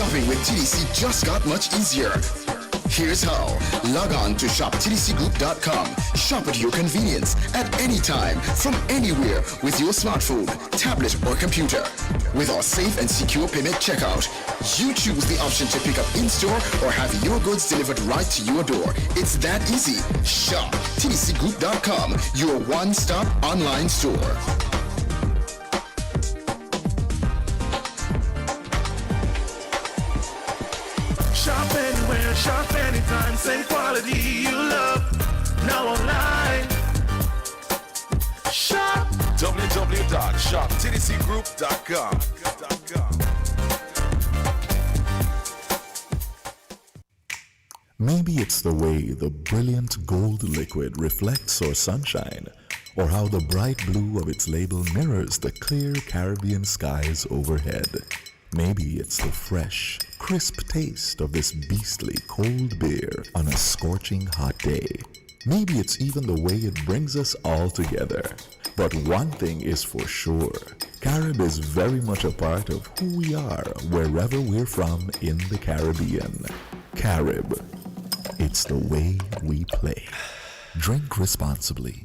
Shopping with TDC just got much easier. Here's how. Log on to shoptdcgroup.com. Shop at your convenience at any time, from anywhere, with your smartphone, tablet, or computer. With our safe and secure payment checkout, you choose the option to pick up in-store or have your goods delivered right to your door. It's that easy. Shop tdcgroup.com, your one-stop online store. Shop anywhere, shop anytime, same quality you love. Now online. Shop www.shoptdcgroup.com. Maybe it's the way the brilliant gold liquid reflects our sunshine, or how the bright blue of its label mirrors the clear Caribbean skies overhead. Maybe it's the fresh, crisp taste of this beastly cold beer on a scorching hot day. Maybe it's even the way it brings us all together. But one thing is for sure, Carib is very much a part of who we are wherever we're from in the Caribbean. Carib, it's the way we play. Drink responsibly.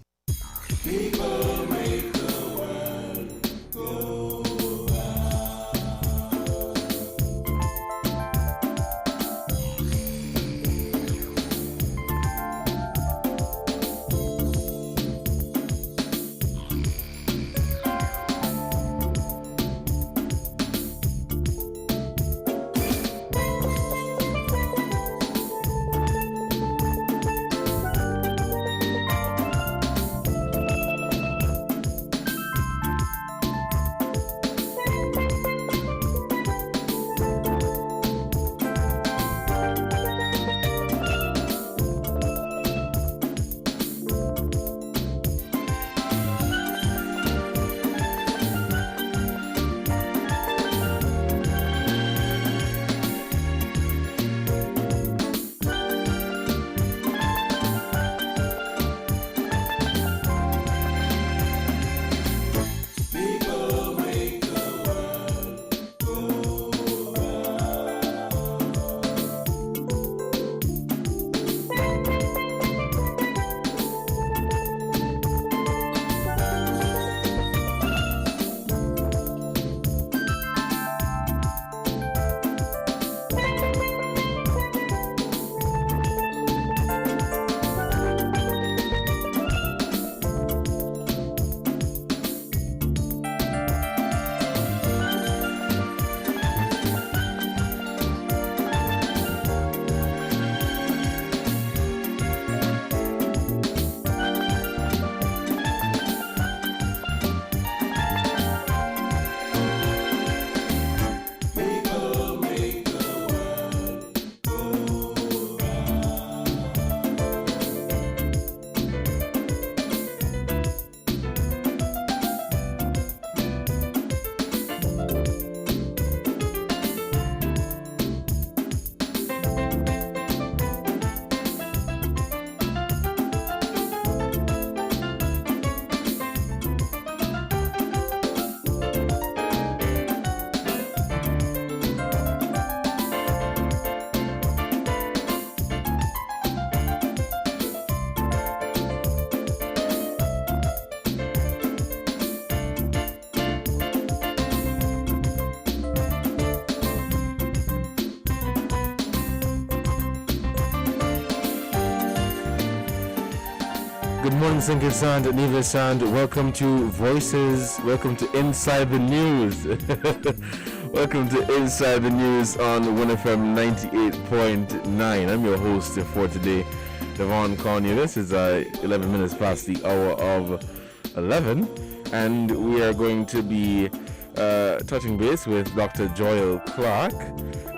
People make the world go Good morning, Sinking Sound, Neva Sound. Welcome to Voices. Welcome to Inside the News. Welcome to Inside the News on 1FM 98.9. I'm your host for today, Devon Conyer. This is 11 minutes past the hour of 11, and we are going to be touching base with Dr. Joel Clark,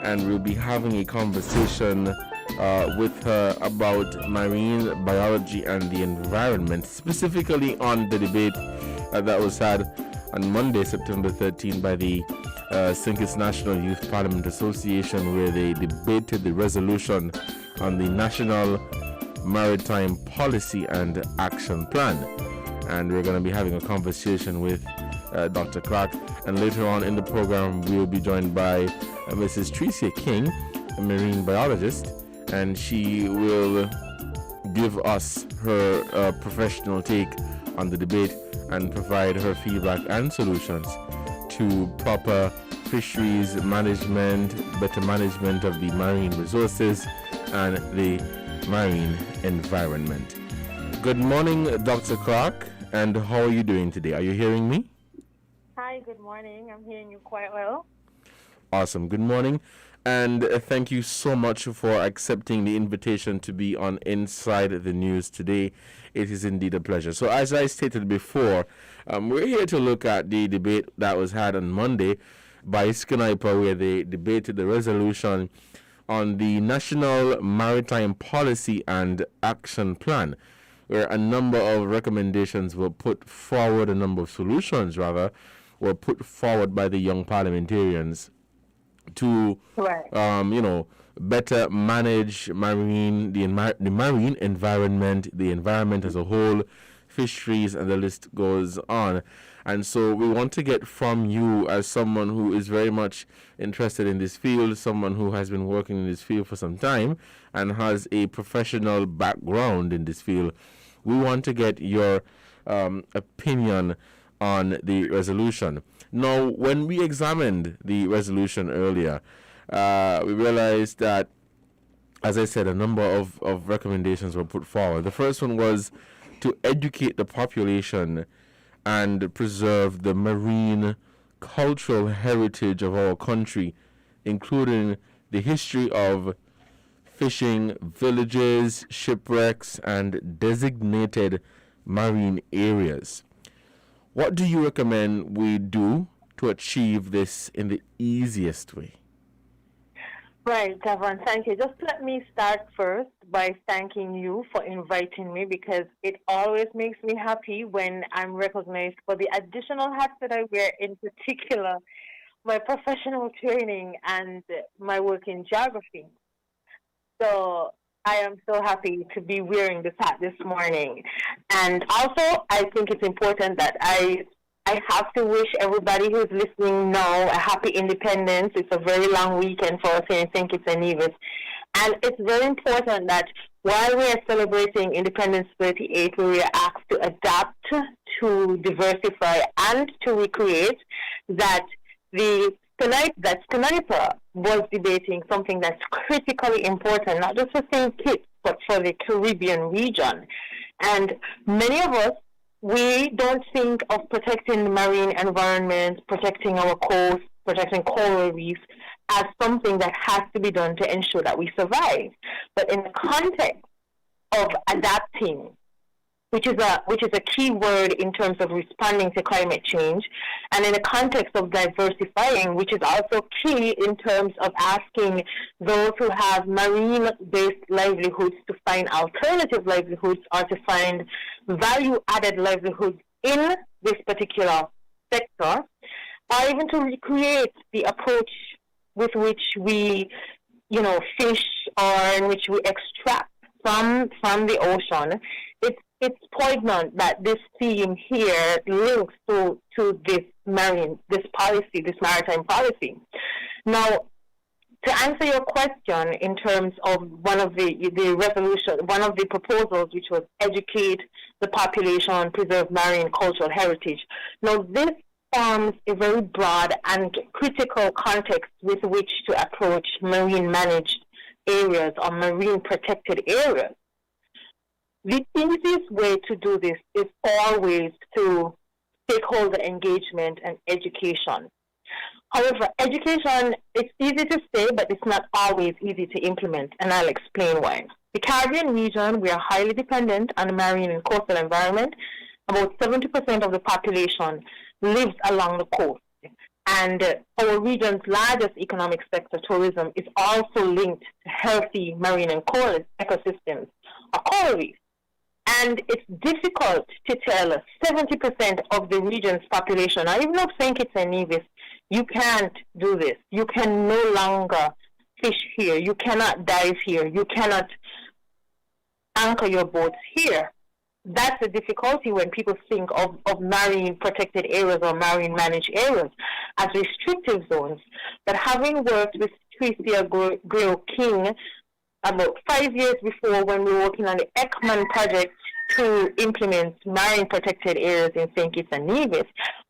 and we'll be having a conversation with her about marine biology and the environment, specifically on the debate that was had on Monday, September 13, by the Sinkis National Youth Parliament Association, where they debated the resolution on the National Maritime Policy and Action Plan. And we're going to be having a conversation with Dr. Clark. And later on in the program, we will be joined by Mrs. Tricia King, a marine biologist, and she will give us her professional take on the debate and provide her feedback and solutions to proper fisheries management, better management of the marine resources and the marine environment. Good morning, Dr. Clark, and how are you doing today? Are you hearing me? Hi, good morning. I'm hearing you quite well. Awesome. Good morning. And thank you so much for accepting the invitation to be on Inside the News today. It is indeed a pleasure. So as I stated before, we're here to look at the debate that was had on Monday by Skinniper, where they debated the resolution on the National Maritime Policy and Action Plan, where a number of recommendations were put forward, a number of solutions, rather, were put forward by the young parliamentarians to, better manage the marine environment, the environment as a whole, fisheries, and the list goes on. And so we want to get from you, as someone who is very much interested in this field, someone who has been working in this field for some time and has a professional background in this field, we want to get your opinion on the resolution. Now, when we examined the resolution earlier, we realized that, as I said, a number of recommendations were put forward. The first one was to educate the population and preserve the marine cultural heritage of our country, including the history of fishing villages, shipwrecks, and designated marine areas. What do you recommend we do to achieve this in the easiest way? Right, Davon, thank you. Just let me start first by thanking you for inviting me, because it always makes me happy when I'm recognized for the additional hats that I wear, in particular my professional training and my work in geography. So I am so happy to be wearing this hat this morning. And also, I think it's important that I have to wish everybody who's listening now a happy Independence. It's a very long weekend for us here in St. Kitts and Nevis. And it's very important that while we are celebrating Independence 38, we are asked to adapt, to diversify, and to recreate, that Skinniper was debating something that's critically important, not just for St. Kitts, but for the Caribbean region. And many of us, we don't think of protecting the marine environment, protecting our coast, protecting coral reefs as something that has to be done to ensure that we survive. But in the context of adapting, which is a key word in terms of responding to climate change, and in the context of diversifying, which is also key in terms of asking those who have marine-based livelihoods to find alternative livelihoods, or to find value-added livelihoods in this particular sector, or even to recreate the approach with which we, fish, or in which we extract from the ocean. It's poignant that this theme here links to this maritime policy. Now, to answer your question in terms of one of the proposals, which was educate the population, preserve marine cultural heritage. Now, this forms a very broad and critical context with which to approach marine managed areas or marine protected areas. The easiest way to do this is always through stakeholder engagement and education. However, education, it's easy to say, but it's not always easy to implement, and I'll explain why. The Caribbean region, we are highly dependent on the marine and coastal environment. About 70% of the population lives along the coast. And our region's largest economic sector, tourism, is also linked to healthy marine and coral ecosystems, or coral reefs. And it's difficult to tell 70% of the region's population, or even of St. Kitts and Nevis, you can't do this. You can no longer fish here. You cannot dive here. You cannot anchor your boats here. that's the difficulty when people think of marine protected areas or marine managed areas as restrictive zones. But having worked with Tricia Grill King about 5 years before, when we were working on the Ekman project to implement marine protected areas in St. Kitts and Nevis,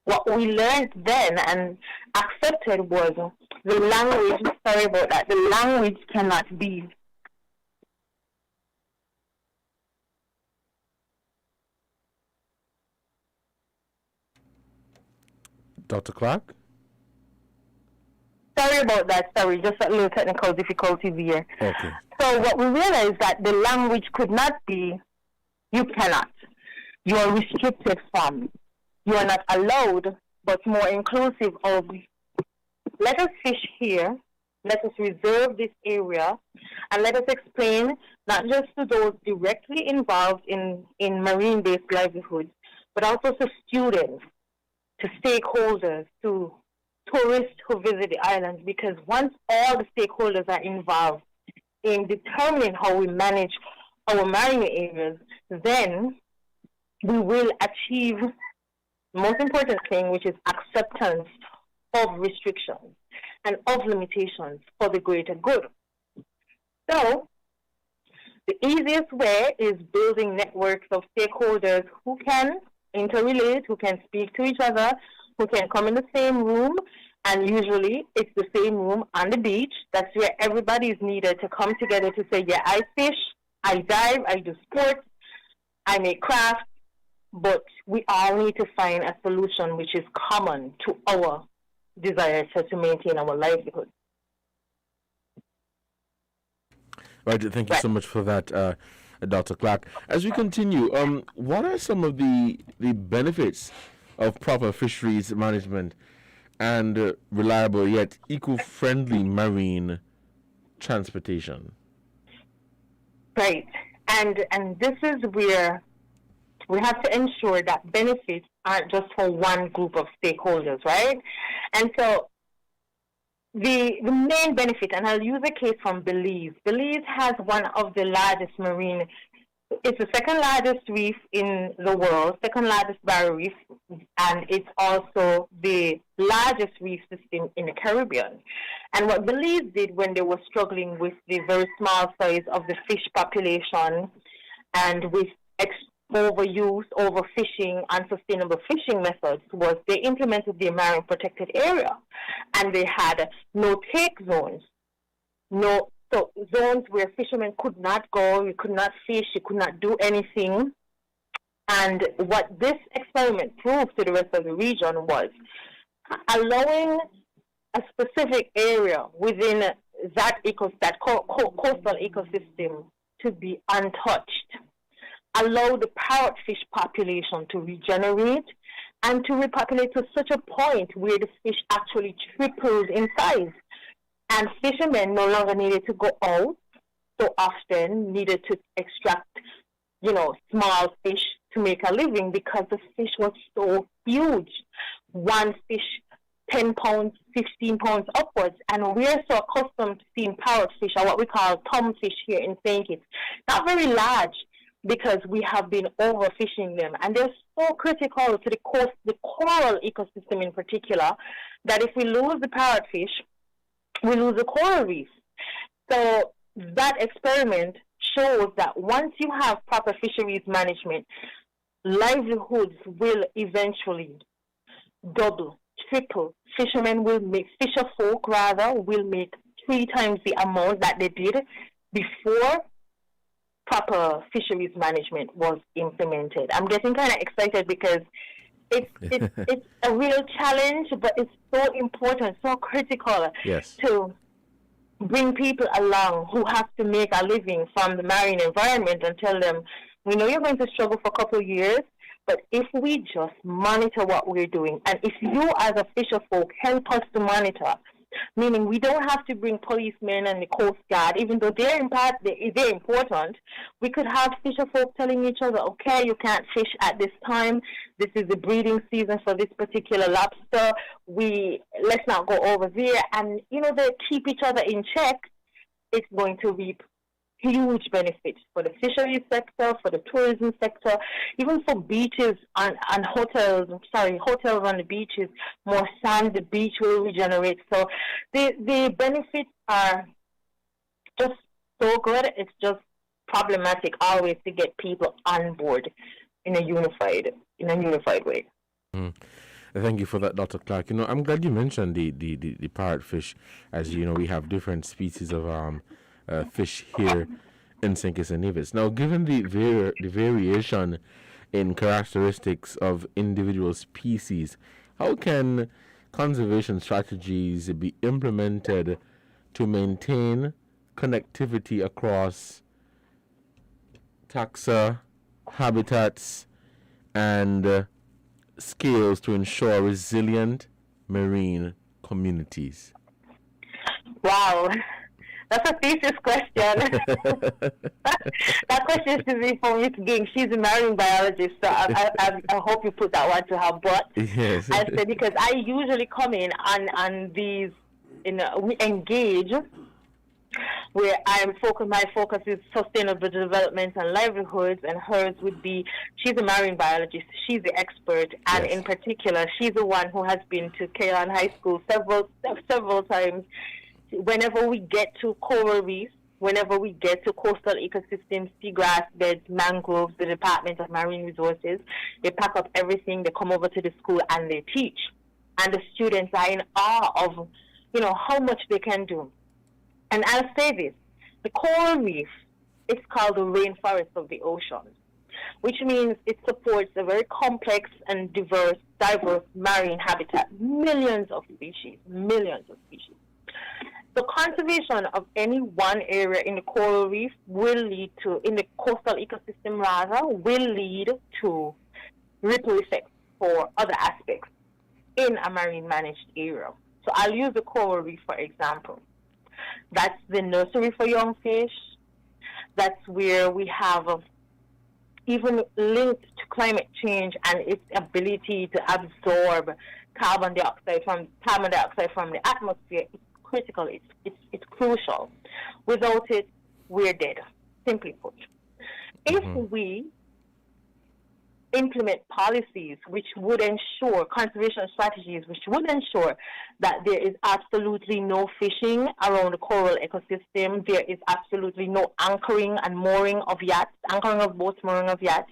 what we learned then and accepted was the language, sorry about that, the language cannot be Dr. Clark? Sorry about that. Sorry, just a little technical difficulties here. Okay. So what we realized that the language could not be, you cannot. You are restricted from. You are not allowed, but more inclusive of, let us fish here, let us reserve this area, and let us explain not just to those directly involved in marine-based livelihoods, but also to students, to stakeholders, to tourists who visit the islands, because once all the stakeholders are involved in determining how we manage our marine areas, then we will achieve the most important thing, which is acceptance of restrictions and of limitations for the greater good. So, the easiest way is building networks of stakeholders who can interrelate, who can speak to each other, who can come in the same room, and usually it's the same room on the beach. That's where everybody is needed to come together to say, yeah, I fish, I dive, I do sports, I make crafts, but we all need to find a solution which is common to our desire to maintain our livelihood. Right, thank you so much for that, Dr. Clark. As we continue, what are some of the benefits of proper fisheries management and reliable yet eco-friendly marine transportation? Right, and this is where we have to ensure that benefits aren't just for one group of stakeholders, right? And so the main benefit, and I'll use a case from Belize. Belize has one of the largest marine, it's the second largest reef in the world, second largest barrier reef, and it's also the largest reef system in the Caribbean. And what Belize did when they were struggling with the very small size of the fish population and with overuse, overfishing, unsustainable fishing methods was they implemented the marine protected area, and they had no take zones, so zones where fishermen could not go, you could not fish, you could not do anything. And what this experiment proved to the rest of the region was allowing a specific area within that coastal ecosystem to be untouched, allow the parrotfish population to regenerate and to repopulate to such a point where the fish actually tripled in size. And fishermen no longer needed to go out so often, needed to extract, small fish to make a living because the fish was so huge. One fish, 10 pounds, 15 pounds upwards. And we're so accustomed to seeing parrotfish, or what we call tomfish here in St. Kitts. Not very large, because we have been overfishing them. And they're so critical to the coral ecosystem in particular, that if we lose the parrotfish, we lose the coral reef. So that experiment shows that once you have proper fisheries management, livelihoods will eventually double, triple. Fisher folk will make 3 times the amount that they did before proper fisheries management was implemented. I'm getting kind of excited because it's a real challenge, but it's so important, so critical to bring people along who have to make a living from the marine environment and tell them, we know you're going to struggle for a couple of years, but if we just monitor what we're doing, and if you as a fisher folk help us to monitor, meaning we don't have to bring policemen and the Coast Guard, even though they're important. We could have fisher folk telling each other, okay, you can't fish at this time. This is the breeding season for this particular lobster. Let's not go over there. And, they keep each other in check. It's going to reap huge benefits for the fisheries sector, for the tourism sector, even for beaches and hotels. Hotels on the beaches, more sand, the beach will regenerate. So the benefits are just so good. It's just problematic always to get people on board in a unified way. Mm. Thank you for that, Dr. Clark. I'm glad you mentioned the parrotfish. As you know, we have different species of fish here in St. Kitts and Nevis. Now, given the variation in characteristics of individual species, how can conservation strategies be implemented to maintain connectivity across taxa, habitats, and scales to ensure resilient marine communities? Wow, that's a thesis question. That question should be for Miss Ging. She's a marine biologist, so I hope you put that one to her. But yes. I said because I usually come in on these, we engage where my focus is sustainable development and livelihoods, and hers would be, she's a marine biologist, she's the expert, and Yes. in particular, she's the one who has been to Kaelan High School several times. Whenever we get to coral reefs, whenever we get to coastal ecosystems, seagrass beds, mangroves, the Department of Marine Resources, they pack up everything, they come over to the school and they teach. And the students are in awe of, how much they can do. And I'll say this, the coral reef, it's called the rainforest of the ocean, which means it supports a very complex and diverse marine habitat, millions of species. The conservation of any one area in the coral reef in the coastal ecosystem rather, will lead to ripple effects for other aspects in a marine managed area. So I'll use the coral reef for example. That's the nursery for young fish. That's where we have even linked to climate change and its ability to absorb carbon dioxide from the atmosphere. It's critical. It's crucial. Without it, we're dead. Simply put, if we implement policies which would ensure conservation strategies which would ensure that there is absolutely no fishing around the coral ecosystem, there is absolutely no anchoring and mooring of yachts, anchoring of boats, mooring of yachts,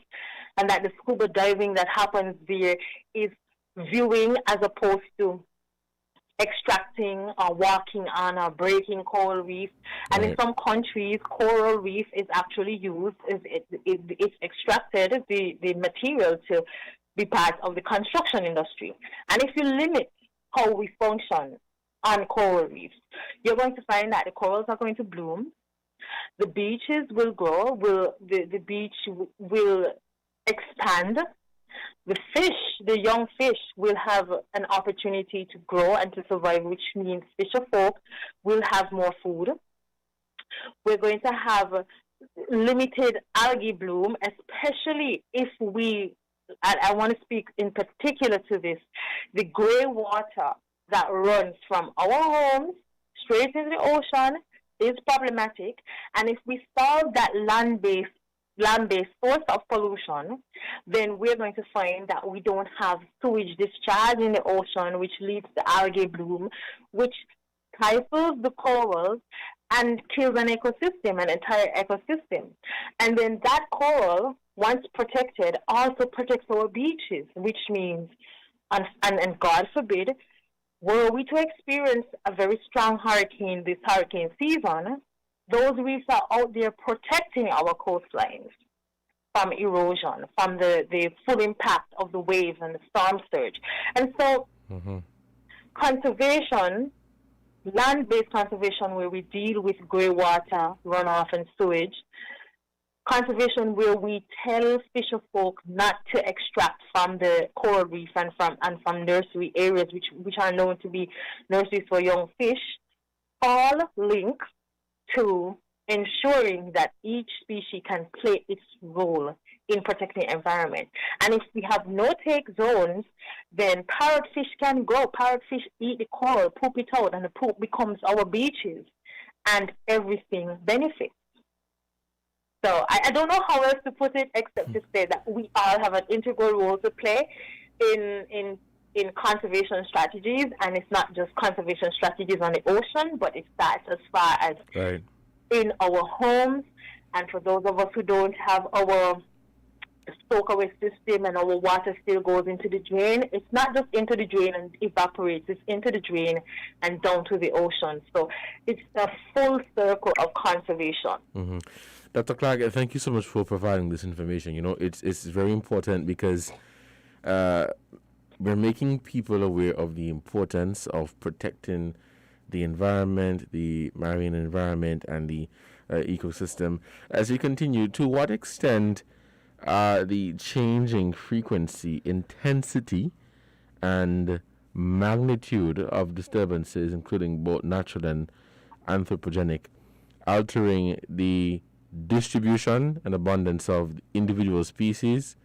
and that the scuba diving that happens there is viewing as opposed to extracting or walking on or breaking coral reef. And in some countries, coral reef is actually used, it's extracted, the material to be part of the construction industry. And if you limit how we function on coral reefs, you're going to find that the corals are going to bloom, the beaches will grow, the beach will expand, the young fish will have an opportunity to grow and to survive, which means fisher folk will have more food. We're going to have limited algae bloom, especially if I want to speak in particular to this, the gray water that runs from our homes straight into the ocean is problematic. And if we solve that land-based source of pollution, then we're going to find that we don't have sewage discharge in the ocean, which leads to algae bloom, which stifles the corals and kills an entire ecosystem. And then that coral, once protected, also protects our beaches, which means, and God forbid, were we to experience a very strong hurricane this hurricane season, those reefs are out there protecting our coastlines from erosion, from the full impact of the waves and the storm surge. And so conservation, land-based conservation where we deal with grey water, runoff and sewage, conservation where we tell fisher folk not to extract from the coral reef and from nursery areas which are known to be nurseries for young fish, all link to ensuring that each species can play its role in protecting the environment. And if we have no-take zones, then parrotfish can grow. Parrotfish eat the coral, poop it out, and the poop becomes our beaches, and everything benefits. So I don't know how else to put it except to say that we all have an integral role to play in conservation strategies, and it's not just conservation strategies on the ocean, but it starts as far as Right. in our homes. And for those of us who don't have our soakaway system and our water still goes into the drain, it's not just into the drain and evaporates, it's into the drain and down to the ocean. So it's a full circle of conservation. Mm-hmm. Dr. Clark, thank you so much for providing this information. You know, it's very important because we're making people aware of the importance of protecting the environment, the marine environment, and the ecosystem. As we continue, to what extent are the changing frequency, intensity, and magnitude of disturbances, including both natural and anthropogenic, altering the distribution and abundance of individual species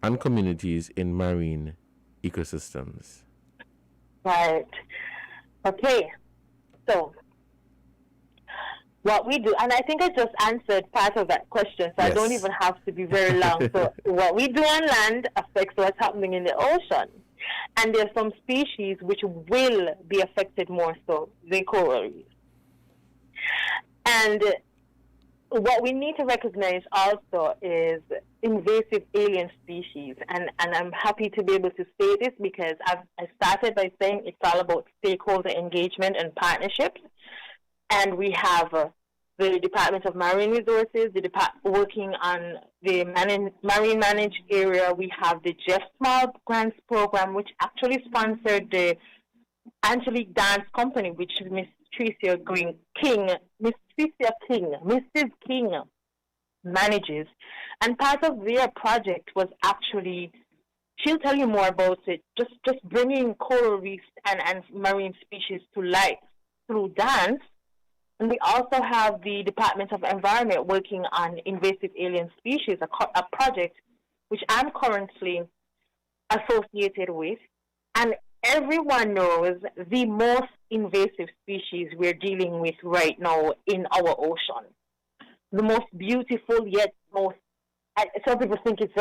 and communities in marine ecosystems? Right. Okay. So what we do, and I think I just answered part of that question, so I don't even have to be very long. So what we do on land affects what's happening in the ocean. And there are some species which will be affected more so, the coral reefs. And what we need to recognize also is invasive alien species. And I'm happy to be able to say this because I started by saying it's all about stakeholder engagement and partnerships. And we have the Department of Marine Resources, working on the marine managed area. We have the Jeff Small Grants Program, which actually sponsored the Angelique Dance Company, which Miss Tricia King manages. And part of their project was actually, she'll tell you more about it, just bringing coral reefs and marine species to life through dance. And we also have the Department of Environment working on invasive alien species, a project which I'm currently associated with. And everyone knows the most invasive species we're dealing with right now in our ocean. The most beautiful, yet most, some people think it's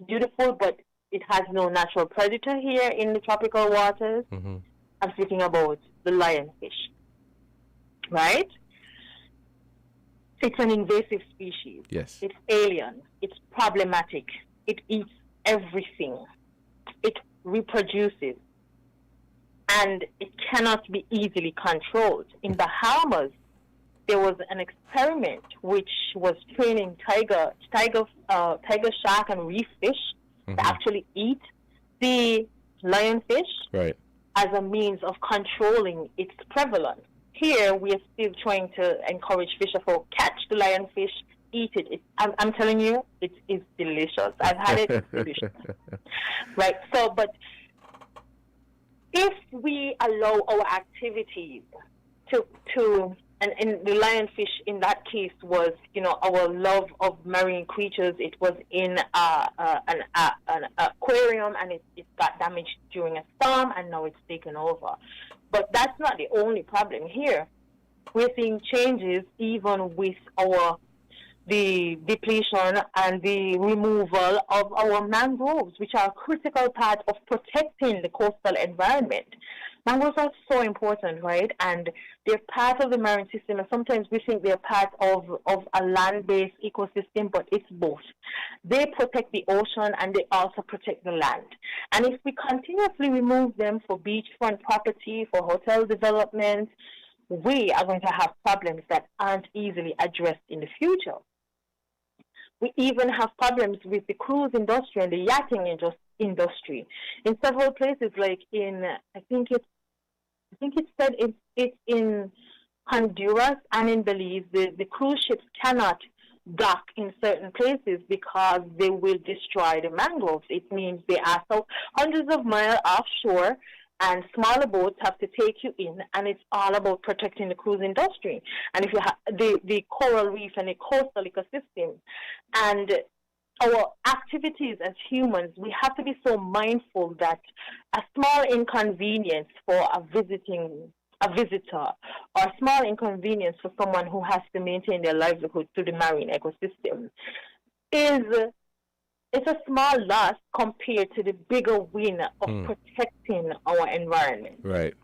beautiful, but it has no natural predator here in the tropical waters. Mm-hmm. I'm speaking about the lionfish. Right? It's an invasive species. Yes. It's alien. It's problematic. It eats everything. It reproduces. And it cannot be easily controlled. In Bahamas, there was an experiment which was training tiger shark and reef fish to actually eat the lionfish as a means of controlling its prevalence. Here, we are still trying to encourage fisher folk catch the lionfish, eat it. I'm telling you, it is delicious. I've had it, it's delicious. Right, so, but if we allow our activities and the lionfish in that case was, our love of marine creatures. It was in an aquarium and it got damaged during a storm and now it's taken over. But that's not the only problem here. We're seeing changes even with the depletion and the removal of our mangroves, which are a critical part of protecting the coastal environment. Mangroves are so important, right? And they're part of the marine system, and sometimes we think they're part of a land-based ecosystem, but it's both. They protect the ocean and they also protect the land. And if we continuously remove them for beachfront property, for hotel development, we are going to have problems that aren't easily addressed in the future. We even have problems with the cruise industry and the yachting industry. In several places, like I think it said it's in Honduras and in Belize, the cruise ships cannot dock in certain places because they will destroy the mangroves. It means they are so hundreds of miles offshore, and smaller boats have to take you in, and it's all about protecting the cruise industry. And if you have the coral reef and the coastal ecosystem, and our activities as humans, we have to be so mindful that a small inconvenience for a visiting a visitor, or a small inconvenience for someone who has to maintain their livelihood through the marine ecosystem is it's a small loss compared to the bigger win of protecting our environment. Right.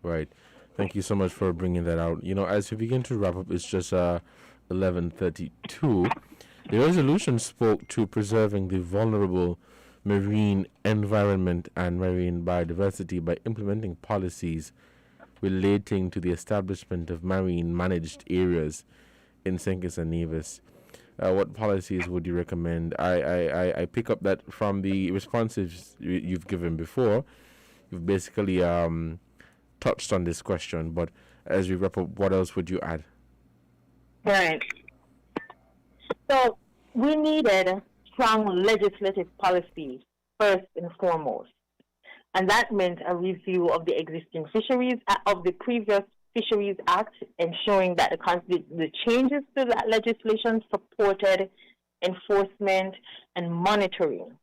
Right. Thank you so much for bringing that out. As we begin to wrap up, it's just 11:32. The resolution spoke to preserving the vulnerable marine environment and marine biodiversity by implementing policies relating to the establishment of marine managed areas in St. Kitts and Nevis. What policies would you recommend? I pick up that from the responses you've given before. You've basically touched on this question, but as we wrap up, what else would you add? Right. So we needed strong legislative policy first and foremost. And that meant a review of the existing fisheries, of the previous Fisheries Act, ensuring that the changes to that legislation supported enforcement and monitoring.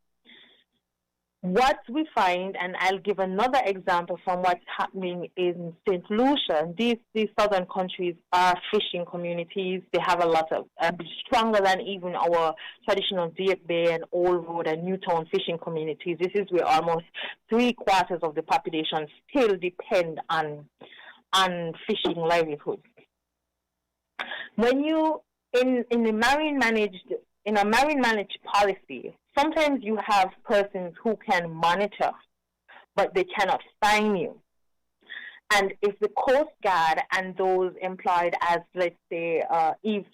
What we find, and I'll give another example from what's happening in St. Lucia. These southern countries are fishing communities. They have a lot of, stronger than even our traditional Dieppe Bay and Old Road and Newtown fishing communities. This is where almost 3/4 of the population still depend on fishing livelihoods. When you, in a marine managed policy, sometimes you have persons who can monitor, but they cannot fine you. And if the Coast Guard and those employed as, let's say,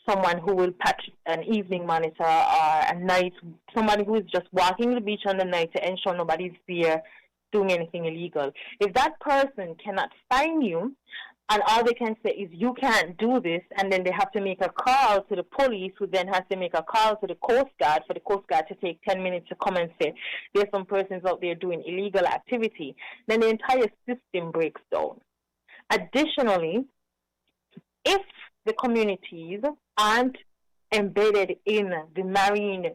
someone who will patch an evening monitor or a night, somebody who is just walking the beach on the night to ensure nobody's there doing anything illegal, if that person cannot fine you, and all they can say is you can't do this, and then they have to make a call to the police, who then has to make a call to the Coast Guard for the Coast Guard to take 10 minutes to come and say there's some persons out there doing illegal activity, then the entire system breaks down. Additionally, if the communities aren't embedded in the marine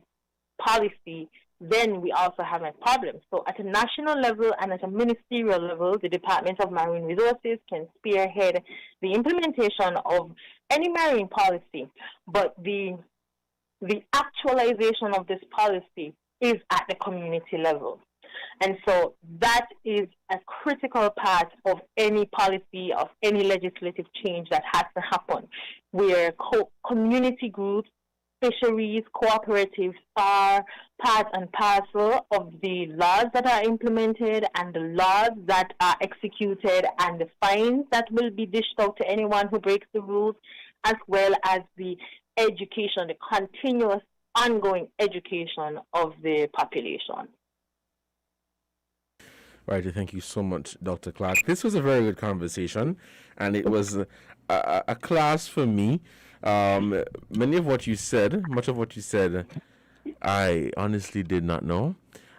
policy, then we also have a problem. So at a national level and at a ministerial level, the Department of Marine Resources can spearhead the implementation of any marine policy, but the actualization of this policy is at the community level. And so that is a critical part of any policy, of any legislative change that has to happen, where community groups, fisheries, cooperatives are part and parcel of the laws that are implemented and the laws that are executed and the fines that will be dished out to anyone who breaks the rules, as well as the education, the continuous ongoing education of the population. Right, thank you so much, Dr. Clark. This was a very good conversation, and it was a class for me. Much of what you said, I honestly did not know.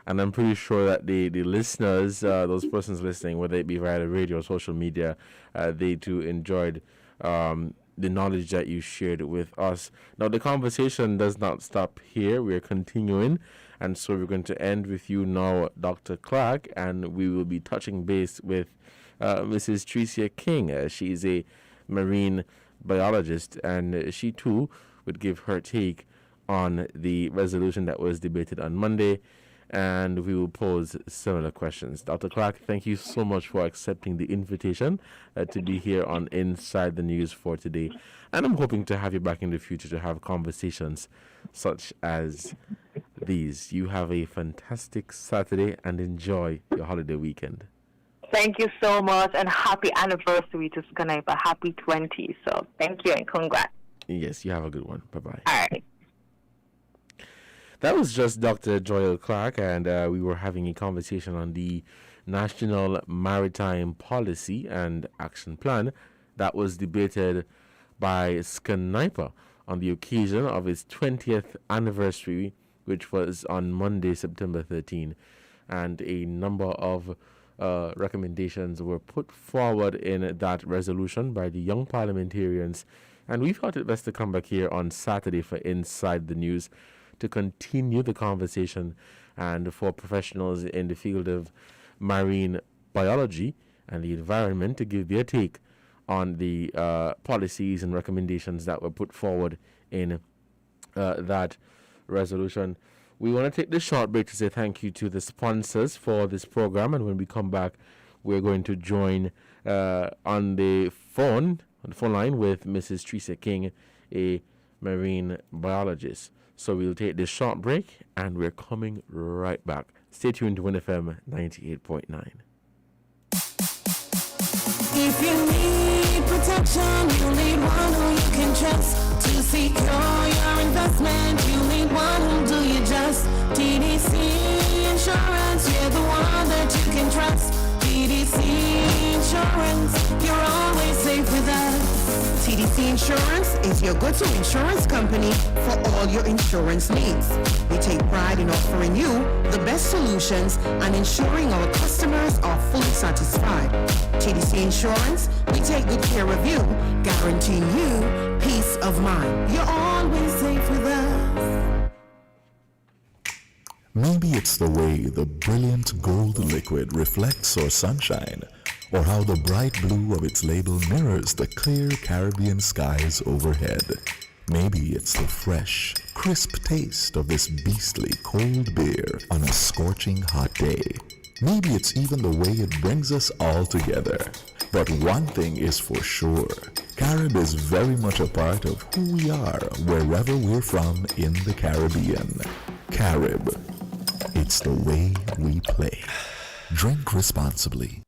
And I'm pretty sure that the listeners, those persons listening, whether it be via the radio or social media, they too enjoyed the knowledge that you shared with us. Now, the conversation does not stop here. We're continuing. And so we're going to end with you now, Dr. Clark, and we will be touching base with Mrs. Tricia King. She's a marine biologist, and she too would give her take on the resolution that was debated on Monday, and we will pose similar questions. Dr. Clark, thank you so much for accepting the invitation to be here on Inside the News for today, and I'm hoping to have you back in the future to have conversations such as these. You have a fantastic Saturday and enjoy your holiday weekend. Thank you so much, and happy anniversary to Skanaipa. Happy 20. So thank you and congrats. Yes, you have a good one. Bye-bye. All right. That was just Dr. Joel Clark, and we were having a conversation on the National Maritime Policy and Action Plan that was debated by Skanaipa on the occasion of its 20th anniversary, which was on Monday, September 13. And a number of recommendations were put forward in that resolution by the young parliamentarians. And we thought it best to come back here on Saturday for Inside the News to continue the conversation and for professionals in the field of marine biology and the Environment to give their take on the policies and recommendations that were put forward in that resolution. We want to take this short break to say thank you to the sponsors for this program, and when we come back, we're going to join on the phone line with Mrs. Tricia King, a marine biologist. So we'll take this short break, and we're coming right back. Stay tuned to WinFM 98.9. If you need protection, you need one who you can trust. To secure your investment, you need one who'll do you just. TDC Insurance, you're the one that you can trust. TDC Insurance, you're always safe with us. TDC Insurance is your go-to insurance company for all your insurance needs. We take pride in offering you the best solutions and ensuring our customers are fully satisfied. TDC Insurance, we take good care of you, guaranteeing you peace of mind. You're always safe with us. Maybe it's the way the brilliant gold liquid reflects our sunshine, or how the bright blue of its label mirrors the clear Caribbean skies overhead. Maybe it's the fresh, crisp taste of this beastly cold beer on a scorching hot day. Maybe it's even the way it brings us all together. But one thing is for sure, Carib is very much a part of who we are wherever we're from in the Caribbean. Carib, it's the way we play. Drink responsibly.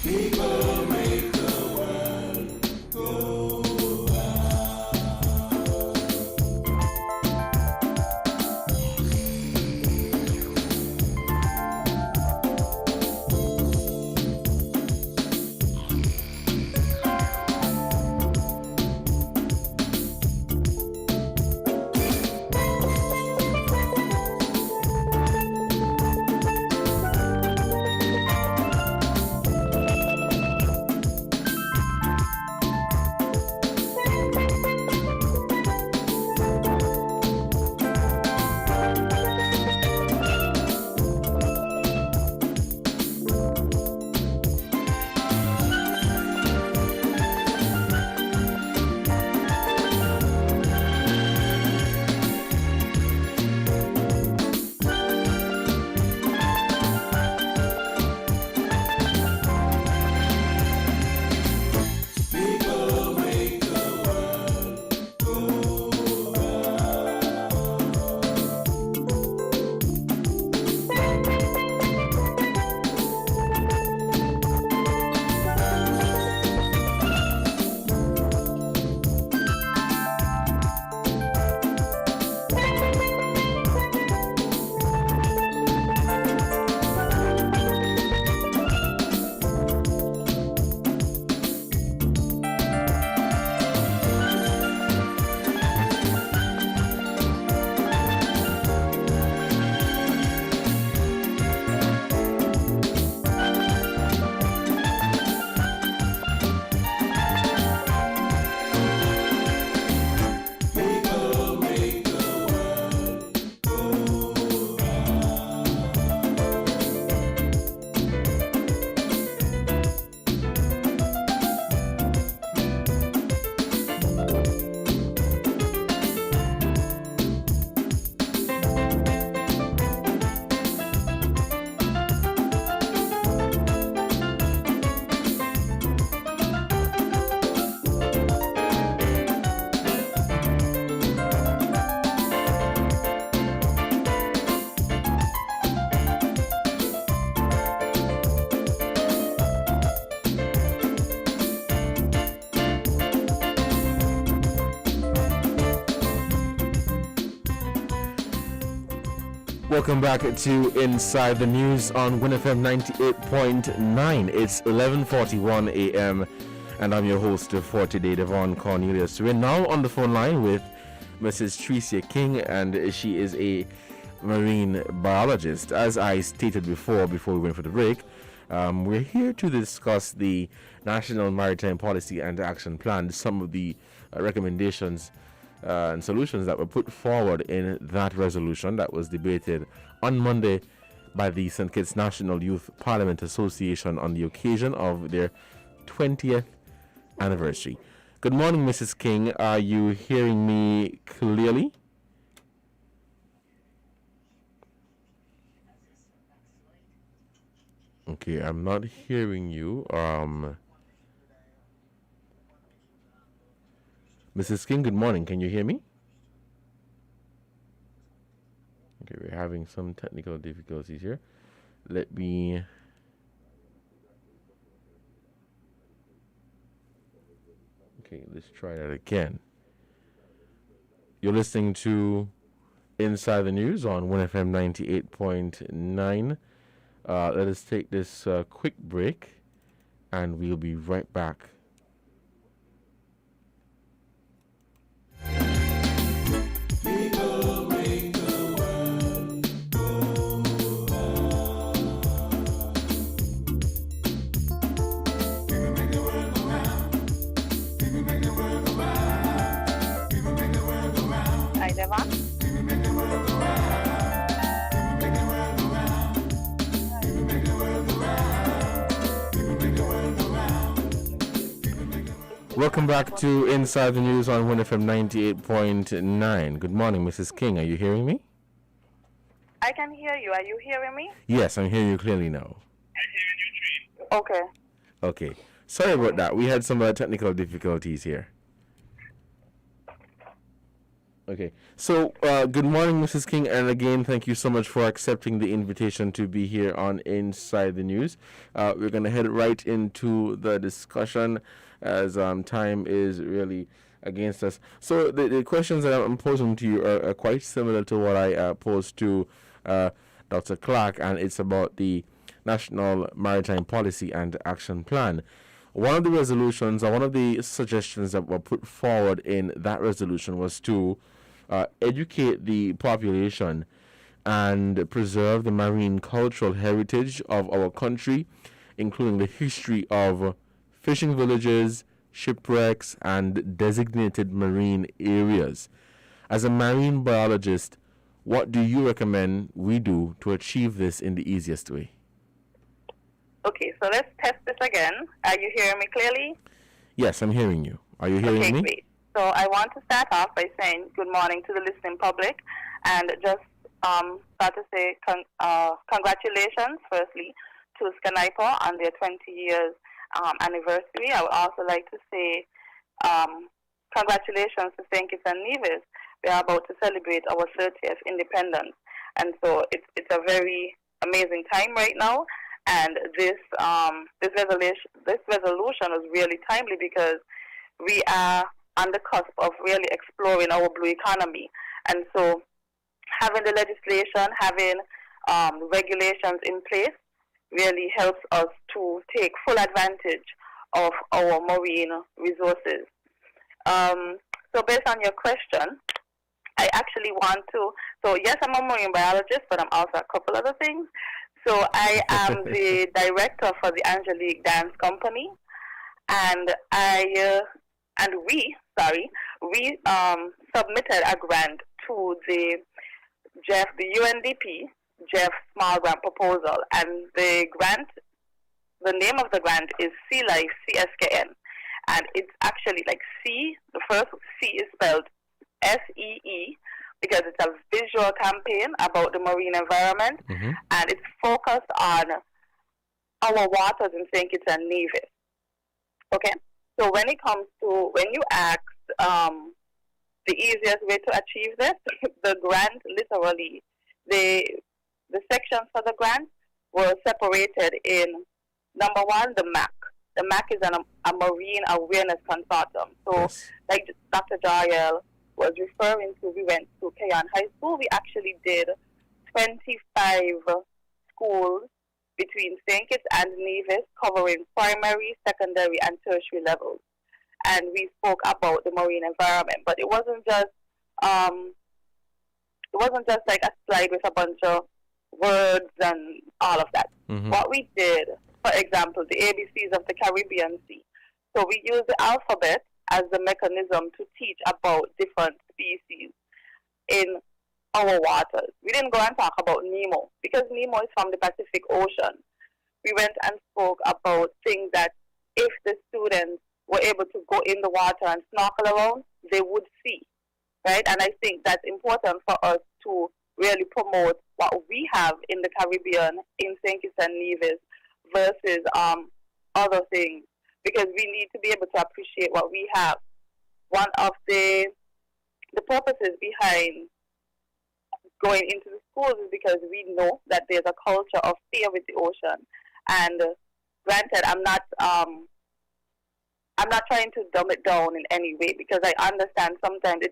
People make the world go Welcome back to Inside the News on WinFM 98.9. It's 11:41 a.m. and I'm your host for today, Devon Cornelius. We're now on the phone line with Mrs. Tricia King, and she is a marine biologist. As I stated before we went for the break, we're here to discuss the National Maritime Policy and Action Plan, some of the recommendations and solutions that were put forward in that resolution that was debated on Monday by the St. Kitts National Youth Parliament Association on the occasion of their 20th anniversary. Good morning, Mrs. King. Are you hearing me clearly? Okay, I'm not hearing you. Mrs. King, good morning. Can you hear me? Okay, we're having some technical difficulties here. Let me... Okay, let's try that again. You're listening to Inside the News on 1FM 98.9. Let us take this quick break, and we'll be right back. People make the world go on. People make the world go round. People make the world go round. People make the world go round. Hi, Deva. People make the world go round. People make the world go round. People make the world go round. People make the world go round. People make the world. Welcome back to Inside the News on 1FM 98.9. Good morning, Mrs. King. Are you hearing me? I can hear you. Are you hearing me? Yes, I'm hearing you clearly now. Okay. Okay. Sorry about that. We had some technical difficulties here. Okay. So, good morning, Mrs. King. And again, thank you so much for accepting the invitation to be here on Inside the News. We're going to head right into the discussion as time is really against us. So, the questions that I'm posing to you are quite similar to what I posed to Dr. Clark, and it's about the National Maritime Policy and Action Plan. One of the resolutions, or one of the suggestions that were put forward in that resolution was to educate the population and preserve the marine cultural heritage of our country, including the history of fishing villages, shipwrecks, and designated marine areas. As a marine biologist, what do you recommend we do to achieve this in the easiest way? Okay, so let's test this again. Are you hearing me clearly? Yes, I'm hearing you. Are you hearing Okay, me? great. So I want to start off by saying good morning to the listening public, and just start to say congratulations, firstly, to Scanaipo on their 20 years anniversary. I would also like to say congratulations to St. Kitts and Nevis. We are about to celebrate our 30th independence, and so it's a very amazing time right now. And this resolution is really timely because we are on the cusp of really exploring our blue economy, and so having the legislation, having regulations in place really helps us to take full advantage of our marine resources. So based on your question, I actually want to, so yes, I'm a marine biologist, but I'm also a couple other things. So I am the director for the Angelique Dance Company, and we submitted a grant to the UNDP Jeff Small Grant Proposal, and the name of the grant is Sea Life CSKN, and it's actually like C. The first C is spelled SEE because it's a visual campaign about the marine environment, and it's focused on our waters in St. Kitts and Nevis. Okay, so when you ask the easiest way to achieve this, the grant literally, the sections for the grant were separated in, number one, the MAC. The MAC is a Marine Awareness Consortium. So, yes, like Dr. Jayel was referring to, we went to Kayan High School. We actually did 25 schools between St. Kitts and Nevis, covering primary, secondary, and tertiary levels. And we spoke about the marine environment, but it wasn't just like a slide with a bunch of words and all of that. What we did, for example, the ABCs of the Caribbean Sea. So we used the alphabet as the mechanism to teach about different species in our waters. We didn't go and talk about Nemo because Nemo is from the Pacific Ocean. We went and spoke about things that if the students were able to go in the water and snorkel around, they would see, right? And I think that's important for us to really promote what we have in the Caribbean, in St. Kitts and Nevis, versus other things, because we need to be able to appreciate what we have. One of the purposes behind going into the schools is because we know that there's a culture of fear with the ocean. And granted, I'm not trying to dumb it down in any way, because I understand sometimes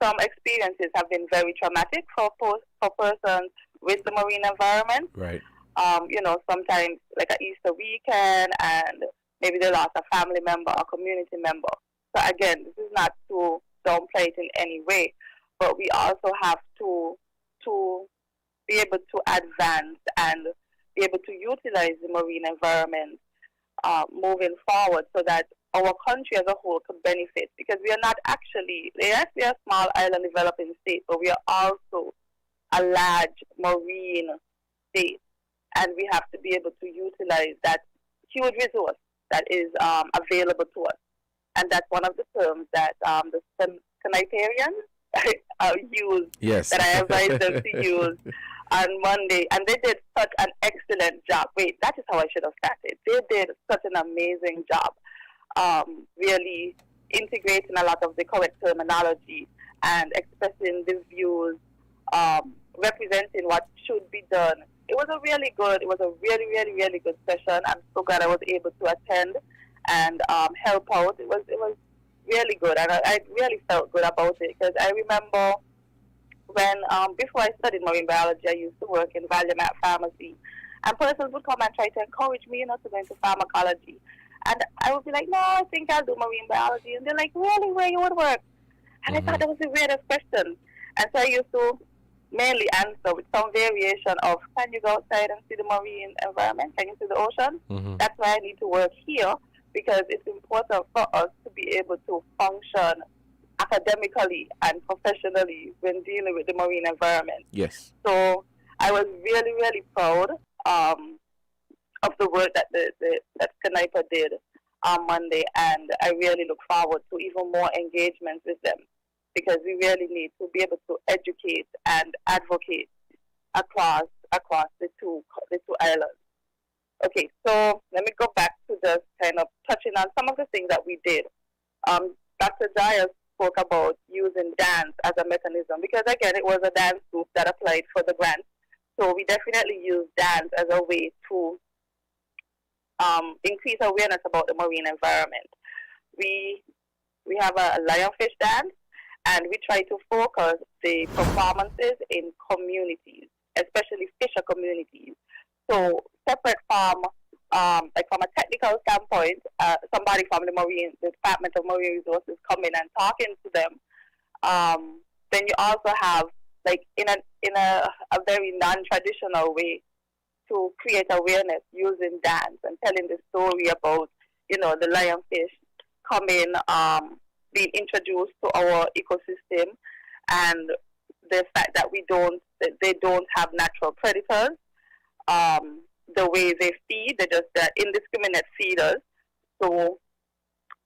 some experiences have been very traumatic for persons with the marine environment. Right. Sometimes like an Easter weekend, and maybe they lost a family member or community member. So again, this is not to downplay it in any way, but we also have to be able to advance and be able to utilize the marine environment moving forward, so that our country as a whole could benefit. Because we are not actually, yes, we are a small island developing state, but we are also a large marine state, and we have to be able to utilize that huge resource that is available to us. And that's one of the terms that the sanitarians use, Yes. that I advise them to use on Monday. And they did such an excellent job. Wait, that is how I should have started. They did such an amazing job, really integrating a lot of the correct terminology and expressing the views, representing what should be done. It was a really really good session. I'm so glad I was able to attend and help out. It was really good, and I really felt good about it, because I remember when before I studied marine biology, I used to work in Valiant Pharmacy, and persons would come and try to encourage me, to go into pharmacology, and I would be like, no, I think I'll do marine biology, and they're like, really, where you would work? And I thought that was the weirdest question, and so I used to mainly answer with some variation of, can you go outside and see the marine environment? Can you see the ocean? That's why I need to work here, because it's important for us to be able to function academically and professionally when dealing with the marine environment. Yes. So I was really, really proud of the work that that Sniper did on Monday, and I really look forward to even more engagements with them, because we really need to be able to educate and advocate across the two islands. Okay, so let me go back to just kind of touching on some of the things that we did. Dr. Dyer spoke about using dance as a mechanism, because again, it was a dance group that applied for the grant. So we definitely used dance as a way to increase awareness about the marine environment. We have a lionfish dance, and we try to focus the performances in communities, especially fisher communities. So separate from, like from a technical standpoint, somebody from the Department of Marine Resources come in and talking to them. Then you also have, like, in a very non-traditional way, to create awareness using dance and telling the story about, the lionfish coming, being introduced to our ecosystem, and the fact that they don't have natural predators. The way they feed, they're just indiscriminate feeders. So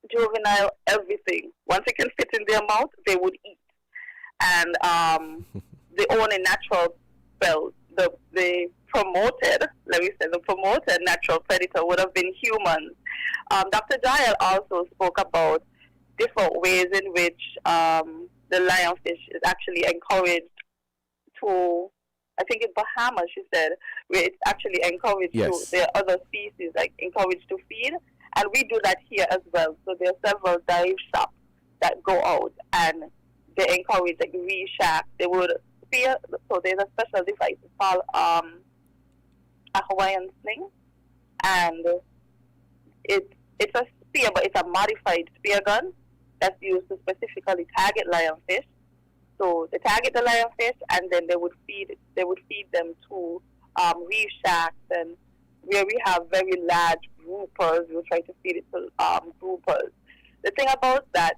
juvenile, everything, once it can fit in their mouth, they would eat. And the only natural, well, the promoted natural predator would have been humans. Dr. Dial also spoke about different ways in which the lionfish is actually encouraged to, I think in Bahamas, she said, where it's actually encouraged to, there are other species, like encouraged to feed. And we do that here as well. So there are several dive shops that go out and they encourage, like reef sharks. They would spear, so there's a special device called a Hawaiian sling. And it's a spear, but it's a modified spear gun that's used to specifically target lionfish. So they target the lionfish, and then they would feed them to reef sharks, and where we have very large groupers, we'll try to feed it to groupers. The thing about that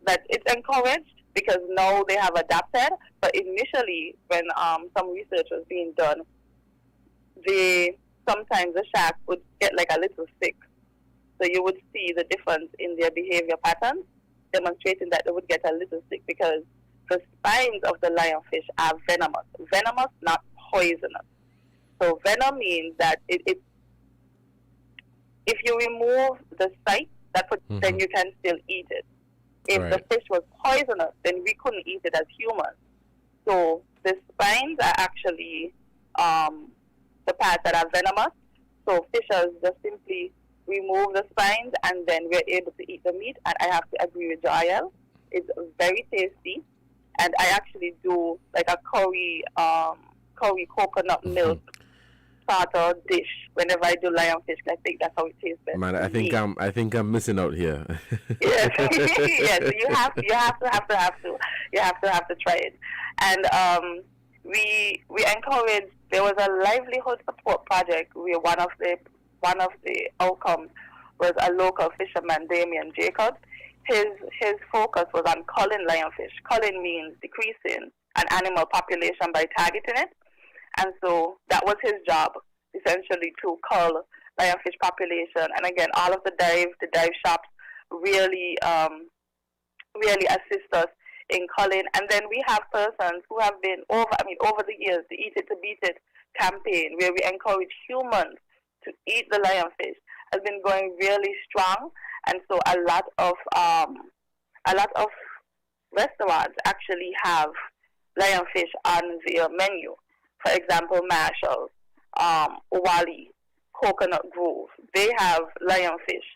it's encouraged because now they have adapted, But initially, when some research was being done, sometimes the shark would get like a little sick. So you would see the difference in their behavior patterns, demonstrating that they would get a little sick because the spines of the lionfish are venomous. Venomous, not poisonous. So venom means that if you remove the site, then you can still eat it. If the fish was poisonous, then we couldn't eat it as humans. So the spines are actually the parts that are venomous. So fishers just simply remove the spines and then we're able to eat the meat. And I have to agree with Joel. It's very tasty. And I actually do like a curry coconut milk starter dish whenever I do lionfish. I think that's how it tastes best. Man, I think I'm missing out here. Yes, yes. You have to try it. And we encourage. There was a livelihood support project where one of the outcomes was a local fisherman, Damien Jacobs. His focus was on culling lionfish. Culling means decreasing an animal population by targeting it. And so that was his job, essentially, to cull lionfish population. And again, all of the dive shops really assist us in culling. And then we have persons who have been over the years, the Eat It to Beat It campaign, where we encourage humans to eat the lionfish, has been going really strong. And so a lot of restaurants actually have lionfish on their menu. For example, Marshall's, Owali, Coconut Grove, they have lionfish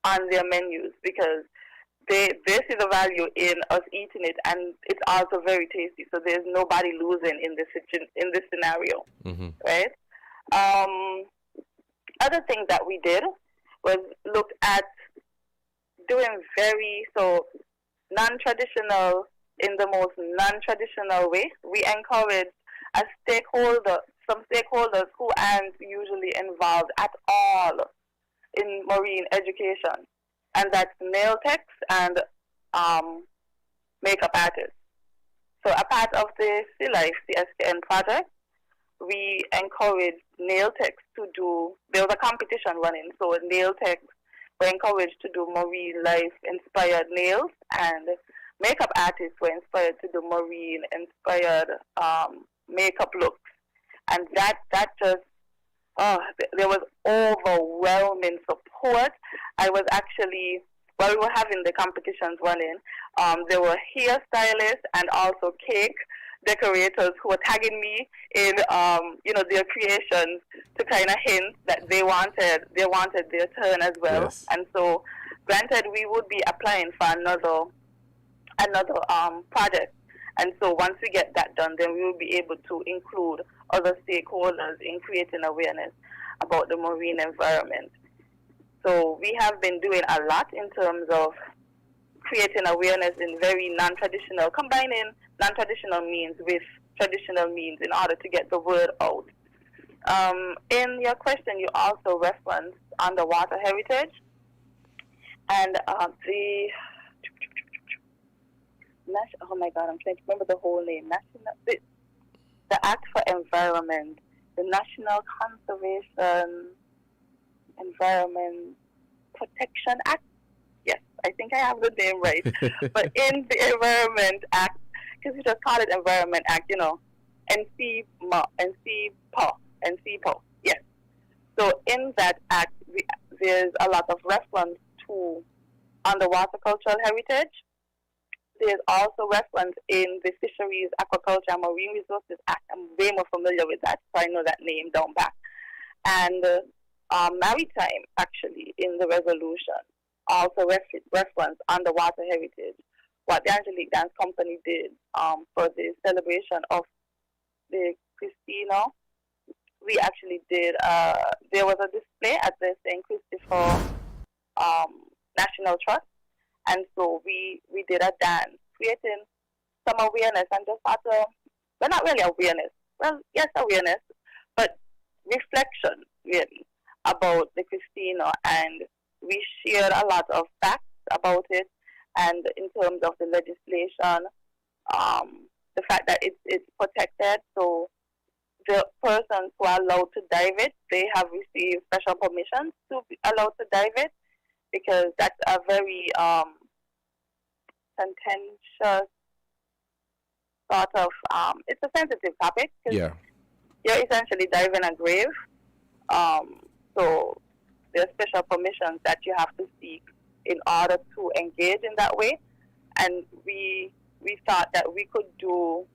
on their menus because they see the value in us eating it, and it's also very tasty. So there's nobody losing in this scenario, right? Other things that we did was look at doing non-traditional, in the most non-traditional way. We encourage some stakeholders who aren't usually involved at all in marine education, and that's nail techs and makeup artists. So a part of the Sea Life CSKN project, we encourage nail techs to do, there was a competition running, so nail techs were encouraged to do marine life inspired nails, and makeup artists were inspired to do marine inspired makeup looks. And that just, there was overwhelming support. I was actually, while we were having the competitions running, there were hairstylists and also cake decorators who were tagging me in, their creations to kind of hint that they wanted their turn as well. Yes. And so, granted, we would be applying for another project. And so once we get that done, then we will be able to include other stakeholders in creating awareness about the marine environment. So we have been doing a lot in terms of creating awareness in very non-traditional, combining non-traditional means with traditional means in order to get the word out. In your question, you also referenced underwater heritage. And oh my God, I'm trying to remember the whole name. The Act for Environment, the National Conservation Environment Protection Act. Yes, I think I have the name right. But in the Environment Act, because we just call it Environment Act, NCPO, yes. So in that act, there's a lot of reference to underwater cultural heritage. There's also reference in the Fisheries, Aquaculture, and Marine Resources Act. I'm way more familiar with that, so I know that name down back. And maritime, actually, in the resolution, also reference underwater heritage. What the Angelique Dance Company did for the celebration of the Christina, we actually did, there was a display at the St. Christopher National Trust. And so we did a dance, creating some awareness and just not really awareness, well, yes, awareness, but reflection, really, about the Christina. And we shared a lot of facts about it, and in terms of the legislation, the fact that it's protected. So the persons who are allowed to dive it, they have received special permissions to be allowed to dive it, because that's a very contentious sort of, it's a sensitive topic, because Yeah. you're essentially diving a grave. So there are special permissions that you have to seek in order to engage in that way. And we thought that we could do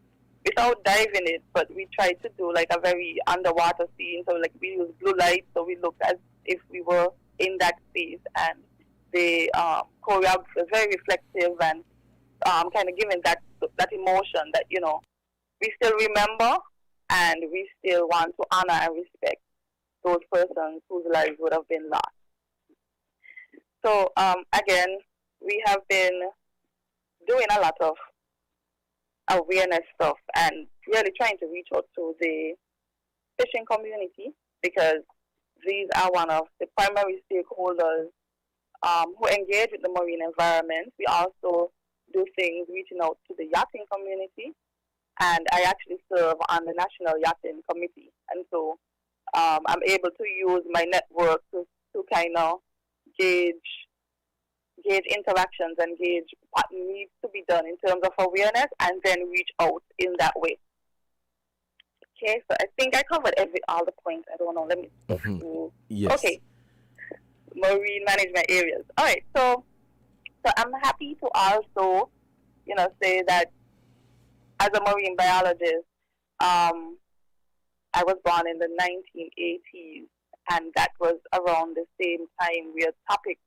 without diving it, but we tried to do like a very underwater scene. So like we used blue light, so we looked as if we were in that space, and the choreography was very reflective and kind of giving that emotion that, you know, we still remember and we still want to honor and respect those persons whose lives would have been lost. So again, we have been doing a lot of awareness stuff and really trying to reach out to the fishing community, because these are one of the primary stakeholders who engage with the marine environment. We also do things reaching out to the yachting community, and I actually serve on the National Yachting Committee, and so I'm able to use my network to kind of gauge interactions and gauge what needs to be done in terms of awareness, and then reach out in that way. Okay, so I think I covered all the points. I don't know. Let me go through. Yes. Okay. Marine management areas. All right. So I'm happy to also, say that as a marine biologist, I was born in the 1980s, and that was around the same time where topics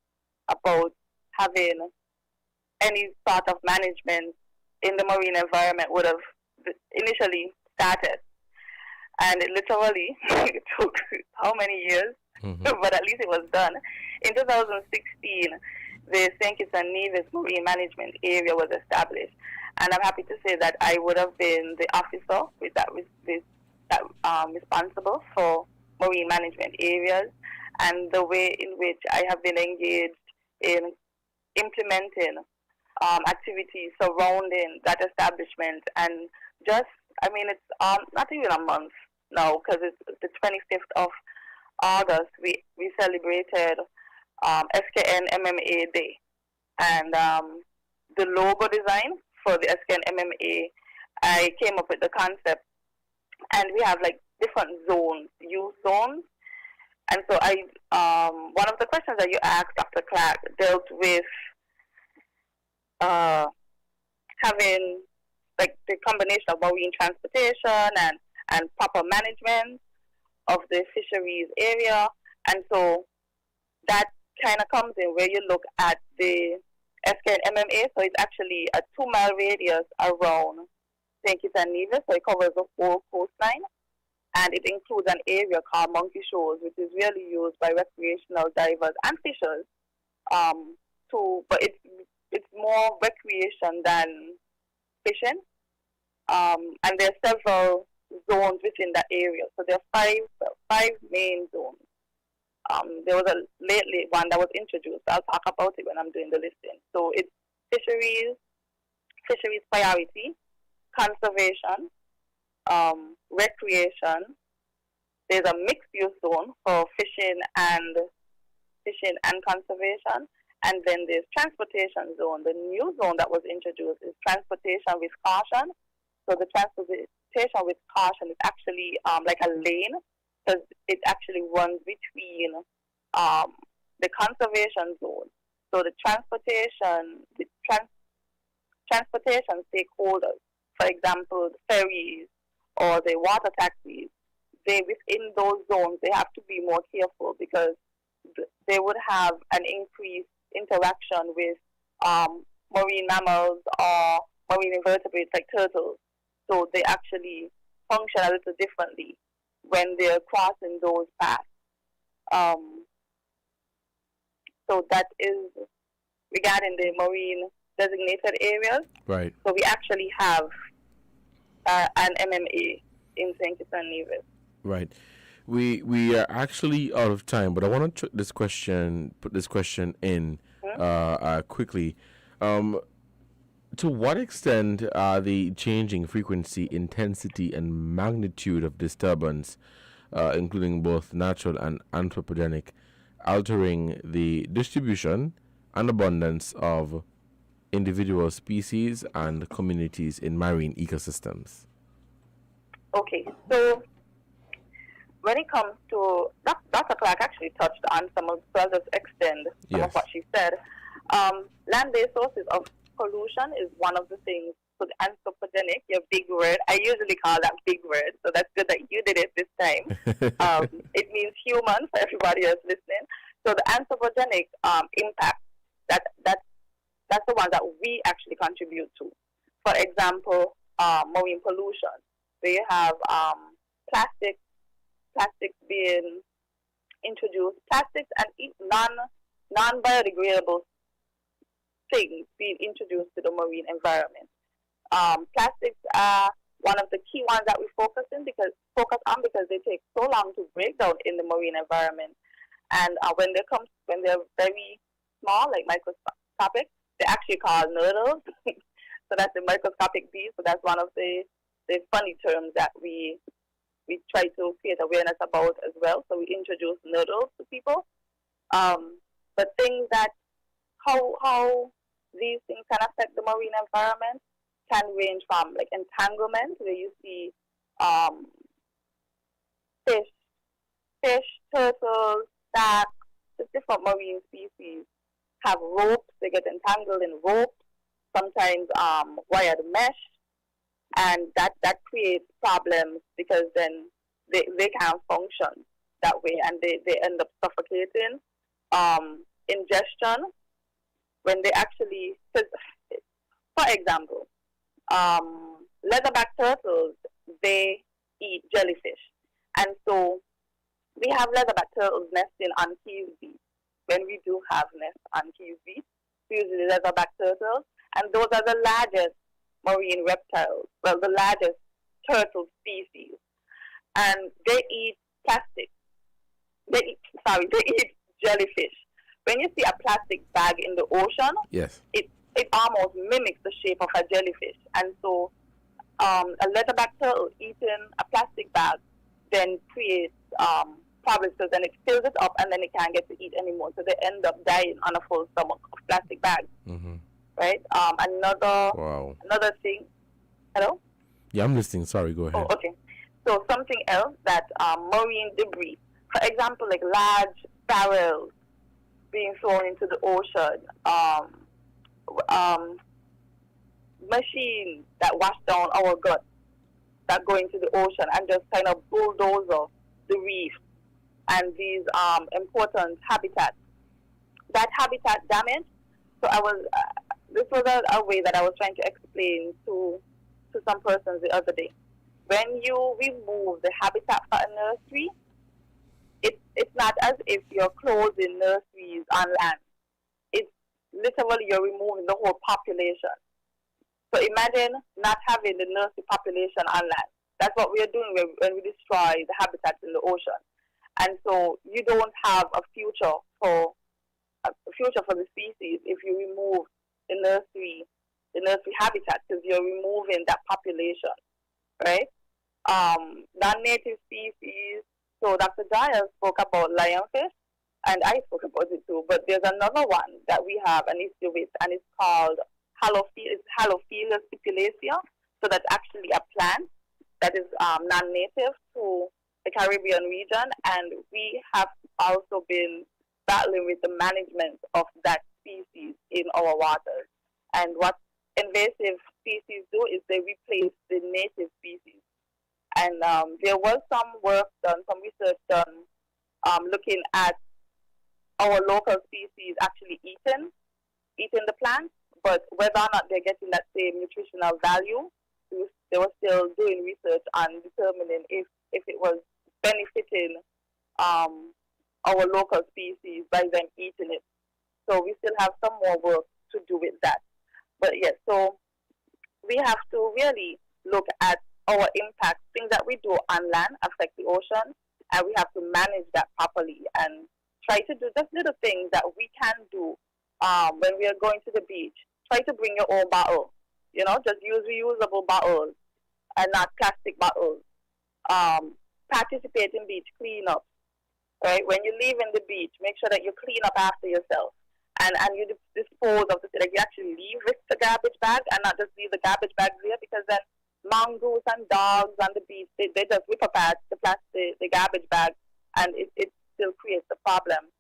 about having any sort of management in the marine environment would have initially started. And it literally took how many years? But at least it was done. In 2016, the St. Kitts and Nevis Marine Management Area was established. And I'm happy to say that I would have been the officer responsible for marine management areas, and the way in which I have been engaged in implementing activities surrounding that establishment. And just, it's not even a month now, because it's the 25th of August, we celebrated SKN MMA Day. And the logo design for the SKN MMA, I came up with the concept, and we have like different zones, youth zones. And so one of the questions that you asked, Dr. Clark, dealt with having like the combination of marine transportation and proper management of the fisheries area. And so that kind of comes in where you look at the SKN MMA. So it's actually a 2-mile radius around St. Kitts and Nevis. So it covers the whole coastline. And it includes an area called Monkey Shoals, which is really used by recreational divers and fishers. But it's more recreation than fishing. And there are several zones within that area. So there are five main zones. There was a lately one that was introduced. I'll talk about it when I'm doing the listing. So it's fisheries priority, conservation, recreation. There's a mixed use zone for fishing and conservation, and then there's transportation zone. The new zone that was introduced is transportation with caution. So the transportation with caution is actually like a lane, because it actually runs between the conservation zone. So the transportation stakeholders, for example, the ferries or the water taxis, within those zones, they have to be more careful, because they would have an increased interaction with marine mammals or marine invertebrates like turtles. So they actually function a little differently when they're crossing those paths. So that is regarding the marine designated areas. Right. So we actually have an MMA in St. Kitts and Nevis. Right. We are actually out of time, but I want to put this question in quickly. To what extent are the changing frequency, intensity, and magnitude of disturbance, including both natural and anthropogenic, altering the distribution and abundance of individual species and communities in marine ecosystems? Okay, so when it comes to Dr. Clark actually touched on some of, so I'll just extend some of Yes. what she said. Land-based sources of pollution is one of the things. So the anthropogenic, your big word. I usually call that big word, so that's good that you did it this time. It means human for everybody else listening. So the anthropogenic impact that's the one that we actually contribute to. For example, marine pollution, where you have plastics being introduced, plastics and non biodegradable things being introduced to the marine environment. Plastics are one of the key ones that we focus on because they take so long to break down in the marine environment. And when they're very small, like microscopic, they're actually called noodles. So that's the microscopic beast. So that's one of the funny terms that we try to create awareness about as well. So we introduce noodles to people. But things that how these things can affect the marine environment can range from like entanglement, where you see fish, turtles, sharks, just different marine species have ropes. They get entangled in ropes, sometimes wired mesh, and that creates problems because then they can't function that way, and they end up suffocating. Ingestion, when they actually, for example, leatherback turtles, they eat jellyfish, and so we have leatherback turtles nesting on Keys Beach. When we do have nests on Keys Beach, usually leatherback turtles, and those are the largest marine reptiles, well, the largest turtle species, and they eat plastic. They eat jellyfish. When you see a plastic bag in the ocean, Yes. it almost mimics the shape of a jellyfish, and so a leatherback turtle eating a plastic bag then creates problems because then it fills it up and then it can't get to eat anymore. So they end up dying on a full stomach of plastic bags. Mm-hmm. Right? Another thing. Hello? Yeah, I'm listening. Sorry, go ahead. Oh, okay. So something else that marine debris, for example, like large barrels being thrown into the ocean, machines that wash down our guts that go into the ocean and just kind of bulldozer the reef and these important habitats. That habitat damage. So this was a way that I was trying to explain to some persons the other day. When you remove the habitat for a nursery, it's not as if you're closing nurseries on land. It's literally you're removing the whole population. So imagine not having the nursery population on land. That's what we are doing when we destroy the habitats in the ocean. And so you don't have a future for the species if you remove the nursery habitat, because you're removing that population, right? Non-native species. So Dr. Dyer spoke about lionfish, and I spoke about it too. But there's another one that we have an issue with, and it's called Halophilus stipulacea. So that's actually a plant that is non-native to the Caribbean region, and we have also been battling with the management of that species in our waters. And what invasive species do is they replace the native species. And there was some work done, some research done, looking at our local species actually eating the plants, but whether or not they're getting that same nutritional value, they were still doing research on determining if it was benefiting our local species by them eating it. So we still have some more work to do with that. But yes, so we have to really look at our impact. Things that we do on land affect the ocean, and we have to manage that properly and try to do just little things that we can do when we are going to the beach. Try to bring your own bottle. just use reusable bottles and not plastic bottles. Participate in beach cleanup, right? When you leave in the beach, make sure that you clean up after yourself and you dispose of the, like you actually leave with the garbage bag and not just leave the garbage bags there, because then mongoose and dogs on the beach, they just rip apart the garbage bag, and it still creates a problem.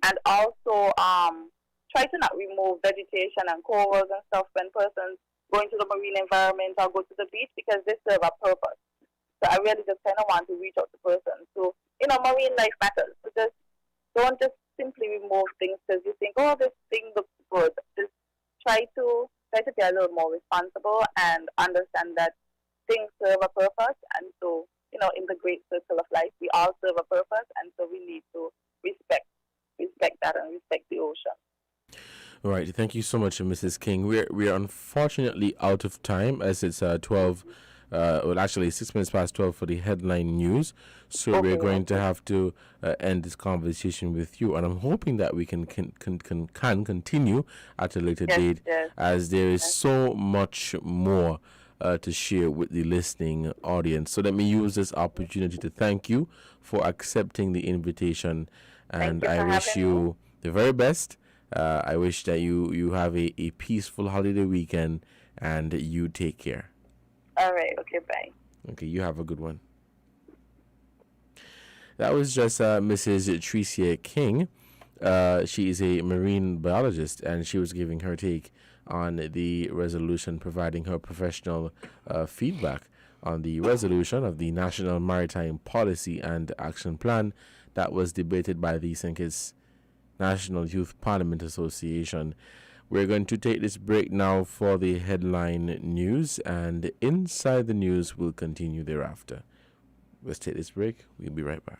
And also, try to not remove vegetation and corals and stuff when persons go into the marine environment or go to the beach, because they serve a purpose. So I really just kind of want to reach out to persons. So, marine life matters. So don't just simply remove things because you think, oh, this thing looks good. Just try to be a little more responsible and understand that things serve a purpose. And so, in the great circle of life, we all serve a purpose, and so we need to respect that and respect the ocean. All right, thank you so much, Mrs. King. We're unfortunately out of time, as it's 12. Well, actually, 6 minutes past 12 for the headline news. So we're going to have to end this conversation with you, and I'm hoping that we can continue at a later date, as there is so much more to share with the listening audience. So let me use this opportunity to thank you for accepting the invitation, and I wish you the very best. I wish that you have a peaceful holiday weekend, and you take care. All right. Okay, bye. Okay, you have a good one. That was just Mrs. Tricia King. She is a marine biologist, and she was giving her take on the resolution, providing her professional feedback on the resolution of the National Maritime Policy and Action Plan that was debated by the St. Kitts National Youth Parliament Association. We're going to take this break now for the headline news, and Inside the News will continue thereafter. Let's take this break. We'll be right back.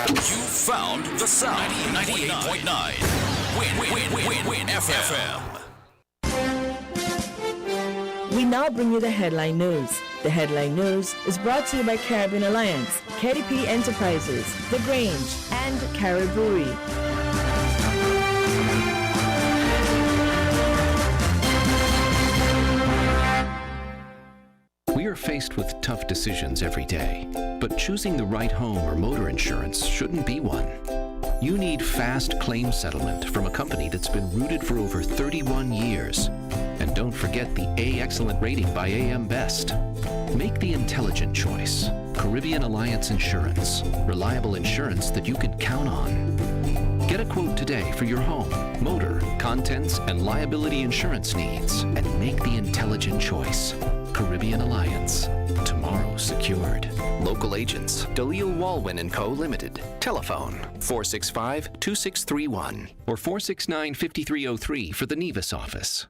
You found the sound. 98.9 Win FM. We now bring you the headline news. The headline news is brought to you by Caribbean Alliance, KDP Enterprises, The Grange, and Cariboury. We are faced with tough decisions every day, but choosing the right home or motor insurance shouldn't be one. You need fast claim settlement from a company that's been rooted for over 31 years. And don't forget the A Excellent rating by AM Best. Make the intelligent choice. Caribbean Alliance Insurance. Reliable insurance that you can count on. Get a quote today for your home, motor, contents, and liability insurance needs, and make the intelligent choice. Caribbean Alliance. Tomorrow secured. Local agents, Dalil Walwyn & Co. Limited. Telephone 465-2631 or 469-5303 for the Nevis office.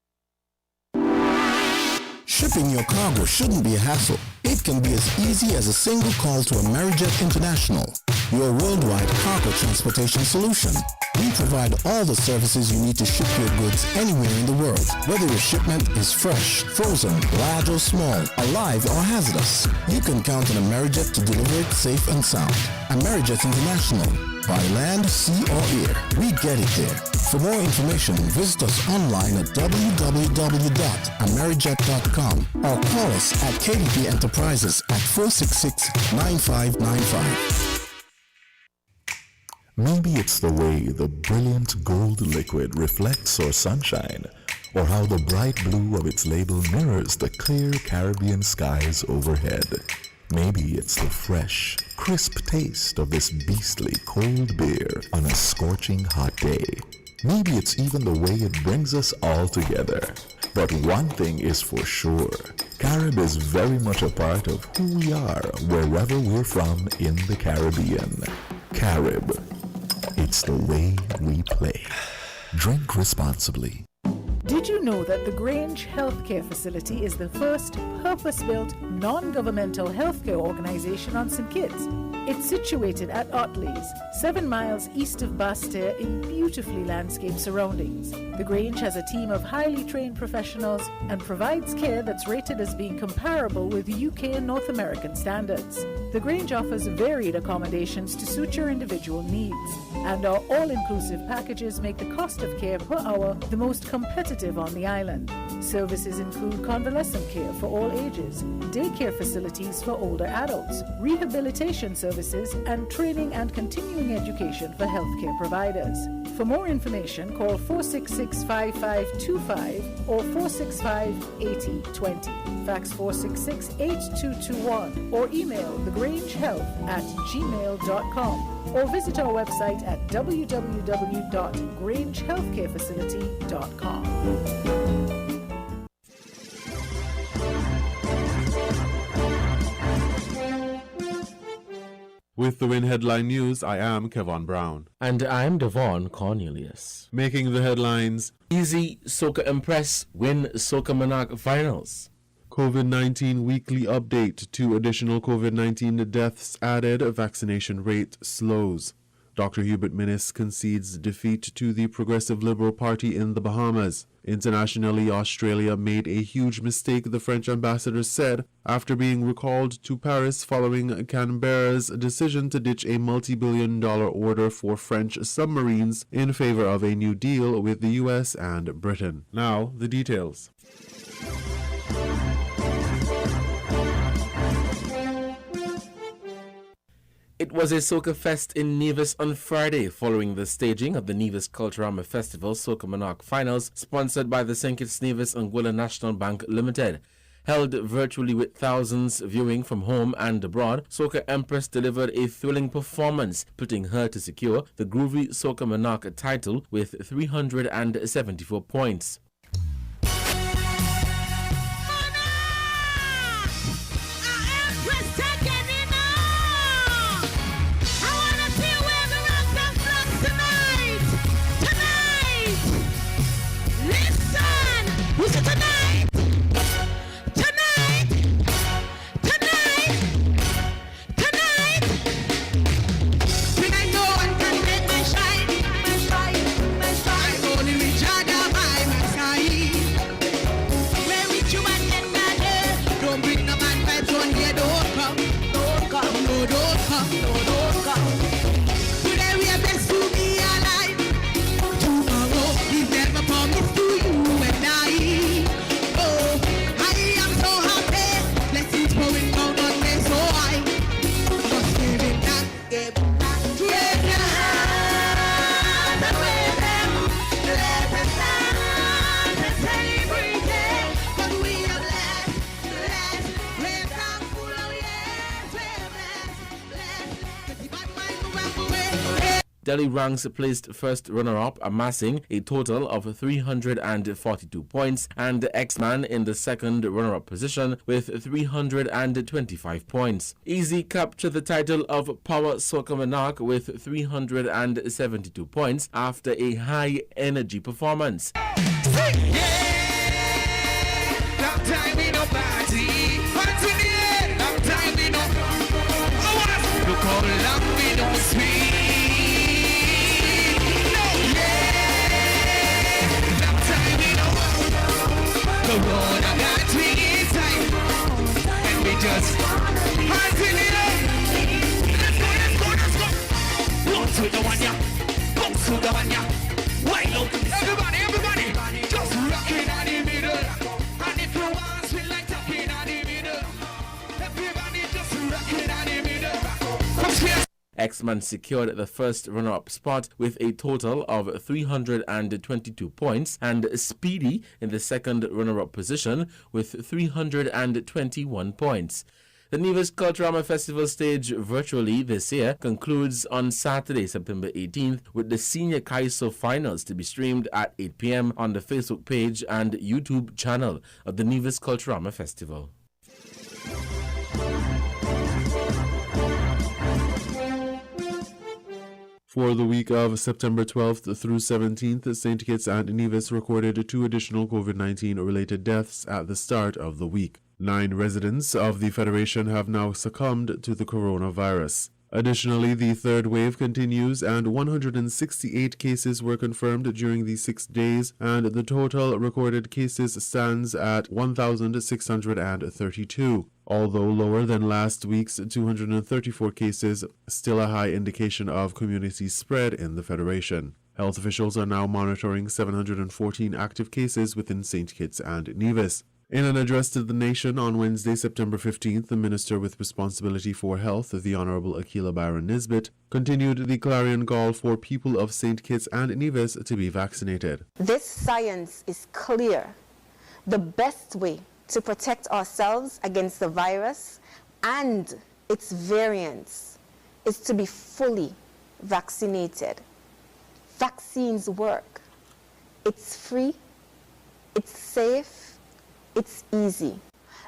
Shipping your cargo shouldn't be a hassle. It can be as easy as a single call to Amerijet International, your worldwide cargo transportation solution. We provide all the services you need to ship your goods anywhere in the world, whether your shipment is fresh, frozen, large or small, alive or hazardous. You can count on Amerijet to deliver it safe and sound. Amerijet International. By land, sea or air, we get it there. For more information, visit us online at www.amerijet.com or call us at KDP Enterprises at 466-9595. Maybe it's the way the brilliant gold liquid reflects our sunshine, or how the bright blue of its label mirrors the clear Caribbean skies overhead. Maybe it's the fresh, crisp taste of this beastly cold beer on a scorching hot day. Maybe it's even the way it brings us all together. But one thing is for sure, Carib is very much a part of who we are wherever we're from in the Caribbean. Carib. It's the way we play. Drink responsibly. Did you know that the Grange Healthcare Facility is the first purpose-built non-governmental healthcare organization on St. Kitts. It's situated at Otley's, 7 miles east of Basseterre in beautifully landscaped surroundings. The Grange has a team of highly trained professionals and provides care that's rated as being comparable with UK and North American standards. The Grange offers varied accommodations to suit your individual needs, and our all-inclusive packages make the cost of care per hour the most competitive on the island. Services include convalescent care for all ages, daycare facilities for older adults, rehabilitation services, and training and continuing education for healthcare providers. For more information, call 466-5525 or 465-8020. Fax 466-8221 or email thegrangehealth@gmail.com or visit our website at www.grangehealthcarefacility.com. With the Win Headline News, I am Kevon Brown. And I'm Devon Cornelius. Making the headlines: Easy Soca Impress win Soca Monarch Finals. COVID-19 weekly update. 2 additional COVID-19 deaths added. Vaccination rate slows. Dr. Hubert Minnis concedes defeat to the Progressive Liberal Party in the Bahamas. Internationally, Australia made a huge mistake, the French ambassador said, after being recalled to Paris following Canberra's decision to ditch a multi-billion-dollar order for French submarines in favor of a new deal with the US and Britain. Now, the details. It was a Soca Fest in Nevis on Friday following the staging of the Nevis Culturama Festival Soca Monarch Finals, sponsored by the St. Kitts Nevis Anguilla National Bank Limited. Held virtually with thousands viewing from home and abroad, Soca Empress delivered a thrilling performance, putting her to secure the groovy Soca Monarch title with 374 points. Delhi ranks placed first runner-up, amassing a total of 342 points, and X-Man in the second runner-up position with 325 points. Easy captured the title of Power Soca Monarch with 372 points after a high-energy performance. Everybody, just rocking on the middle. And if you want sweet like talking on the middle, everybody just rocking on the middle. X-Man secured the first runner-up spot with a total of 322 points, and Speedy in the second runner-up position with 321 points. The Nevis Culturama Festival stage virtually this year concludes on Saturday, September 18th, with the Senior Kaiso Finals to be streamed at 8 p.m. on the Facebook page and YouTube channel of the Nevis Culturama Festival. For the week of September 12th through 17th, St. Kitts and Nevis recorded 2 additional COVID-19 related deaths at the start of the week. 9 residents of the Federation have now succumbed to the coronavirus. Additionally, the third wave continues and 168 cases were confirmed during the 6 days, and the total recorded cases stands at 1,632. Although lower than last week's 234 cases, still a high indication of community spread in the Federation. Health officials are now monitoring 714 active cases within St. Kitts and Nevis. In an address to the nation on Wednesday, September 15th, the Minister with Responsibility for Health, the Honorable Akila Byron Nisbet, continued the clarion call for people of St. Kitts and Nevis to be vaccinated. This science is clear. The best way to protect ourselves against the virus and its variants is to be fully vaccinated. Vaccines work. It's free, it's safe, it's easy.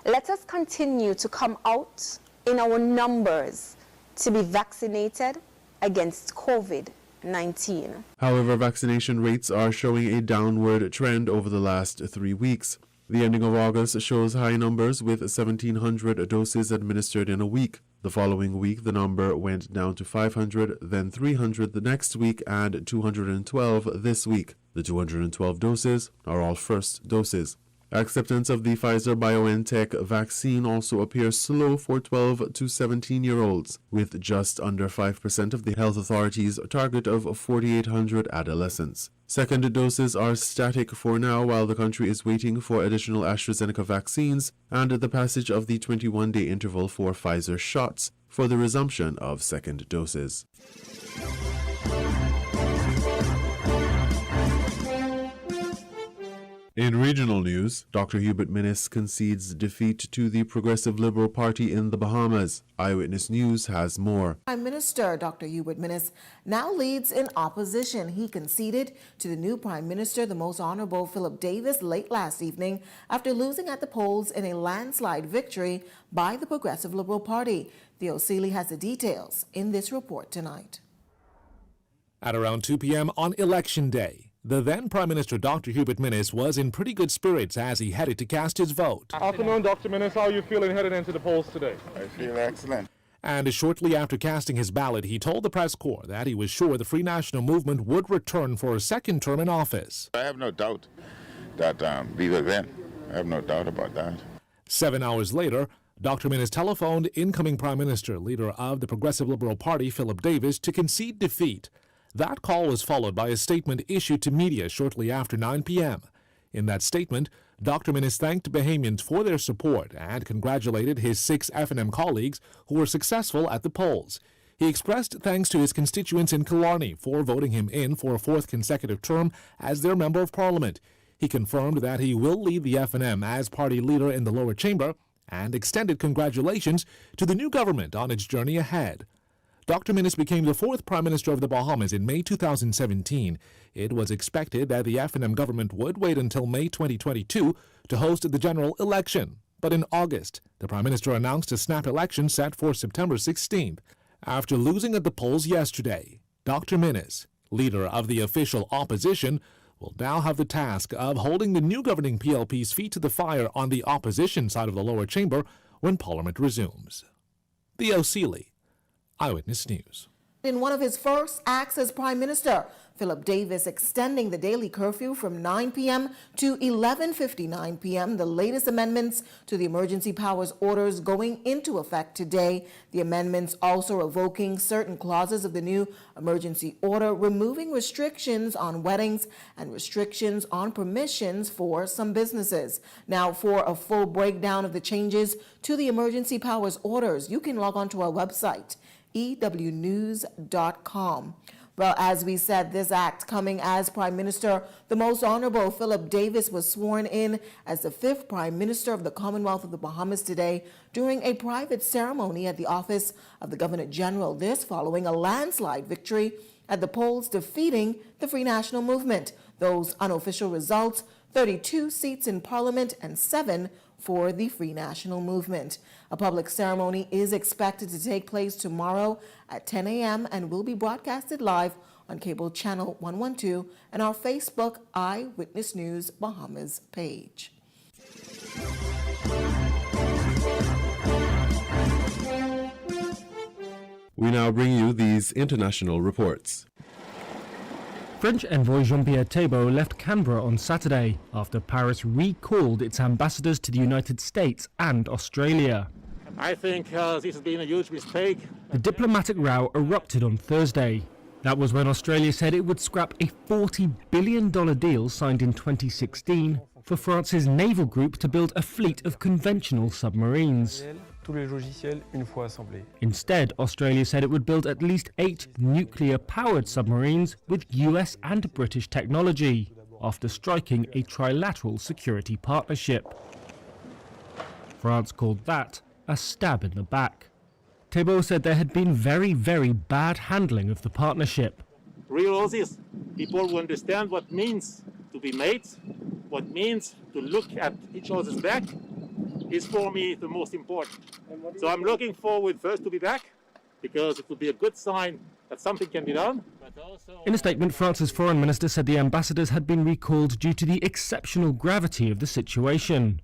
Let us continue to come out in our numbers to be vaccinated against COVID-19. However, vaccination rates are showing a downward trend over the last 3 weeks. The ending of August shows high numbers with 1,700 doses administered in a week. The following week, the number went down to 500, then 300 the next week, and 212 this week. The 212 doses are all first doses. Acceptance of the Pfizer-BioNTech vaccine also appears slow for 12 to 17-year-olds, with just under 5% of the health authorities' target of 4,800 adolescents. Second doses are static for now while the country is waiting for additional AstraZeneca vaccines and the passage of the 21-day interval for Pfizer shots for the resumption of second doses. In regional news, Dr. Hubert Minnis concedes defeat to the Progressive Liberal Party in the Bahamas. Eyewitness News has more. Prime Minister Dr. Hubert Minnis now leads in opposition. He conceded to the new Prime Minister, the Most Honorable Philip Davis, late last evening after losing at the polls in a landslide victory by the Progressive Liberal Party. Theo Seeley has the details in this report tonight. At around 2 p.m. on Election Day, the then Prime Minister Dr. Hubert Minnis was in pretty good spirits as he headed to cast his vote. Afternoon, Dr. Minnis. How are you feeling headed into the polls today? I feel excellent. And shortly after casting his ballot, he told the press corps that he was sure the Free National Movement would return for a second term in office. I have no doubt that we will win. I have no doubt about that. 7 hours later, Dr. Minnis telephoned incoming Prime Minister, leader of the Progressive Liberal Party, Philip Davis, to concede defeat. That call was followed by a statement issued to media shortly after 9 p.m. In that statement, Dr. Minnis thanked Bahamians for their support and congratulated his 6 F&M colleagues who were successful at the polls. He expressed thanks to his constituents in Killarney for voting him in for a 4th consecutive term as their Member of Parliament. He confirmed that he will lead the F&M as party leader in the lower chamber and extended congratulations to the new government on its journey ahead. Dr. Minnis became the 4th Prime Minister of the Bahamas in May 2017. It was expected that the F&M government would wait until May 2022 to host the general election. But in August, the Prime Minister announced a snap election set for September 16th. After losing at the polls yesterday, Dr. Minnis, leader of the official opposition, will now have the task of holding the new governing PLP's feet to the fire on the opposition side of the lower chamber when Parliament resumes. Theo Seeley, Eyewitness News. In one of his first acts as Prime Minister, Philip Davis extending the daily curfew from 9 p.m. to 11:59 p.m., the latest amendments to the emergency powers orders going into effect today. The amendments also revoking certain clauses of the new emergency order, removing restrictions on weddings and restrictions on permissions for some businesses. Now, for a full breakdown of the changes to the emergency powers orders, you can log on to our website, ewnews.com. Well, as we said, this act coming as Prime Minister, the Most Honorable Philip Davis was sworn in as the 5th Prime Minister of the Commonwealth of the Bahamas today during a private ceremony at the office of the Governor General. This following a landslide victory at the polls, defeating the Free National Movement. Those unofficial results, 32 seats in Parliament and 7 for the Free National Movement. A public ceremony is expected to take place tomorrow at 10 a.m. and will be broadcasted live on cable channel 112 and our Facebook Eyewitness News Bahamas page. We now bring you these international reports. French envoy Jean-Pierre Thébault left Canberra on Saturday after Paris recalled its ambassadors to the United States and Australia. I think this has been a huge mistake. The diplomatic row erupted on Thursday. That was when Australia said it would scrap a $40 billion deal signed in 2016 for France's naval group to build a fleet of conventional submarines. Instead, Australia said it would build at least 8 nuclear-powered submarines with US and British technology, after striking a trilateral security partnership. France called that a stab in the back. Thébault said there had been very, very bad handling of the partnership. Real Aussies, people who understand what means to be mates, what means to look at each other's back, is for me the most important. So I'm looking forward first to be back, because it will be a good sign that something can be done. In a statement, France's foreign minister said the ambassadors had been recalled due to the exceptional gravity of the situation.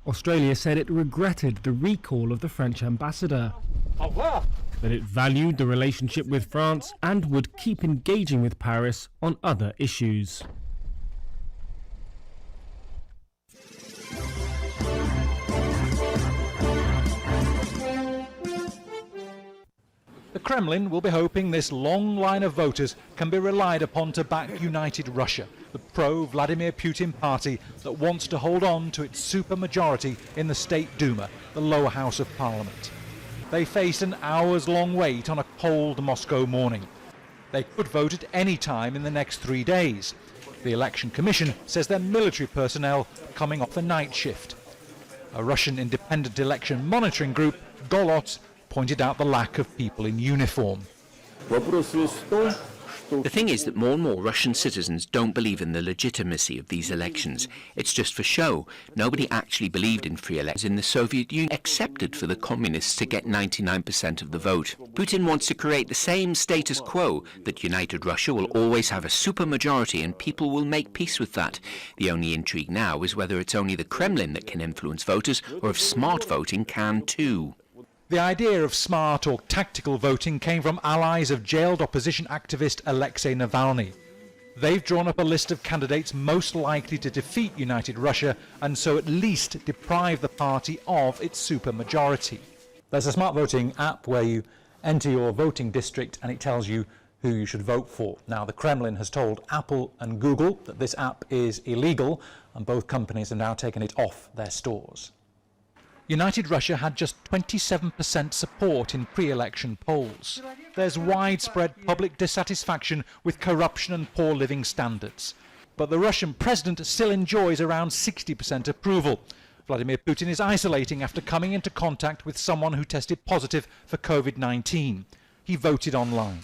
Australia said it regretted the recall of the French ambassador, that it valued the relationship with France and would keep engaging with Paris on other issues. The Kremlin will be hoping this long line of voters can be relied upon to back United Russia, the pro-Vladimir Putin party that wants to hold on to its supermajority in the State Duma, the lower house of parliament. They face an hours-long wait on a cold Moscow morning. They could vote at any time in the next 3 days. The Election Commission says they're military personnel coming off a night shift. A Russian independent election monitoring group, Golot, pointed out the lack of people in uniform. The thing is that more and more Russian citizens don't believe in the legitimacy of these elections. It's just for show. Nobody actually believed in free elections in the Soviet Union, excepted for the communists to get 99% of the vote. Putin wants to create the same status quo, that United Russia will always have a supermajority and people will make peace with that. The only intrigue now is whether it's only the Kremlin that can influence voters, or if smart voting can too. The idea of smart or tactical voting came from allies of jailed opposition activist Alexei Navalny. They've drawn up a list of candidates most likely to defeat United Russia and so at least deprive the party of its supermajority. There's a smart voting app where you enter your voting district and it tells you who you should vote for. Now, the Kremlin has told Apple and Google that this app is illegal, and both companies have now taken it off their stores. United Russia had just 27% support in pre-election polls. There's widespread public dissatisfaction with corruption and poor living standards. But the Russian president still enjoys around 60% approval. Vladimir Putin is isolating after coming into contact with someone who tested positive for COVID-19. He voted online.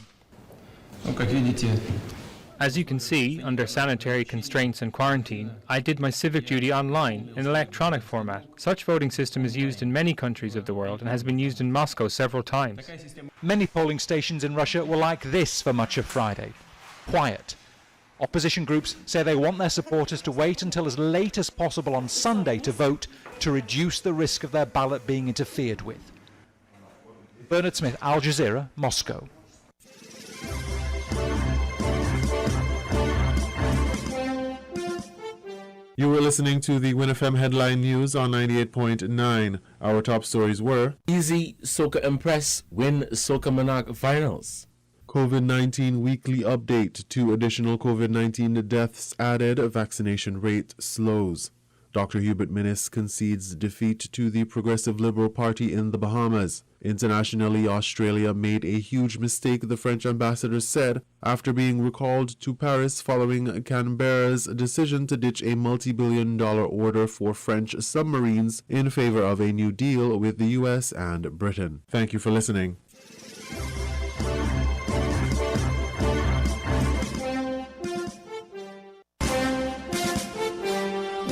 As you can see, under sanitary constraints and quarantine, I did my civic duty online in electronic format. Such voting system is used in many countries of the world and has been used in Moscow several times. Many polling stations in Russia were like this for much of Friday. Quiet. Opposition groups say they want their supporters to wait until as late as possible on Sunday to vote to reduce the risk of their ballot being interfered with. Bernard Smith, Al Jazeera, Moscow. You were listening to the Win FM headline news on 98.9. Our top stories were: Easy Soca Impress win Soca Monarch finals. COVID-19 weekly update. 2 additional COVID-19 deaths added. Vaccination rate slows. Dr. Hubert Minnis concedes defeat to the Progressive Liberal Party in the Bahamas. Internationally, Australia made a huge mistake, the French ambassador said, after being recalled to Paris following Canberra's decision to ditch a multi-billion-dollar order for French submarines in favor of a new deal with the US and Britain. Thank you for listening.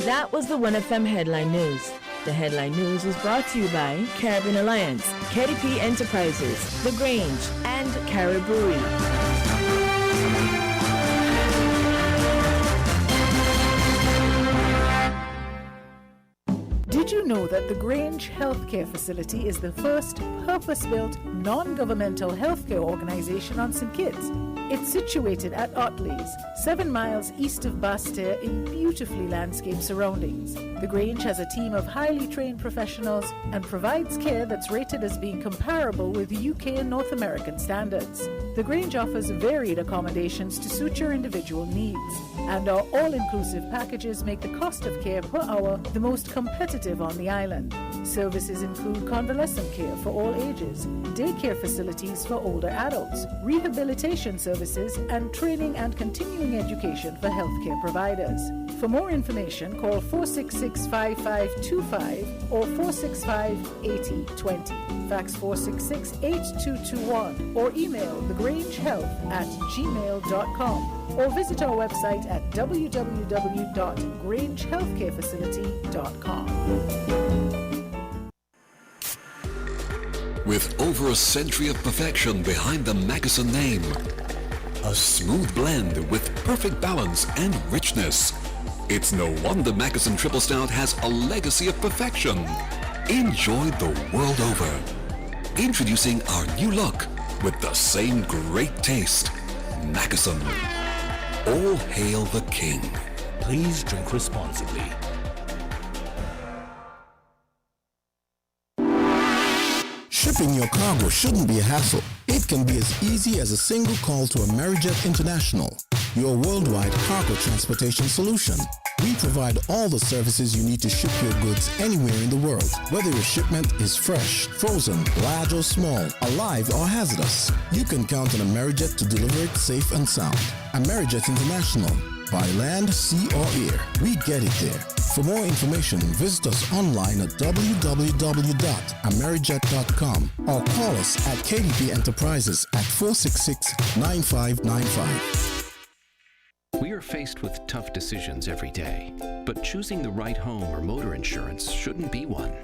That was the 1FM Headline News. The Headline News was brought to you by Caribbean Alliance, KDP Enterprises, The Grange, and Caribou. Did you know that the Grange Healthcare Facility is the first purpose-built, non-governmental healthcare organization on St. Kitts? It's situated at Otley's, 7 miles east of Basseterre in beautifully landscaped surroundings. The Grange has a team of highly trained professionals and provides care that's rated as being comparable with UK and North American standards. The Grange offers varied accommodations to suit your individual needs, and our all-inclusive packages make the cost of care per hour the most competitive on the island. Services include convalescent care for all ages, daycare facilities for older adults, rehabilitation services, and training and continuing education for healthcare providers. For more information, call 466-5525 or 465-8020. Fax 466-8221 or email thegrangehealth@gmail.com or visit our website at www.grangehealthcarefacility.com. With over a century of perfection behind the Mackeson name, a smooth blend with perfect balance and richness, it's no wonder Mackeson Triple Stout has a legacy of perfection. Enjoyed the world over. Introducing our new look with the same great taste. Mackeson. All hail the king. Please drink responsibly. Shipping your cargo shouldn't be a hassle. It can be as easy as a single call to Amerijet International, your worldwide cargo transportation solution. We provide all the services you need to ship your goods anywhere in the world, whether your shipment is fresh, frozen, large or small, alive or hazardous. You can count on Amerijet to deliver it safe and sound. Amerijet International, by land, sea or air, we get it there. For more information, visit us online at www.amerijet.com or call us at KDP Enterprises at 466-9595. We are faced with tough decisions every day, but choosing the right home or motor insurance shouldn't be one.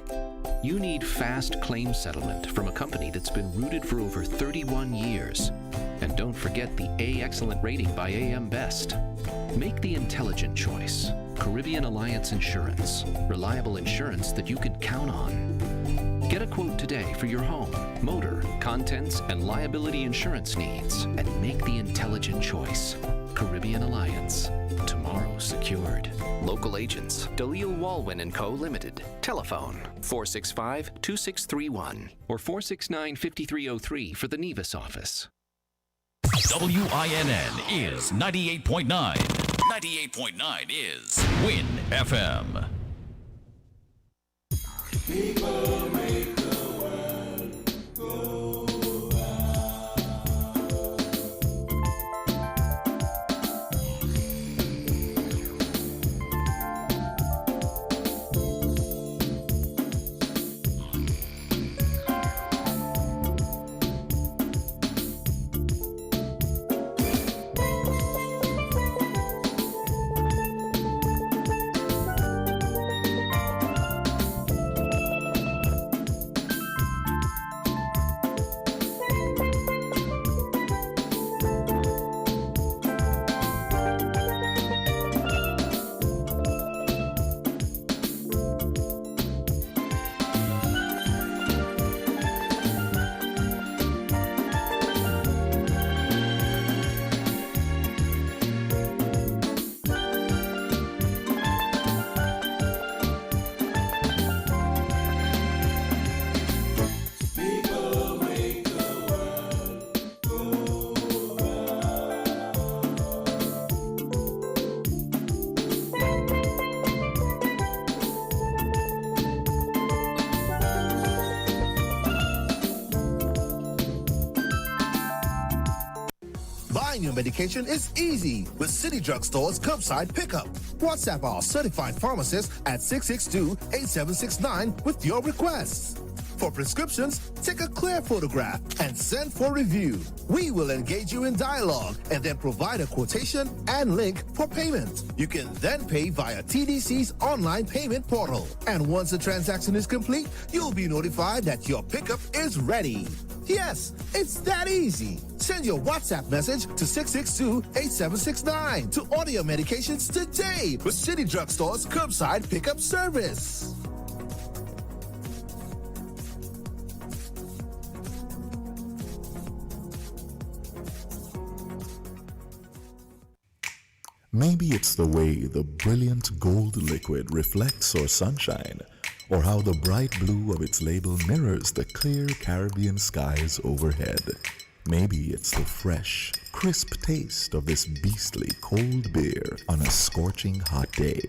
You need fast claim settlement from a company that's been rooted for over 31 years. And don't forget the A Excellent rating by AM Best. Make the intelligent choice. Caribbean Alliance Insurance. Reliable insurance that you can count on. Get a quote today for your home, motor, contents, and liability insurance needs, and make the intelligent choice. Caribbean Alliance. Tomorrow secured. Local agents, Dalil Walwyn & Co. Limited. Telephone 465-2631 or 469-5303 for the Nevis office. WINN is 98.9. 98.9 is Win FM. People make the world go Buying your medication is easy with City Drug Store's curbside pickup. WhatsApp our certified pharmacist at 662-8769 with your requests. For prescriptions, take a clear photograph and send for review. We will engage you in dialogue and then provide a quotation and link for payment. You can then pay via TDC's online payment portal. And once the transaction is complete, you'll be notified that your pickup is ready. Yes, it's that easy. Send your WhatsApp message to 662-8769 to order your medications today with City Drug Store's curbside pickup service. Maybe it's the way the brilliant gold liquid reflects our sunshine, or how the bright blue of its label mirrors the clear Caribbean skies overhead. Maybe it's the fresh, crisp taste of this beastly cold beer on a scorching hot day.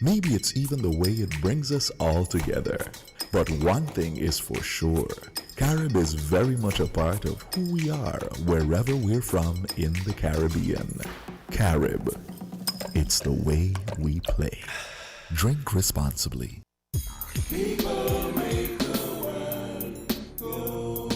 Maybe it's even the way it brings us all together. But one thing is for sure, Carib is very much a part of who we are wherever we're from in the Caribbean. Carib, it's the way we play. Drink responsibly. People make the world go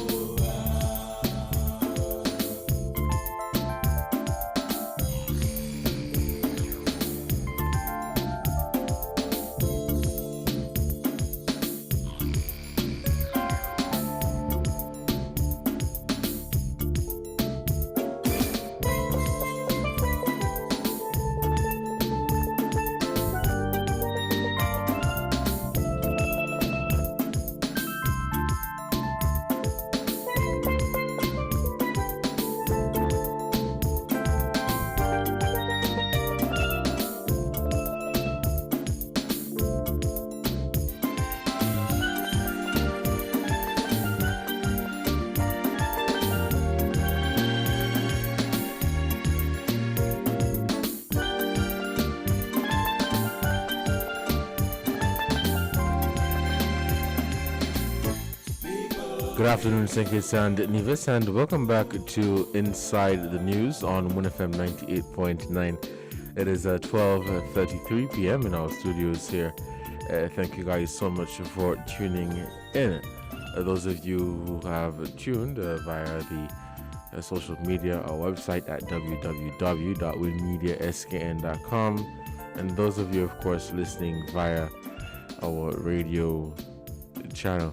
Good afternoon, St. Kitts and Nevis, and welcome back to Inside the News on 1FM 98.9. It is 12:33 p.m. in our studios here. Thank you guys so much for tuning in. Those of you who have tuned via the social media, our website at www.winmediaskn.com, and those of you, of course, listening via our radio channel,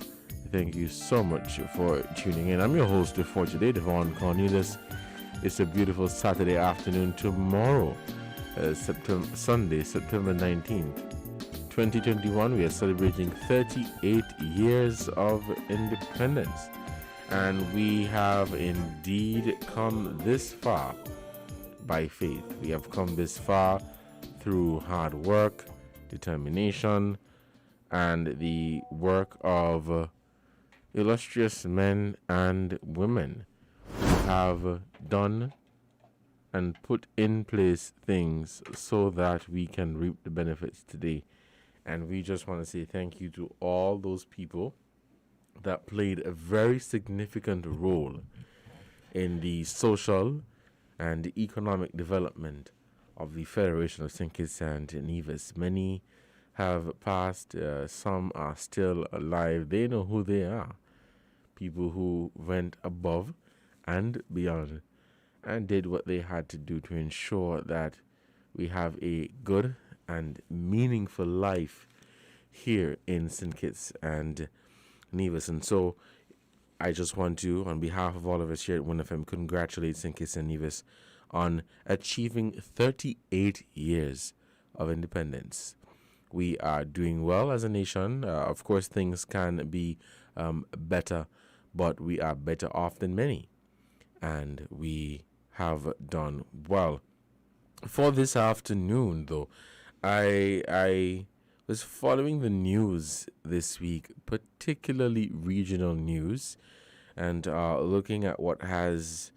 thank you so much for tuning in. I'm your host for today, Devon Cornelius. It's a beautiful Saturday afternoon. Tomorrow, Sunday, September 19th, 2021, we are celebrating 38 years of independence. And we have indeed come this far by faith. We have come this far through hard work, determination, and the work of illustrious men and women who have done and put in place things so that we can reap the benefits today. And we just want to say thank you to all those people that played a very significant role in the social and economic development of the Federation of St. Kitts and Nevis. Many have passed, some are still alive. They know who they are. People who went above and beyond and did what they had to do to ensure that we have a good and meaningful life here in St. Kitts and Nevis. And so I just want to, on behalf of all of us here at 1FM, congratulate St. Kitts and Nevis on achieving 38 years of independence. We are doing well as a nation. Of course, things can be better, but we are better off than many. And we have done well. For this afternoon, though, I was following the news this week, particularly regional news, and looking at what has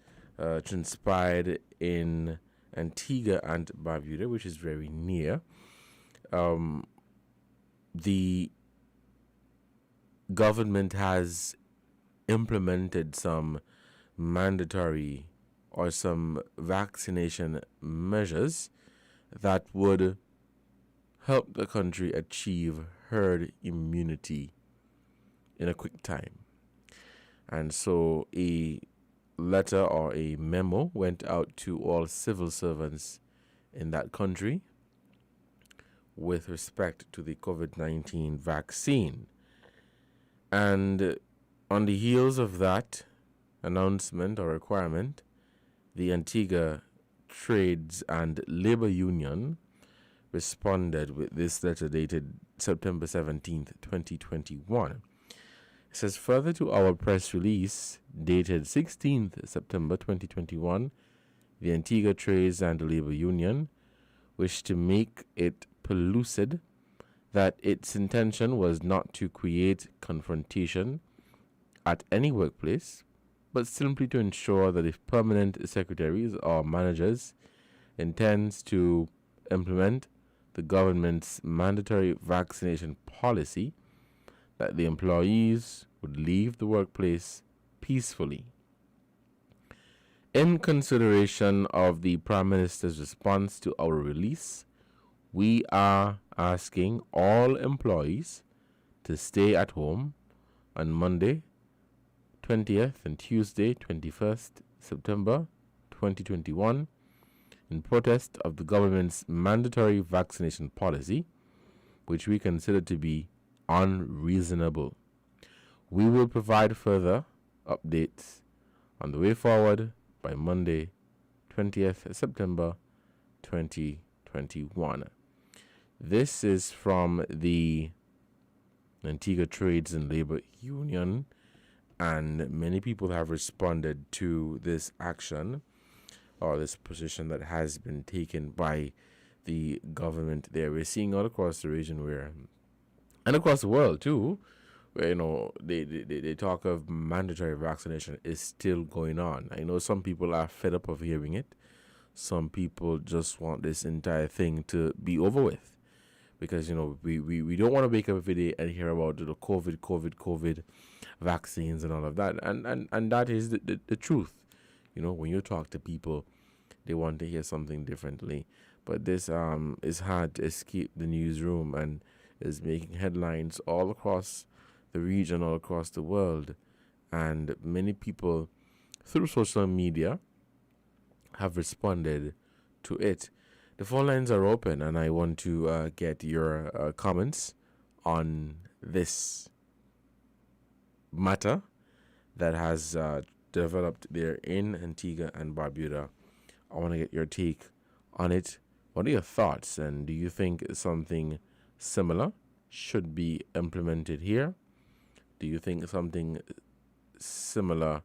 transpired in Antigua and Barbuda, which is very near. The government has implemented some mandatory or some vaccination measures that would help the country achieve herd immunity in a quick time. And so a letter or a memo went out to all civil servants in that country with respect to the COVID-19 vaccine. And on the heels of that announcement or requirement, the Antigua Trades and Labor Union responded with this letter dated September 17th, 2021. It says, further to our press release dated 16th September 2021, the Antigua Trades and Labor Union wished to make it pellucid that its intention was not to create confrontation at any workplace, but simply to ensure that if permanent secretaries or managers intends to implement the government's mandatory vaccination policy, that the employees would leave the workplace peacefully. In consideration of the Prime Minister's response to our release, we are asking all employees to stay at home on Monday 20th and Tuesday 21st September 2021 in protest of the government's mandatory vaccination policy, which we consider to be unreasonable. We will provide further updates on the way forward by Monday 20th September 2021. This is from the Antigua Trades and Labor Union, and many people have responded to this action or this position that has been taken by the government there. We're seeing all across the region and across the world too, where they talk of mandatory vaccination is still going on. I know some people are fed up of hearing it. Some people just want this entire thing to be over with, because we don't want to wake up every day and hear about the COVID vaccines and all of that, and that is the truth. When you talk to people, they want to hear something differently. But this is hard to escape the newsroom and is making headlines all across the region, all across the world. And many people through social media have responded to it. The phone lines are open, and I want to get your comments on this matter that has developed there in Antigua and Barbuda. I want to get your take on it. What are your thoughts, and do you think something similar should be implemented here? Do you think something similar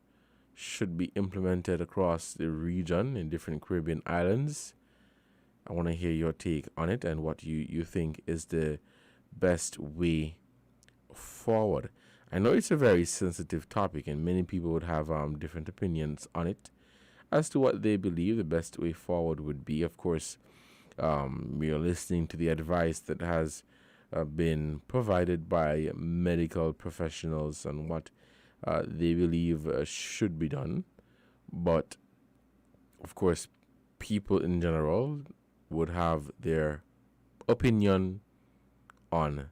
should be implemented across the region in different Caribbean islands? I want to hear your take on it and what you think is the best way forward. I know it's a very sensitive topic, and many people would have different opinions on it as to what they believe the best way forward would be. Of course, we are listening to the advice that has been provided by medical professionals and what they believe should be done. But, of course, people in general would have their opinion on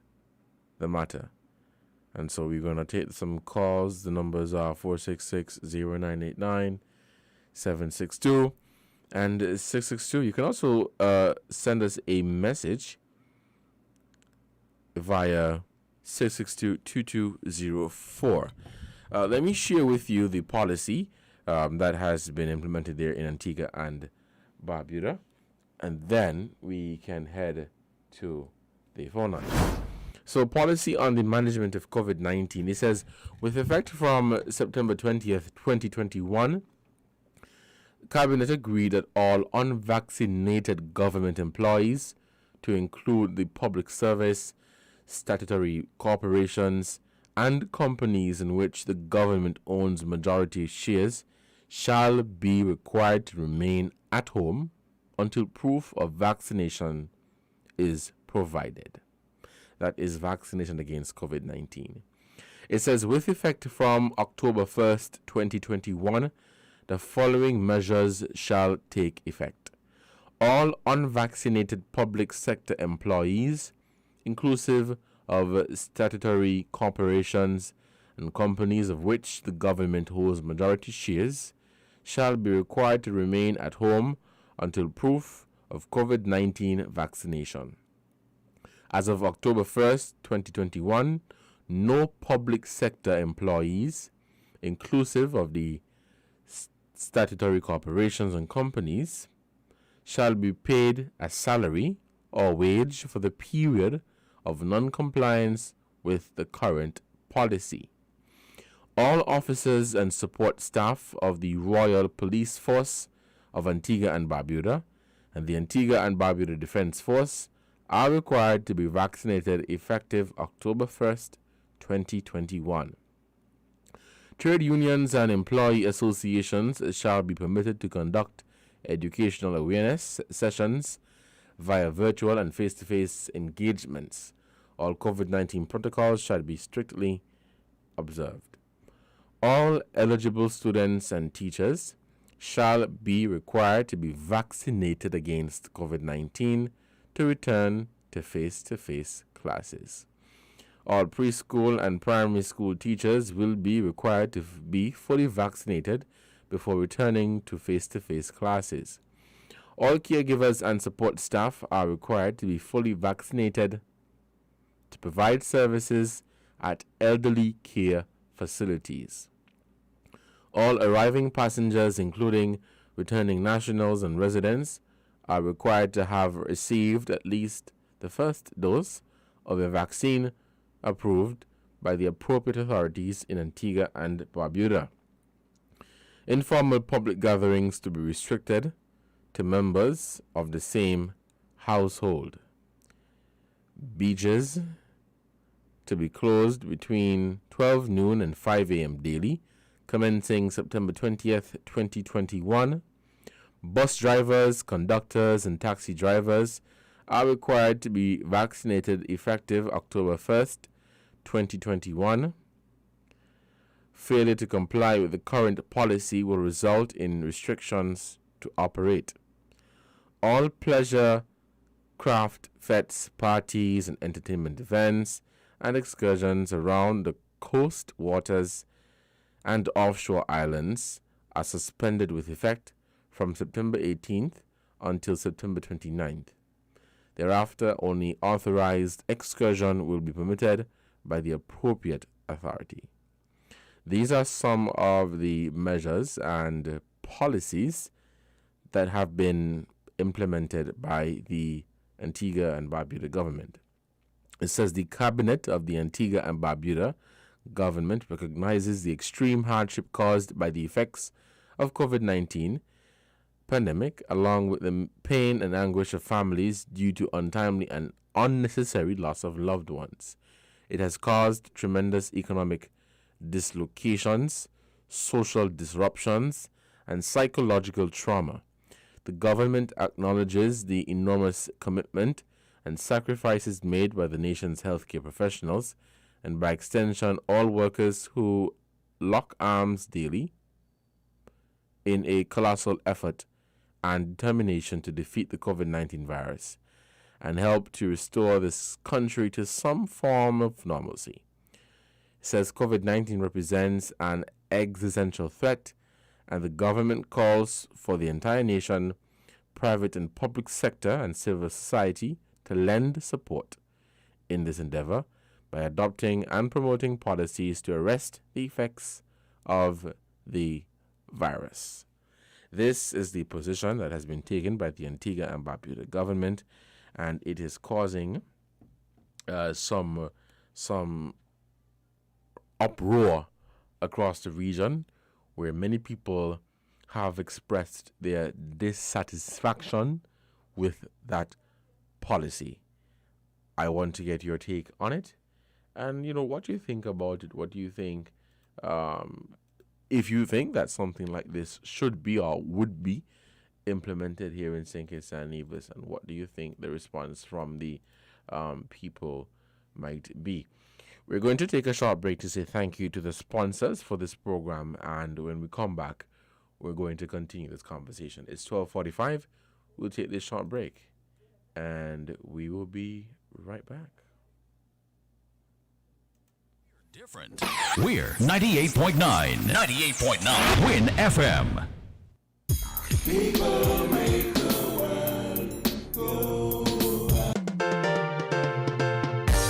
the matter. And so we're going to take some calls. The numbers are 466-0989, 762, and 662. You can also send us a message via 662-2204. Let me share with you the policy that has been implemented there in Antigua and Barbuda, and then we can head to the phone line. So, policy on the management of COVID-19. It says, with effect from September 20th, 2021, Cabinet agreed that all unvaccinated government employees, to include the public service, statutory corporations, and companies in which the government owns majority shares, shall be required to remain at home until proof of vaccination is provided. That is vaccination against COVID-19. It says, with effect from October 1st, 2021, the following measures shall take effect. All unvaccinated public sector employees, inclusive of statutory corporations and companies of which the government holds majority shares, shall be required to remain at home until proof of COVID-19 vaccination. As of October 1st, 2021, no public sector employees, inclusive of the statutory corporations and companies, shall be paid a salary or wage for the period of non-compliance with the current policy. All officers and support staff of the Royal Police Force of Antigua and Barbuda and the Antigua and Barbuda Defense Force are required to be vaccinated effective October 1st, 2021. Trade unions and employee associations shall be permitted to conduct educational awareness sessions via virtual and face-to-face engagements. All COVID-19 protocols shall be strictly observed. All eligible students and teachers shall be required to be vaccinated against COVID-19 to return to face-to-face classes. All preschool and primary school teachers will be required to be fully vaccinated before returning to face-to-face classes. All caregivers and support staff are required to be fully vaccinated to provide services at elderly care facilities. All arriving passengers, including returning nationals and residents, are required to have received at least the first dose of a vaccine approved by the appropriate authorities in Antigua and Barbuda. Informal public gatherings to be restricted to members of the same household. Beaches to be closed between 12 noon and 5 a.m. daily, commencing September 20th, 2021. Bus drivers, conductors, and taxi drivers are required to be vaccinated effective October 1st, 2021. Failure to comply with the current policy will result in restrictions to operate. All pleasure, craft, fetes, parties, and entertainment events and excursions around the coast waters and offshore islands are suspended with effect from September 18th until September 29th. Thereafter, only authorized excursion will be permitted by the appropriate authority. These are some of the measures and policies that have been implemented by the Antigua and Barbuda government. It says the cabinet of the Antigua and Barbuda government recognizes the extreme hardship caused by the effects of COVID-19 pandemic, along with the pain and anguish of families due to untimely and unnecessary loss of loved ones. It has caused tremendous economic dislocations, social disruptions, and psychological trauma. The government acknowledges the enormous commitment and sacrifices made by the nation's healthcare professionals, and by extension, all workers who lock arms daily in a colossal effort and determination to defeat the COVID-19 virus and help to restore this country to some form of normalcy. It says COVID-19 represents an existential threat, and the government calls for the entire nation, private and public sector, and civil society to lend support in this endeavor by adopting and promoting policies to arrest the effects of the virus. This is the position that has been taken by the Antigua and Barbuda government, and it is causing some uproar across the region, where many people have expressed their dissatisfaction with that policy. I want to get your take on it, and what you think about it. What do you think? If you think that something like this should be or would be implemented here in St. Kitts and Nevis, and what do you think the response from the people might be? We're going to take a short break to say thank you to the sponsors for this program, and when we come back, we're going to continue this conversation. It's 12:45. We'll take this short break, and we will be right back. Different. We're 98.9. 98.9. Win FM. People make the world go on.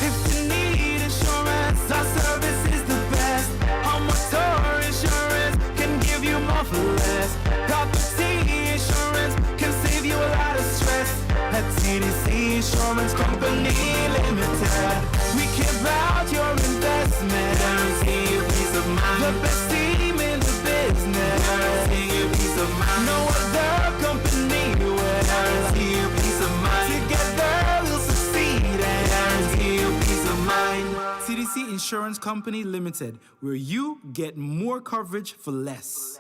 If you need insurance, our service is the best. Our motor insurance can give you more for less. Property insurance can save you a lot of stress. At TDC Insurance Company Limited, we care about your investment. Guarantee you peace of mind. The best team in the business. Guarantee you peace of mind. No other company will. Insurance Company Limited, where you get more coverage for less.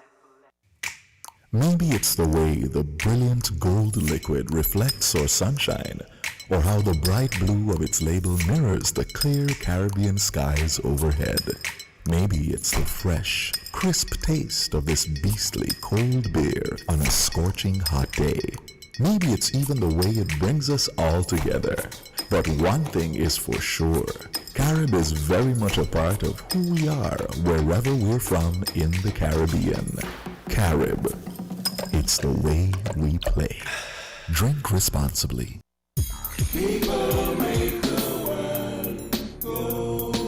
Maybe it's the way the brilliant gold liquid reflects our sunshine, or how the bright blue of its label mirrors the clear Caribbean skies overhead. Maybe it's the fresh, crisp taste of this beastly cold beer on a scorching hot day. Maybe it's even the way it brings us all together. But one thing is for sure, Carib is very much a part of who we are wherever we're from in the Caribbean. Carib. It's the way we play. Drink responsibly. People make the world go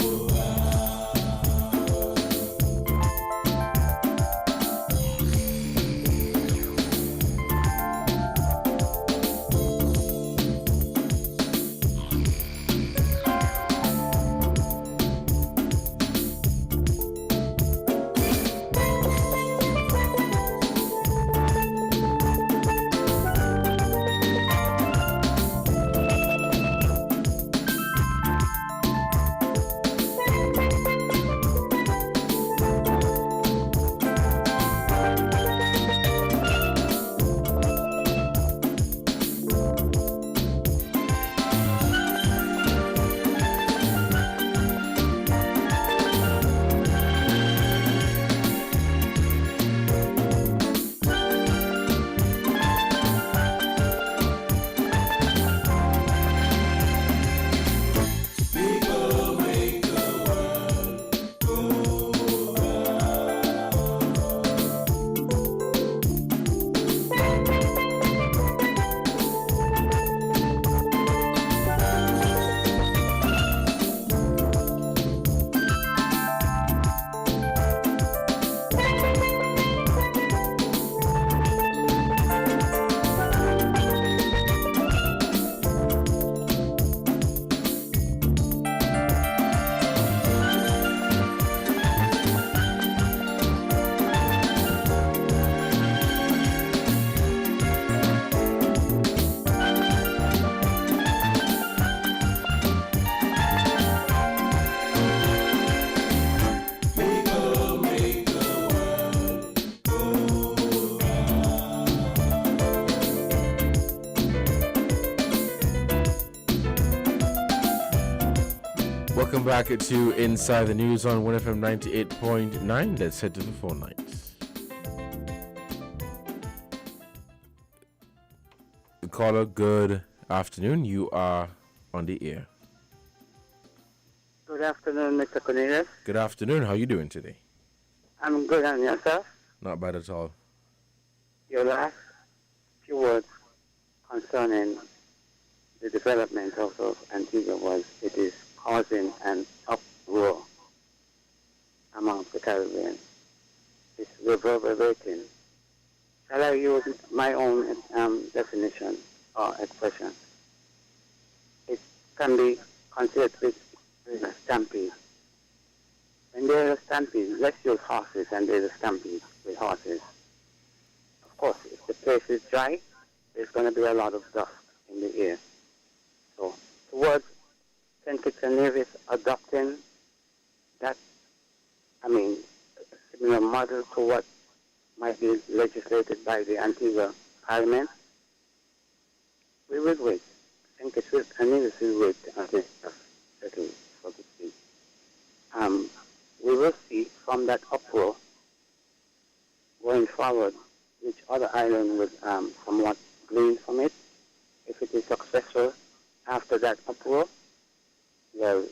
Welcome back to Inside the News on 1FM 98.9. Let's head to the phone lines. Caller, good afternoon. You are on the air. Good afternoon, Mr. Cornelius. Good afternoon. How are you doing today? I'm good, and yourself? Not bad at all. Your last few words concerning the development of Antigua was it is causing an uproar among the Caribbean. It's reverberating. Shall I use my own definition or expression? It can be considered with a stampede. When there is a stampede, let's use horses, and there's a stampede with horses. Of course, if the place is dry, there's going to be a lot of dust in the air. So, towards St. Kitts and Nevis adopting that, similar model to what might be legislated by the Antigua Parliament, we will wait. St. Kitts and Nevis will wait until it's settled, so to speak. We will see from that uproar going forward which other island will somewhat glean from it. If it is successful after that uproar, well,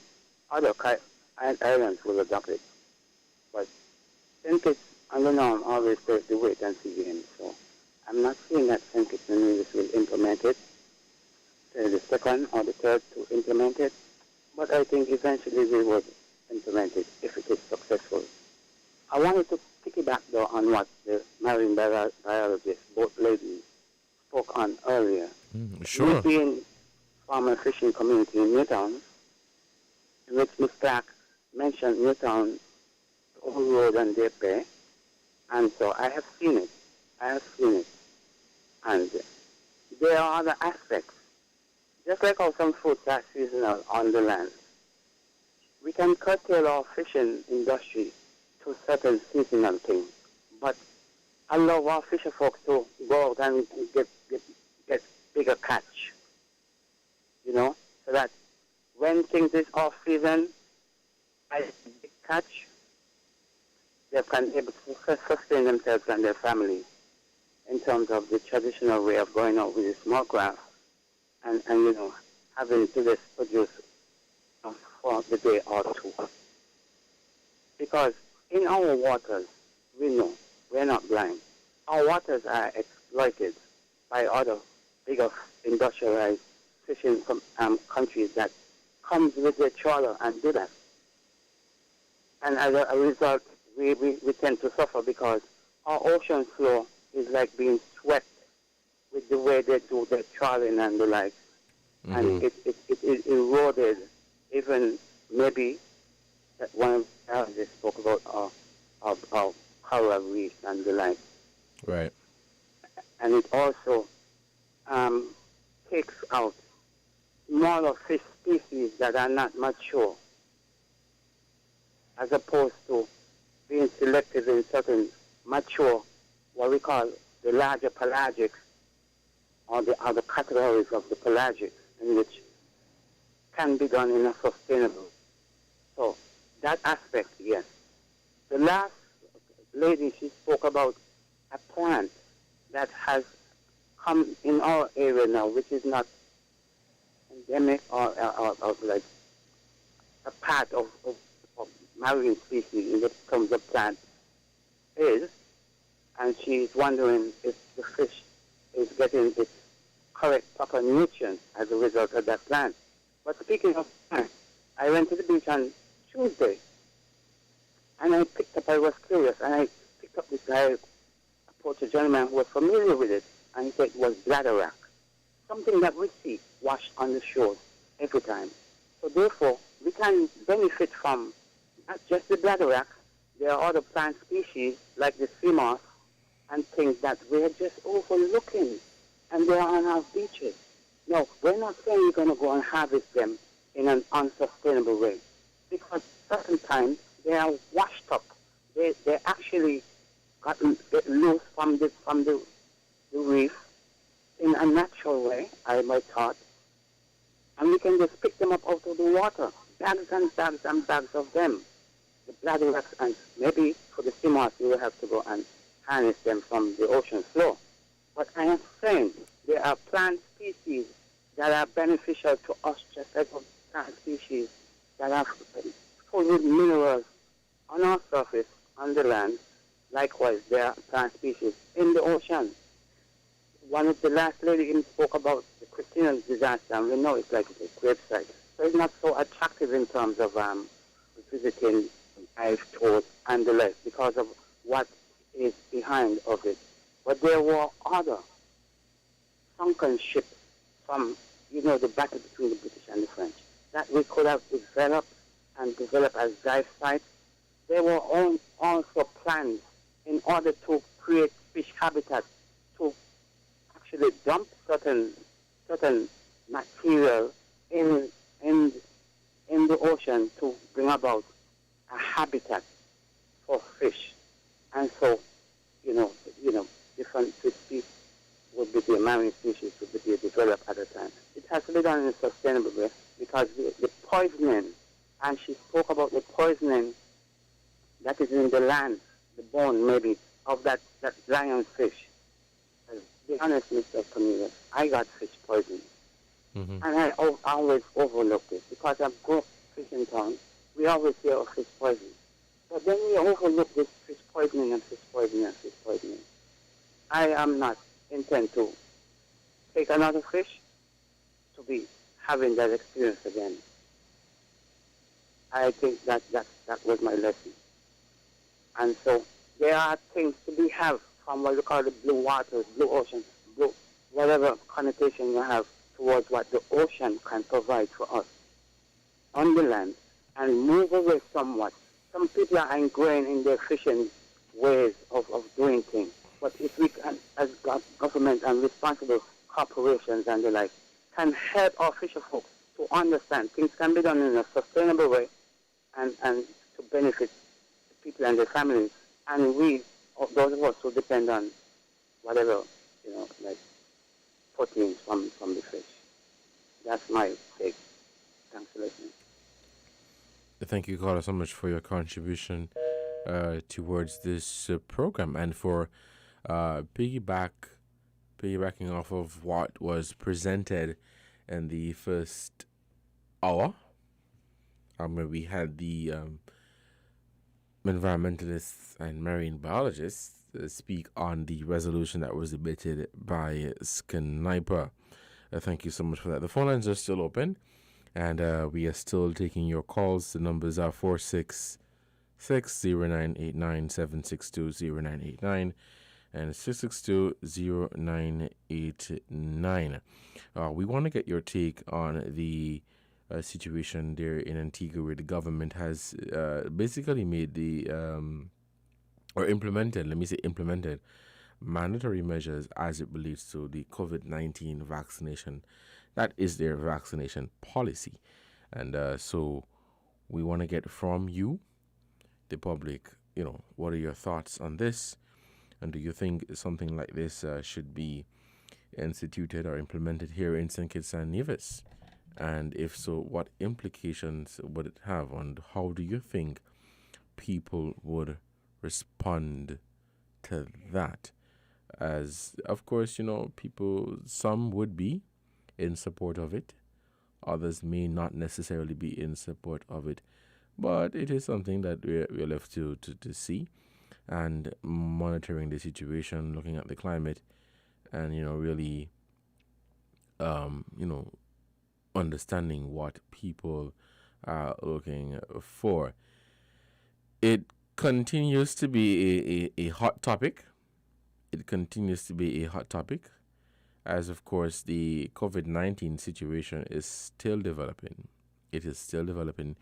other islands will adopt it. But St. Kitts and the norm always take the wait and see game. So I'm not saying that St. Kitts and Nevis will implement it, the second or the third to implement it, but I think eventually we will implement it if it is successful. I wanted to piggyback though on what the marine biologists, both ladies, spoke on earlier. Sure. We being farmer fishing community in Newtown, in which Ms. Clark mentioned Newtown, the old road and Depe, and so I have seen it. And there are other aspects. Just like how some fruits are seasonal on the land, we can curtail our fishing industry to certain seasonal things, but allow our fisher folks to go out and get bigger catch, so that when things is off season, I big catch, they can be able to sustain themselves and their families in terms of the traditional way of going out with the small craft and having to just produce for the day or two. Because in our waters, we know, we're not blind. Our waters are exploited by other bigger industrialized fishing countries that comes with their trawler and do that. And as a result, we tend to suffer because our ocean floor is like being swept with the way they do their trawling and the like. Mm-hmm. And it eroded even maybe that one of they spoke about our coral reefs and the like. Right. And it also takes out smaller fish species that are not mature, as opposed to being selected in certain mature, what we call the larger pelagics, or the other categories of the pelagic, in which can be done in a sustainable. So that aspect, yes. The last lady, she spoke about a plant that has come in our area now, which is not endemic or like a part of marine species in terms of plant is, and she's wondering if the fish is getting its correct proper nutrients as a result of that plant. But speaking of plants, I went to the beach on Tuesday, and I was curious, and I picked up this guy, approached a gentleman who was familiar with it, and he said it was bladderwrack, something that we see washed on the shore every time. So therefore, we can benefit from not just the bladderwrack. There are other plant species like the sea moss and things that we're just overlooking, and they are on our beaches. No, we're not saying we're going to go and harvest them in an unsustainable way, because certain times they are washed up. They actually get loose from the reef in a natural way, I might thought, and we can just pick them up out of the water, bags and bags and bags of them. The bladderwracks, and maybe for the sea moss you will have to go and harness them from the ocean floor. But I am saying there are plant species that are beneficial to us, just like plant species that are full with minerals on our surface, on the land. Likewise, there are plant species in the ocean. One of the last lady even spoke about the Christina disaster, and we know it's like a gravesite. So it's not so attractive in terms of visiting dive tours and the like because of what is behind of it. But there were other sunken ships from, the battle between the British and the French that we could have developed as dive sites. There were also plans in order to create fish habitats to actually dump certain material in the ocean to bring about a habitat for fish. And so, different fish species would be the marine species would be developed at a time. It has to be done in a sustainable way because the poisoning, and she spoke about the poisoning that is in the land, the bone maybe, of that lionfish. To be honest, Mr. Cornelius, I got fish poisoning. Mm-hmm. And I always overlooked it because I grew up fishing town. We always hear of fish poisoning. But then we overlook this fish poisoning and fish poisoning and fish poisoning. I am not intent to take another fish to be having that experience again. I think that was my lesson. And so there are things to be have from what we call the blue waters, blue ocean, blue, whatever connotation you have towards what the ocean can provide for us on the land, and move away somewhat. Some people are ingrained in their fishing ways of doing things. But if we can, as government and responsible corporations and the like, can help our fisher folks to understand things can be done in a sustainable way, and to benefit the people and their families. And we, those of us who depend on whatever, like proteins from the fish. That's my take. Thanks for listening. Thank you, Carla, so much for your contribution towards this program and for piggybacking off of what was presented in the first hour, where we had the environmentalists and marine biologists speak on the resolution that was debated by Sniper. Thank you so much for that. The phone lines are still open, and we are still taking your calls. The numbers are 466-0989, 762-0989, and 662-0989. We want to get your take on the situation there in Antigua, where the government has basically made implemented mandatory measures as it relates to the COVID-19 vaccination. That is their vaccination policy. And so we want to get from you, the public, what are your thoughts on this? And do you think something like this should be instituted or implemented here in St. Kitts and Nevis? And if so, what implications would it have? And how do you think people would respond to that? As, of course, some would be in support of it. Others may not necessarily be in support of it. But it is something that we're left to see, and monitoring the situation, looking at the climate, and, really, understanding what people are looking for. It continues to be a hot topic. It continues to be a hot topic, as, of course, the COVID-19 situation is still developing. It is still developing.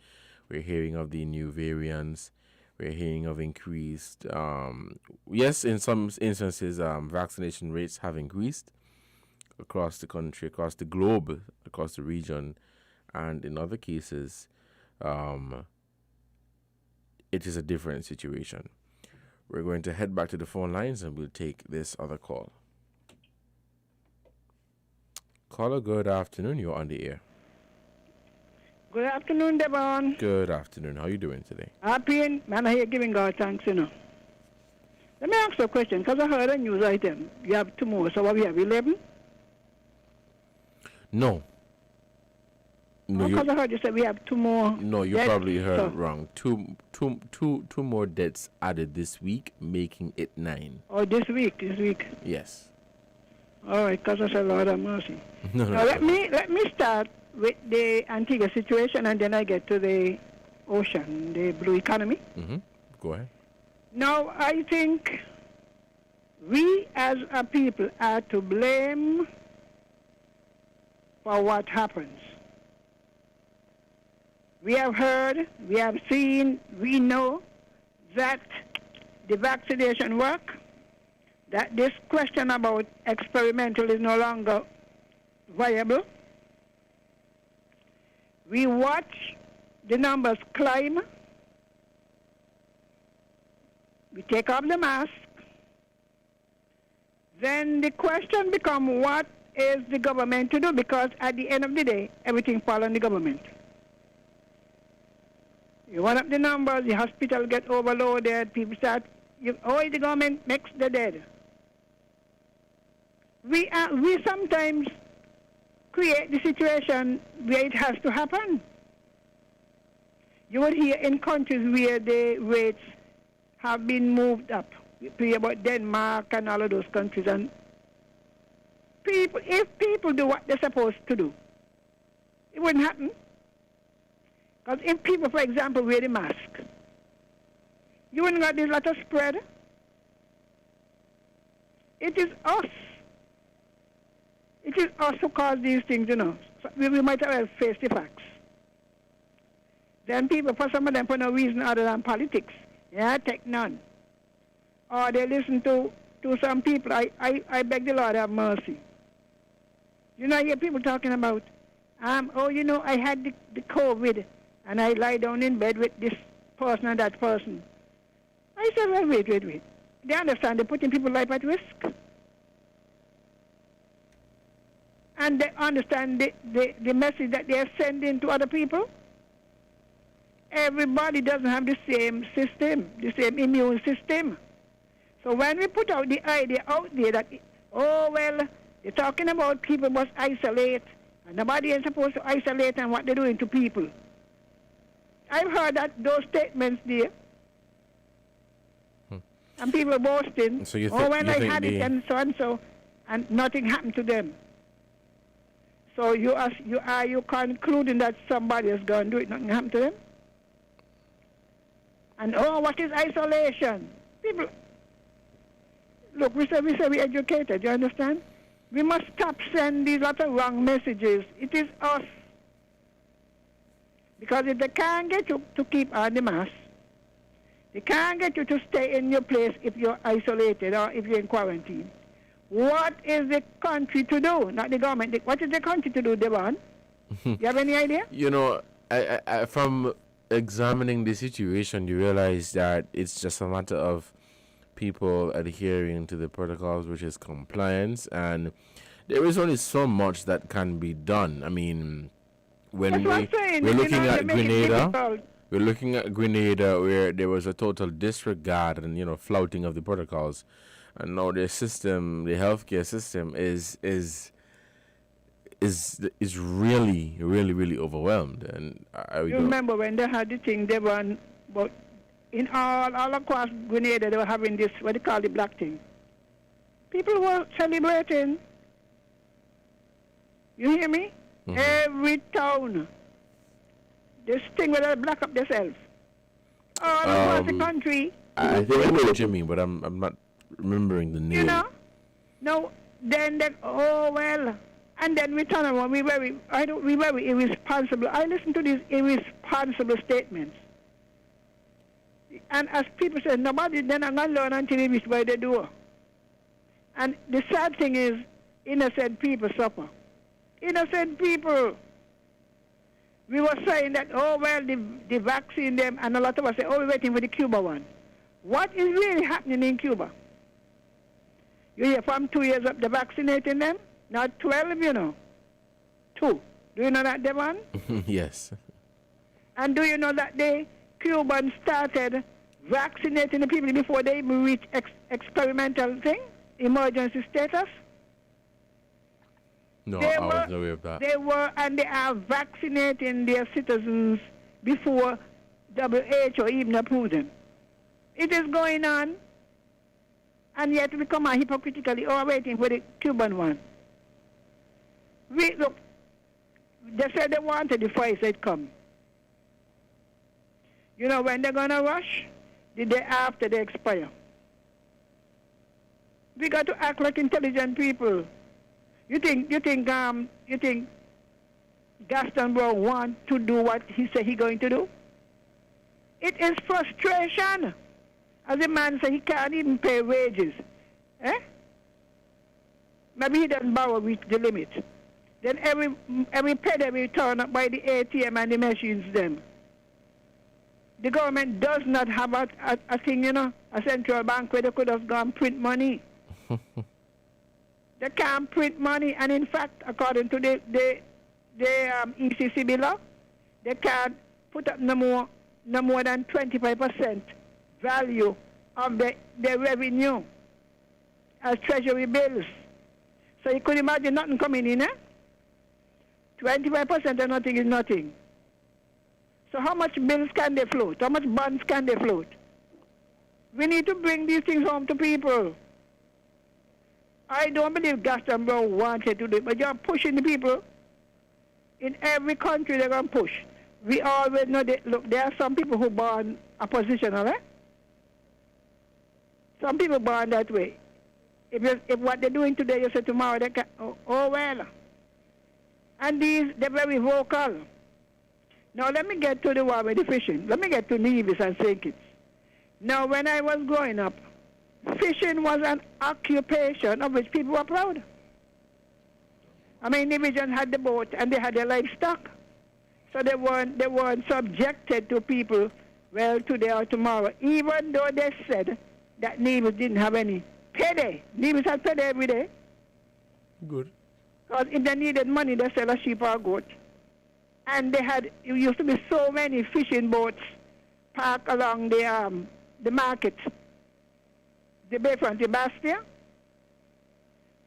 We're hearing of the new variants. We're hearing of increased, yes, in some instances, vaccination rates have increased across the country, across the globe, across the region, and in other cases, it is a different situation. We're going to head back to the phone lines and we'll take this other call. Caller, good afternoon. You're on the air. Good afternoon, Devon. Good afternoon. How are you doing today? Happy and man, I hear giving God thanks, Let me ask you a question, because I heard a news item. You have 2 more, so what we have, 11? No. No, because I heard you said we have 2 more. No, you deaths, probably heard it wrong. Two more deaths added this week, making it 9. Oh, this week. Yes. All right, because I said, Lord have mercy. No, now, let me start with the Antigua situation, and then I get to the ocean, the blue economy. Mm-hmm. Go ahead. Now, I think we as a people are to blame for what happens. We have heard, we have seen, we know that the vaccination work, that this question about experimental is no longer viable. We watch the numbers climb. We take off the mask. Then the question becomes, what is the government to do? Because at the end of the day, everything falls on the government. You run up the numbers, the hospital get overloaded, people start, the government makes the dead. We sometimes create the situation where it has to happen. You would hear in countries where the rates have been moved up. We hear about Denmark and all of those countries. And if people do what they're supposed to do, it wouldn't happen. Because if people, for example, wear the mask, you wouldn't get this lot of spread. It is us. It is us who cause these things, So we might as well face the facts. Then people, for some of them, for no reason other than politics, take none. Or they listen to some people. I beg the Lord have mercy. I hear people talking about, I had the COVID, and I lie down in bed with this person and that person. I said, well, wait. They understand they're putting people's life at risk. And they understand the message that they are sending to other people. Everybody doesn't have the same system, the same immune system. So when we put out the idea out there that, oh, well, they're talking about people must isolate, and nobody is supposed to isolate and what they're doing to people. I've heard those statements there. And people boasting, So you oh, well, I think had it and so, and nothing happened to them. So are you concluding that somebody is going to do it, nothing happened to them? And, oh, what is isolation? People, look, we say we're educated, you understand? We must stop sending these lot of wrong messages. It is us. Because if they can't get you to keep on the mask, they can't get you to stay in your place if you're isolated or if you're in quarantine. What is the country to do? Not the government. What is the country to do, Devon? You have any idea? You know, I from examining the situation, you realize that it's just a matter of people adhering to the protocols, which is compliance, and there is only so much that can be done. I mean, when we're looking at Grenada, where there was a total disregard and flouting of the protocols, and now the system, the healthcare system, is really, really, really overwhelmed. And you remember when they had the thing, they were, but in all across Grenada, they were having this, what they call the black thing. People were celebrating. You hear me? Mm-hmm. Every town. This thing where they black up themselves. All across the country. I think I know what you mean, but I'm not remembering the name. You know? No, then oh well. And then we turn around, we very irresponsible. I listen to these irresponsible statements. And as people say, nobody then I'm gonna learn until they reach by the door. And the sad thing is, innocent people suffer. Innocent people. We were saying that, oh well, the vaccine them, and a lot of us say, oh, we're waiting for the Cuba one. What is really happening in Cuba? You hear from 2 years up, they're vaccinating them? Not 12, 2. Do you know that, Devon? Yes. And do you know that the Cubans started vaccinating the people before they even reached experimental thing, emergency status? No, I was not aware of that. They were, and they are vaccinating their citizens before WHO even approved them. It is going on, and yet we come out hypocritically, waiting for the Cuban one. Look, they said they wanted the Pfizer, it come. You know when they're going to rush? The day after they expire. We got to act like intelligent people. You think Gaston Brown wants to do what he said he's going to do? It is frustration. As a man said, he can't even pay wages. Maybe he doesn't borrow with the limit. Then every penny we turn up by the ATM and the machines them. The government does not have a thing, a central bank where they could have gone print money. They can't print money, and in fact, according to the ECCB law, they can't put up no more than 25% value of the revenue as treasury bills. So you could imagine nothing coming in, 25% of nothing is nothing. So how much bills can they float? How much bonds can they float? We need to bring these things home to people. I don't believe Gaston Brown wanted to do it, but you're pushing the people. In every country they're going to push. We always know that, look, there are some people who born oppositional, Some people born that way. If what they're doing today, you say tomorrow, they can, oh well. And they're very vocal. Now let me get to the one with the fishing. Let me get to Nevis and St. Kitts. Now when I was growing up, fishing was an occupation of which people were proud. I mean, Division had the boat and they had their livestock. So they weren't subjected to people, well, today or tomorrow, even though they said that Nevis didn't have any payday. Nevis had payday every day. Good. Because if they needed money, they sell a sheep or a goat. And it used to be so many fishing boats parked along the market, the Bayfront, the Bastia.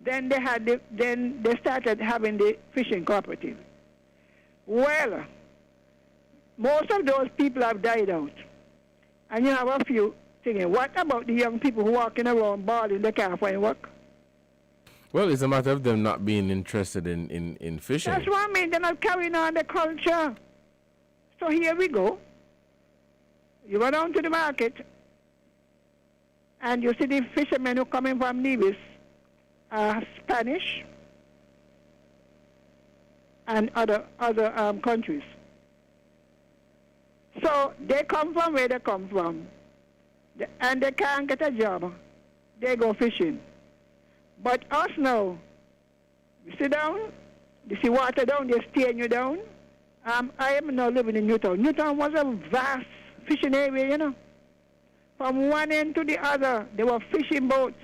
Then they started having the fishing cooperative. Well, most of those people have died out. And you have a few thinking, what about the young people who walking around balling, they can't find work? Well, it's a matter of them not being interested in fishing. That's what I mean. They're not carrying on the culture. So here we go. You go down to the market, and you see the fishermen who coming from Nevis are Spanish and other countries. So they come from where they come from, and they can't get a job. They go fishing. But us now, you sit down, you see water down, they steering you down. I am now living in Newtown. Newtown was a vast fishing area, you know. From one end to the other, there were fishing boats,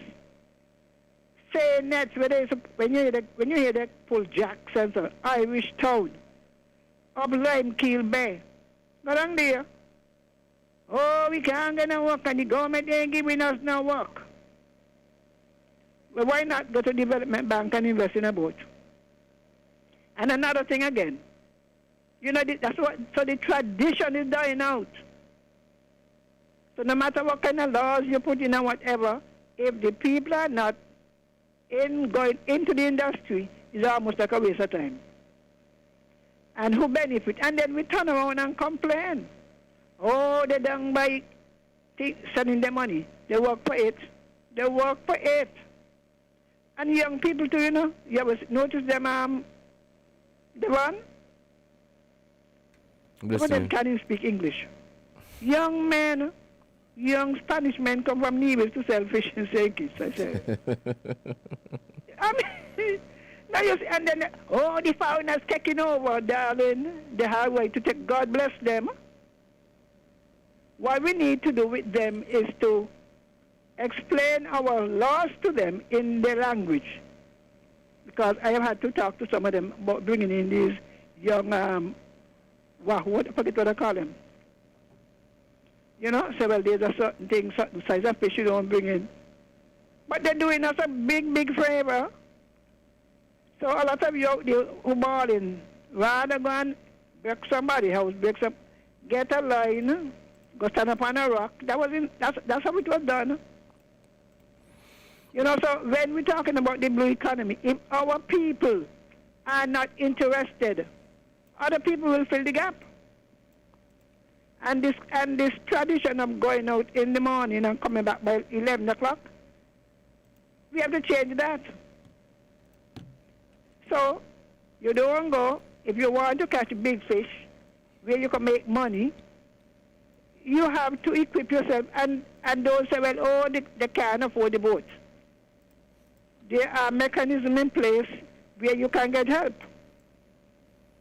say nets, when you hear that pull jacks and so, Irish Town, up Limekeel Bay. Go down there. Oh, we can't get no work, and the government ain't giving us no work. Well, why not go to Development Bank and invest in a boat? And another thing again, you know, so the tradition is dying out. So no matter what kind of laws you put in and whatever, if the people are not going into the industry, it's almost like a waste of time. And who benefit? And then we turn around and complain. Oh, they don't buy, sending them money. They work for it. They work for it. And young people too, you know. You ever notice them, the one? Some of them can't even speak English. Young men, young Spanish men come from Nevis to sell fish and kids, I say. I mean, now you see, and then, the foreigners taking over, darling, the highway to take, God bless them. What we need to do with them is to explain our laws to them in their language. Because I have had to talk to some of them about bringing in these young, I forget what I call them. You know, say, well, there's a certain thing, certain size of fish you don't bring in. But they're doing us a big, big favor. So a lot of you out there who balling, rather go and break somebody's house, get a line, go stand up on a rock. That's how it was done. You know, so when we're talking about the blue economy, if our people are not interested, other people will fill the gap. And this tradition of going out in the morning and coming back by 11 o'clock, we have to change that. So you don't go, if you want to catch big fish where you can make money, you have to equip yourself, and don't say, well, they can't afford the boat. There are mechanisms in place where you can get help.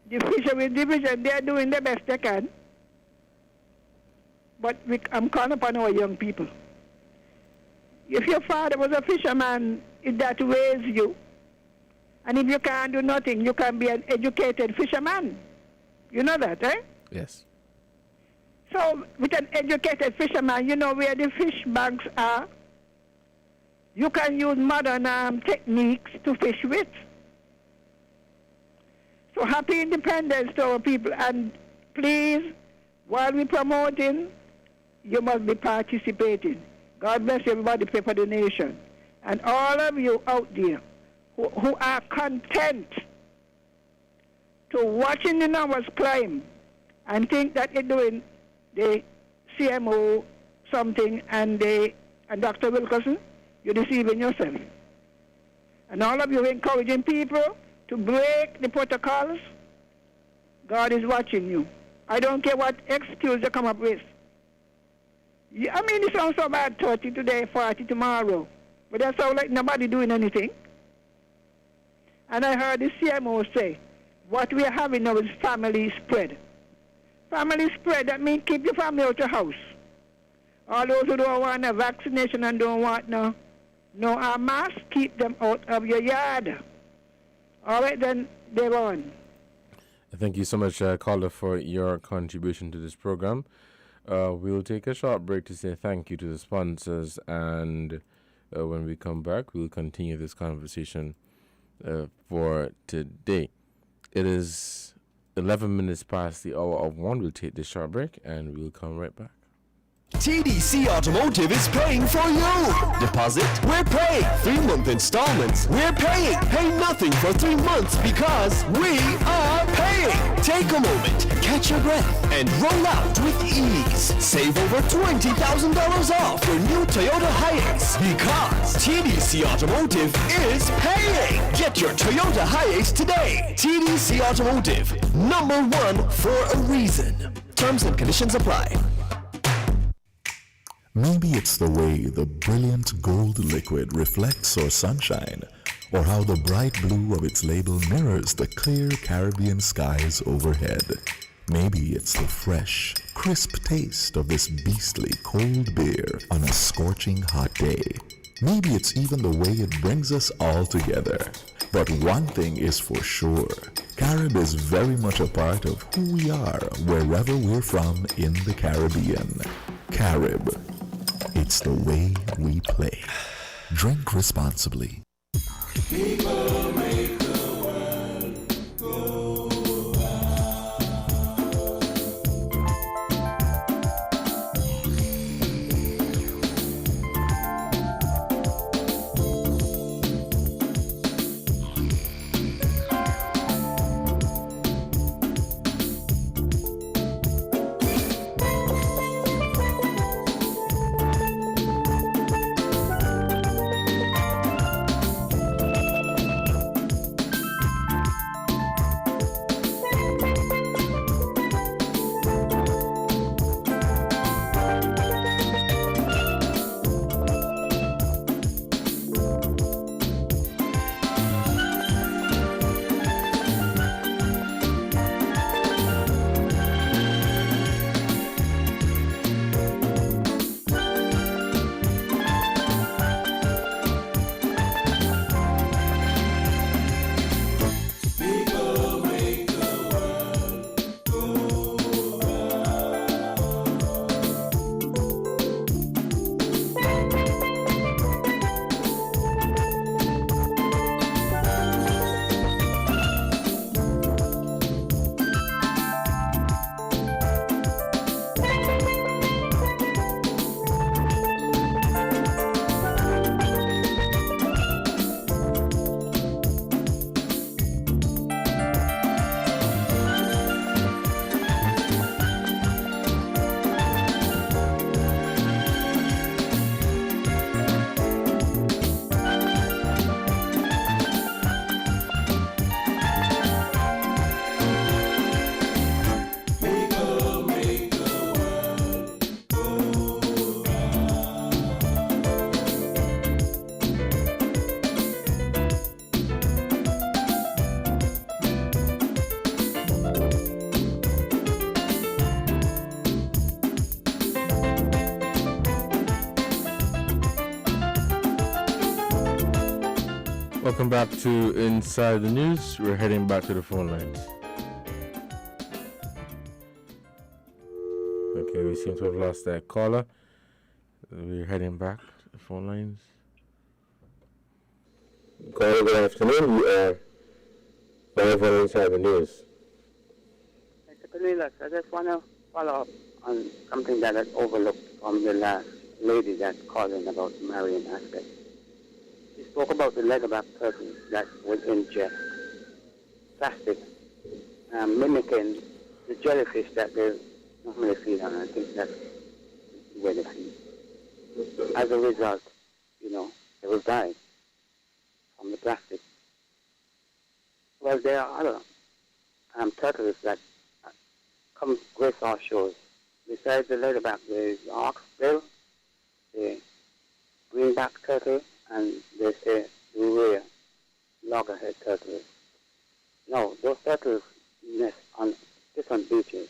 The fishery division, they are doing the best they can. But I'm calling upon our young people. If your father was a fisherman, that raised you. And if you can't do nothing, you can be an educated fisherman. You know that, eh? Yes. So with an educated fisherman, you know where the fish banks are. You can use modern techniques to fish with. So happy independence to our people. And please, while we're promoting, you must be participating. God bless everybody, pray for the nation. And all of you out there who are content to watching the numbers climb and think that you're doing the CMO something and Dr. Wilkerson, you're deceiving yourself. And all of you encouraging people to break the protocols, God is watching you. I don't care what excuse you come up with. I mean, it sounds so bad, 30 today, 40 tomorrow. But that sounds like nobody doing anything. And I heard the CMO say, what we are having now is family spread. family spread, that means keep your family out your house. All those who don't want a vaccination and don't want no mask, keep them out of your yard. All right, then, they're on. Thank you so much, caller, for your contribution to this program. We'll take a short break to say thank you to the sponsors, and when we come back, we'll continue this conversation for today. It is 11 minutes past the hour of 1. We'll take this short break, and we'll come right back. TDC Automotive is paying for you. Deposit? We're paying. 3-month installments? We're paying. Pay nothing for 3 months because we are paying. Take a moment, catch your breath, and roll out with ease. Save over $20,000 off your new Toyota Hiace because TDC Automotive is paying. Get your Toyota Hiace today. TDC Automotive, #1 for a reason. Terms and conditions apply. Maybe it's the way the brilliant gold liquid reflects our sunshine, or how the bright blue of its label mirrors the clear Caribbean skies overhead. Maybe it's the fresh, crisp taste of this beastly cold beer on a scorching hot day. Maybe it's even the way it brings us all together. But one thing is for sure, Carib is very much a part of who we are wherever we're from in the Caribbean. Carib. It's the way we play. Drink responsibly. People make the world go Welcome back to Inside the News. We're heading back to the phone lines. Okay, we seem to have lost that caller. We're heading back to the phone lines. Caller, good afternoon. You are live on Inside the News. Mr. Cornelius, I just want to follow up on something that I overlooked from the last lady that called in about the marine aspect. She spoke about the leatherback turtles that would ingest plastic, mimicking the jellyfish that they normally feed on. I think that's where they feed. As a result, they will die from the plastic. Well, there are other turtles that come grace our shores. Besides the leatherback, there is the oxbill, the greenback turtle, and they say the rare loggerhead turtles. No, those turtles nest on different beaches.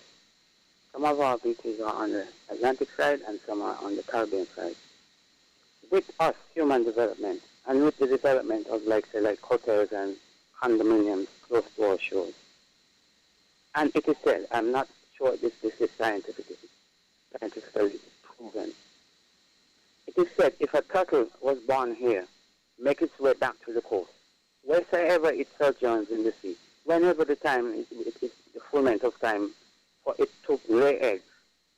Some of our beaches are on the Atlantic side and some are on the Caribbean side. With us, human development, and with the development of, like hotels and condominiums close to our shores. And it is said, I'm not sure this is scientifically proven. It is said if a turtle was born here, make its way back to the coast, wheresoever it sojourns in the sea, whenever the time is the fullness of time for it to lay eggs,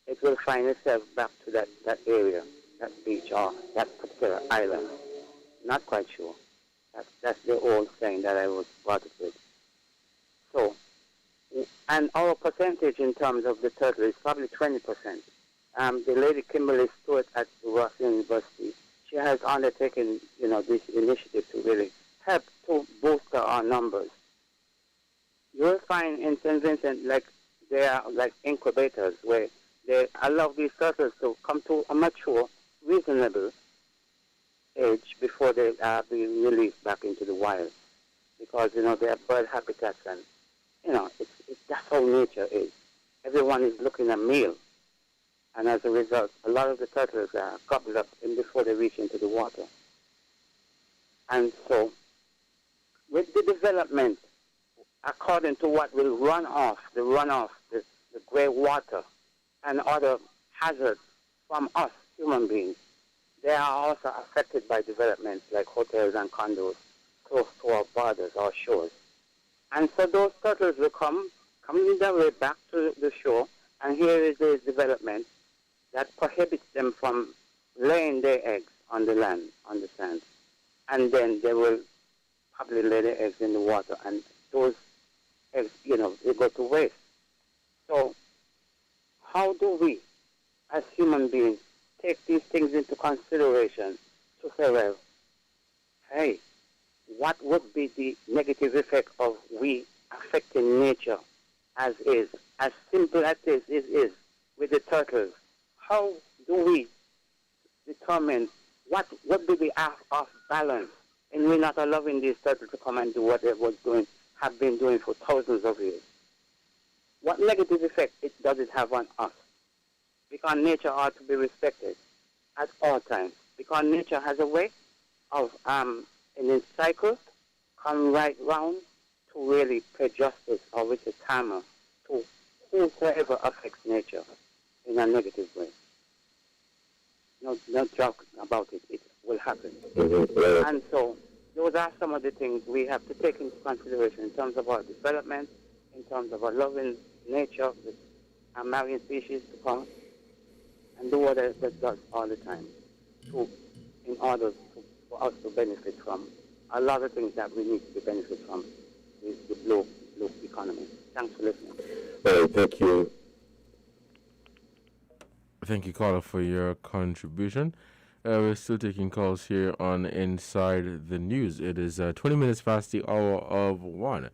it will find itself back to that area, that beach or that particular island. Not quite sure. That's the old saying that I was brought up with. So, and our percentage in terms of the turtle is probably 20%. The lady Kimberly Stewart at Ross University, she has undertaken, this initiative to really help to bolster our numbers. You will find in St. Vincent, there are incubators where they allow these turtles to come to a mature, reasonable age before they are being released back into the wild. Because, they are bird habitats and, that's how nature is. Everyone is looking at meal. And as a result, a lot of the turtles are gobbled up before they reach into the water. And so, with the development, according to what will run off, the grey water, and other hazards from us, human beings, they are also affected by developments like hotels and condos close to our borders, our shores. And so those turtles will come their way back to the shore, and here is this development that prohibits them from laying their eggs on the land, on the sand. And then they will probably lay their eggs in the water, and those eggs, they go to waste. So how do we, as human beings, take these things into consideration to say, well, hey, what would be the negative effect of we affecting nature as is, as simple as this is with the turtles? How do we determine what would be the off balance and we're not allowing these turtles to come and do what they have been doing for thousands of years? What negative effect does it have on us? Because nature ought to be respected at all times. Because nature has a way of, in its cycle, come right round to really pay justice or with a karma to whosoever affects nature in a negative way. No joke about it. It will happen. And so those are some of the things we have to take into consideration in terms of our development, in terms of our loving nature with our marine species to come and do what it does all the time in order for us to benefit from a lot of things that we need to benefit from the blue economy. Thanks for listening. All right, thank you. Thank you, caller, for your contribution. We're still taking calls here on Inside the News. It is 20 minutes past the hour of 1,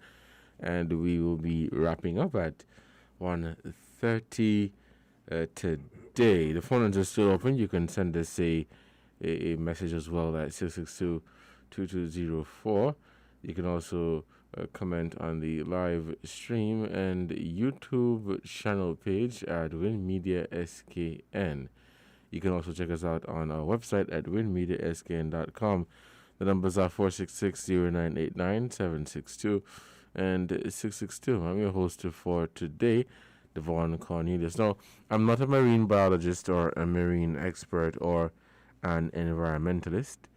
and we will be wrapping up at 1:30 today. The phone lines are still open. You can send us a message as well at 662-2204. You can also comment on the live stream and YouTube channel page at Win Media SKN. You can also check us out on our website at winmediaskn.com. The numbers are 466-0989-762 and 662. I'm your host for today, Devon Cornelius. Now, I'm not a marine biologist or a marine expert or an environmentalist,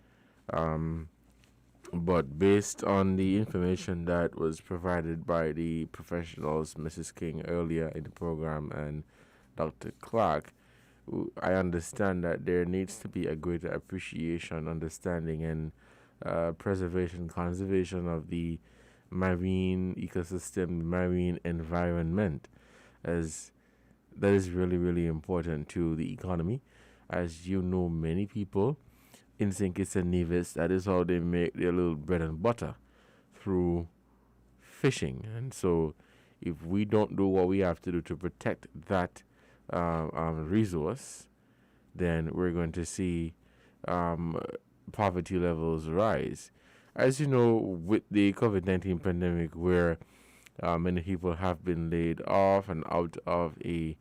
but based on the information that was provided by the professionals, Mrs. King earlier in the program and Dr. Clark, I understand that there needs to be a greater appreciation, understanding, and preservation, conservation of the marine ecosystem, marine environment, as that is really, really important to the economy. As you know, many people in St. Kitts and Nevis, that is how they make their little bread and butter, through fishing. And so if we don't do what we have to do to protect that resource, then we're going to see poverty levels rise. As you know, with the COVID-19 pandemic, where many people have been laid off and out of a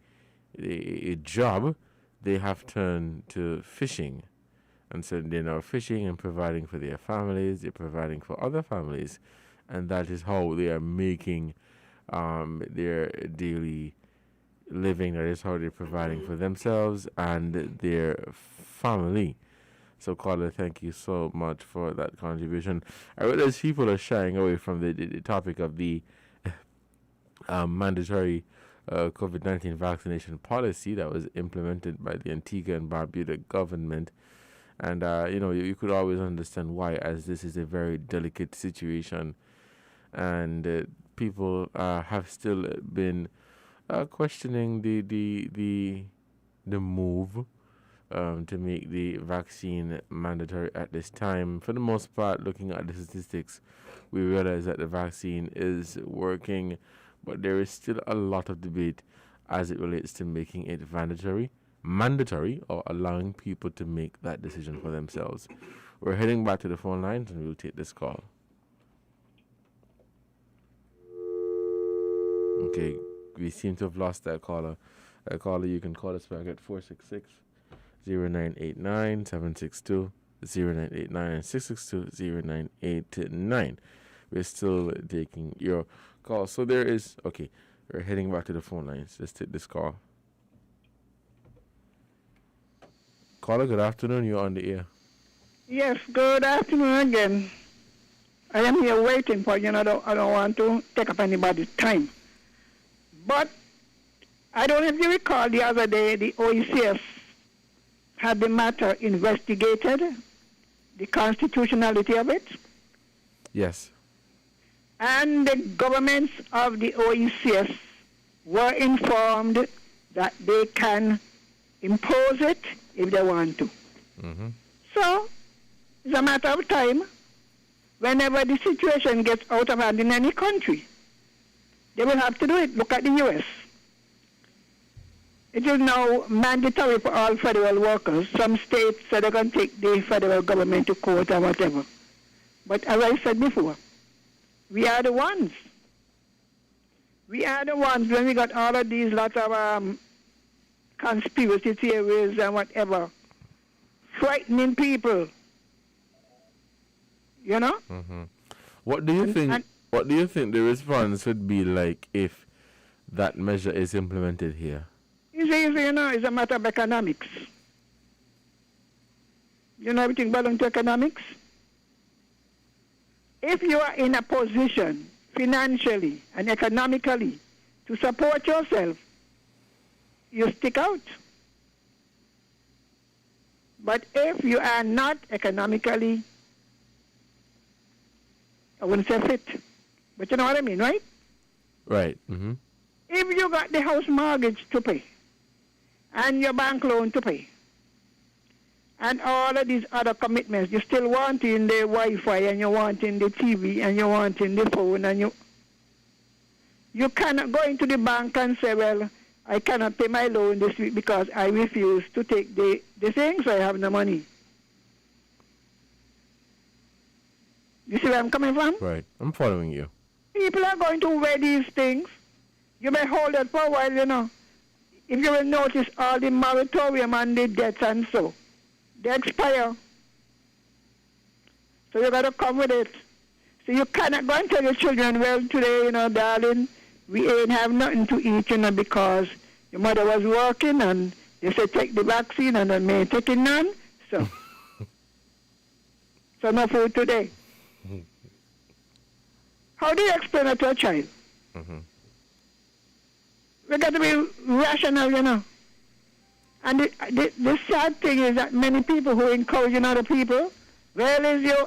a job, they have turned to fishing. And so they're now fishing and providing for their families, they're providing for other families. And that is how they are making their daily living. That is how they're providing for themselves and their family. So, caller, thank you so much for that contribution. I realize people are shying away from the topic of the mandatory COVID-19 vaccination policy that was implemented by the Antigua and Barbuda government. And, you could always understand why, as this is a very delicate situation. And people have still been questioning the move to make the vaccine mandatory at this time. For the most part, looking at the statistics, we realize that the vaccine is working, but there is still a lot of debate as it relates to making it mandatory, or allowing people to make that decision for themselves. We're heading back to the phone lines and we'll take this call. Okay, we seem to have lost that caller. Caller, you can call us back at 466-0989, 762-0989, and 662-0989. We're still taking your call. So we're heading back to the phone lines. Let's take this call. Caller, good afternoon. You're on the air. Yes, good afternoon again. I am here waiting for you. I don't want to take up anybody's time. But I don't know if you recall the other day the OECS had the matter investigated, the constitutionality of it. Yes. And the governments of the OECS were informed that they can impose it if they want to. Mm-hmm. So, it's a matter of time. Whenever the situation gets out of hand in any country, they will have to do it. Look at the U.S. It is now mandatory for all federal workers. Some states said they're going to take the federal government to court or whatever. But as I said before, we are the ones. We are the ones when we got all of these lots of conspiracy theories and whatever, frightening people. You know? Mm-hmm. What do you think? What do you think the response would be like if that measure is implemented here? It's easy, it's a matter of economics. You know everything belongs to economics? If you are in a position financially and economically to support yourself, you stick out. But if you are not economically, I wouldn't say fit, but you know what I mean, right? Right. Mm-hmm. If you got the house mortgage to pay, and your bank loan to pay, and all of these other commitments, you still wanting the Wi-Fi, and you wanting the TV, and you wanting the phone, and you cannot go into the bank and say, well, I cannot pay my loan this week because I refuse to take the thing, so I have no money. You see where I'm coming from? Right. I'm following you. People are going to wear these things. You may hold it for a while, If you will notice all the moratorium and the debts and so, they expire. So you got to come with it. So you cannot go and tell your children, well, today, darling, we ain't have nothing to eat, because your mother was working and they said take the vaccine and then may taking none. So, so no food today. How do you explain it to a child? Mm-hmm. We got to be rational, And the sad thing is that many people who encourage other people, well, is your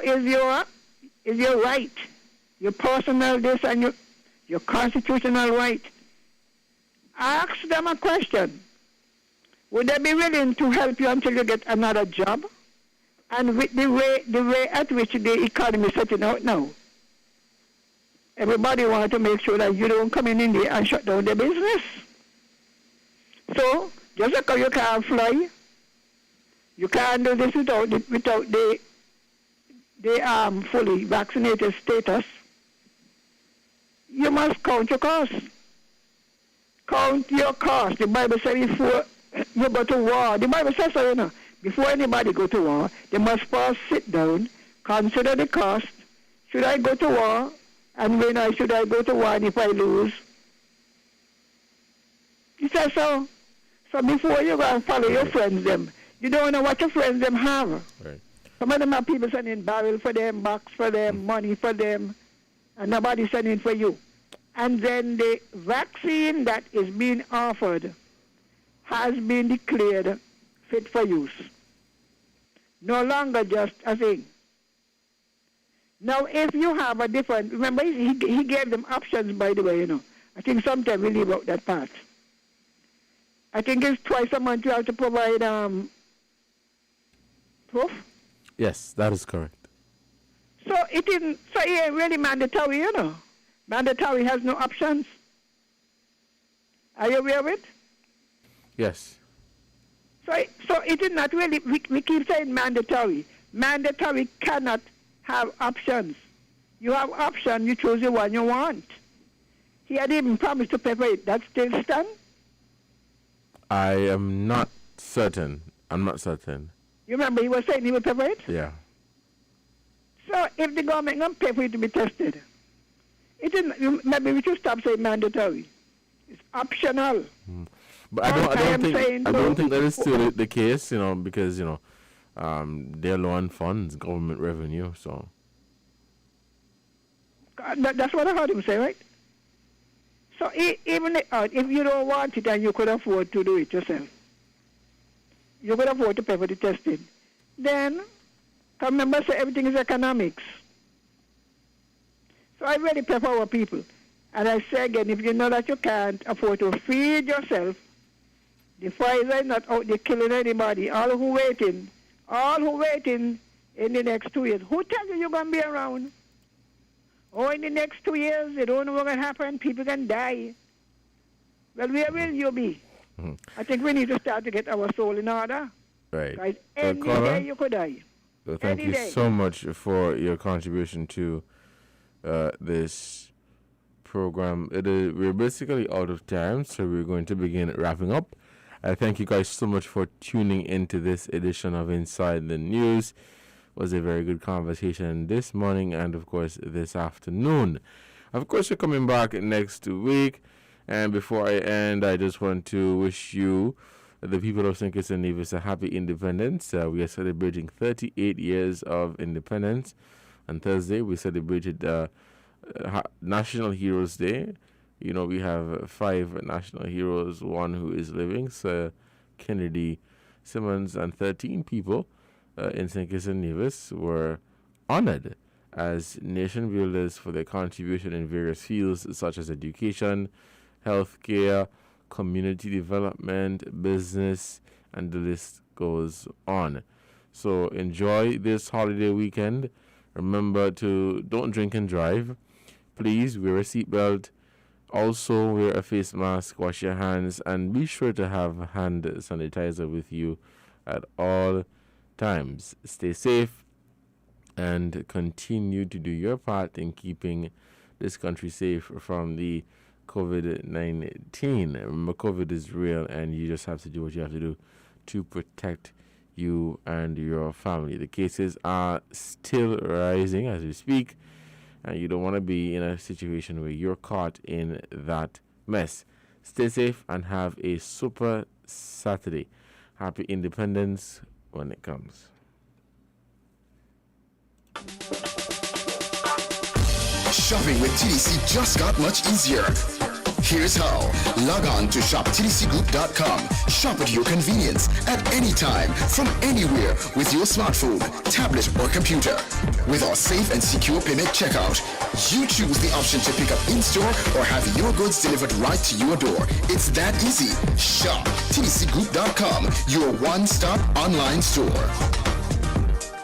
right, your personal this and your constitutional right. Ask them a question. Would they be willing to help you until you get another job? And with the way at which the economy is setting out now, everybody wants to make sure that you don't come in there and shut down the business. So, just because you can't fly, you can't do this without the fully vaccinated status, you must count your costs. count your cost. The Bible says before you go to war, the Bible says so, you know, before anybody go to war, they must first sit down, consider the cost. Should I go to war? And when should I go to war, and if I lose? He says so. So before you go and follow your friends them, you don't know what your friends them have. Right. Some of them have people sending barrel for them, box for them, money for them, and nobody sending for you. And then the vaccine that is being offered has been declared fit for use. No longer just a thing. Now, if you have a different, remember he gave them options, by the way, you know. I think sometimes we leave out that part. I think it's twice a month you have to provide proof. Yes, that is correct. So it ain't really mandatory, you know. Mandatory has no options. Are you aware of it? Yes. So it is not really, we keep saying mandatory. Mandatory cannot have options. You have options, you choose the one you want. He had even promised to pay for it. That still stand? I am not certain. I'm not certain. You remember he was saying he would pay for it? Yeah. So if the government don't pay for it to be tested, maybe we should stop saying mandatory. It's optional. But I don't think that is still the case, you know, because, you know, they're low on funds, government revenue, so. That's what I heard him say, right? So even if you don't want it and you could afford to do it yourself, you could afford to pay for the testing, then remember, so everything is economics. So I really pray for our people. And I say again, if you know that you can't afford to feed yourself, the Pfizer is not out there killing anybody. All who waiting in the next 2 years. Who tells you you're going to be around? Oh, in the next 2 years, they don't know what's going to happen. People can die. Well, where will you be? Mm-hmm. I think we need to start to get our soul in order. Right. Because any day you could die. So thank you so much for your contribution to this program. We're basically out of time, so we're going to begin wrapping up. I thank you guys so much for tuning into this edition of Inside the News. It was a very good conversation this morning and, of course, this afternoon. Of course, we're coming back next week. And before I end, I just want to wish you, the people of St. Kitts and Nevis, a happy independence. We are celebrating 38 years of independence. On Thursday, we celebrated National Heroes Day. You know, we have 5 national heroes, one who is living, Sir Kennedy Simmons, and 13 people in St. Kitts and Nevis were honored as nation builders for their contribution in various fields such as education, healthcare, community development, business, and the list goes on. So enjoy this holiday weekend. Remember to don't drink and drive. Please wear a seatbelt. Also wear a face mask, wash your hands, and be sure to have hand sanitizer with you at all times. Stay safe and continue to do your part in keeping this country safe from the COVID-19. Remember, COVID is real, and you just have to do what you have to do to protect you and your family. The cases are still rising as we speak, and you don't want to be in a situation where you're caught in that mess. Stay safe and have a super Saturday. Happy Independence when it comes. Shopping with TDC just got much easier. Here's how. Log on to shoptdcgroup.com. Shop at your convenience at any time, from anywhere, with your smartphone, tablet, or computer. With our safe and secure payment checkout, you choose the option to pick up in-store or have your goods delivered right to your door. It's that easy. Shop tdcgroup.com, your one-stop online store.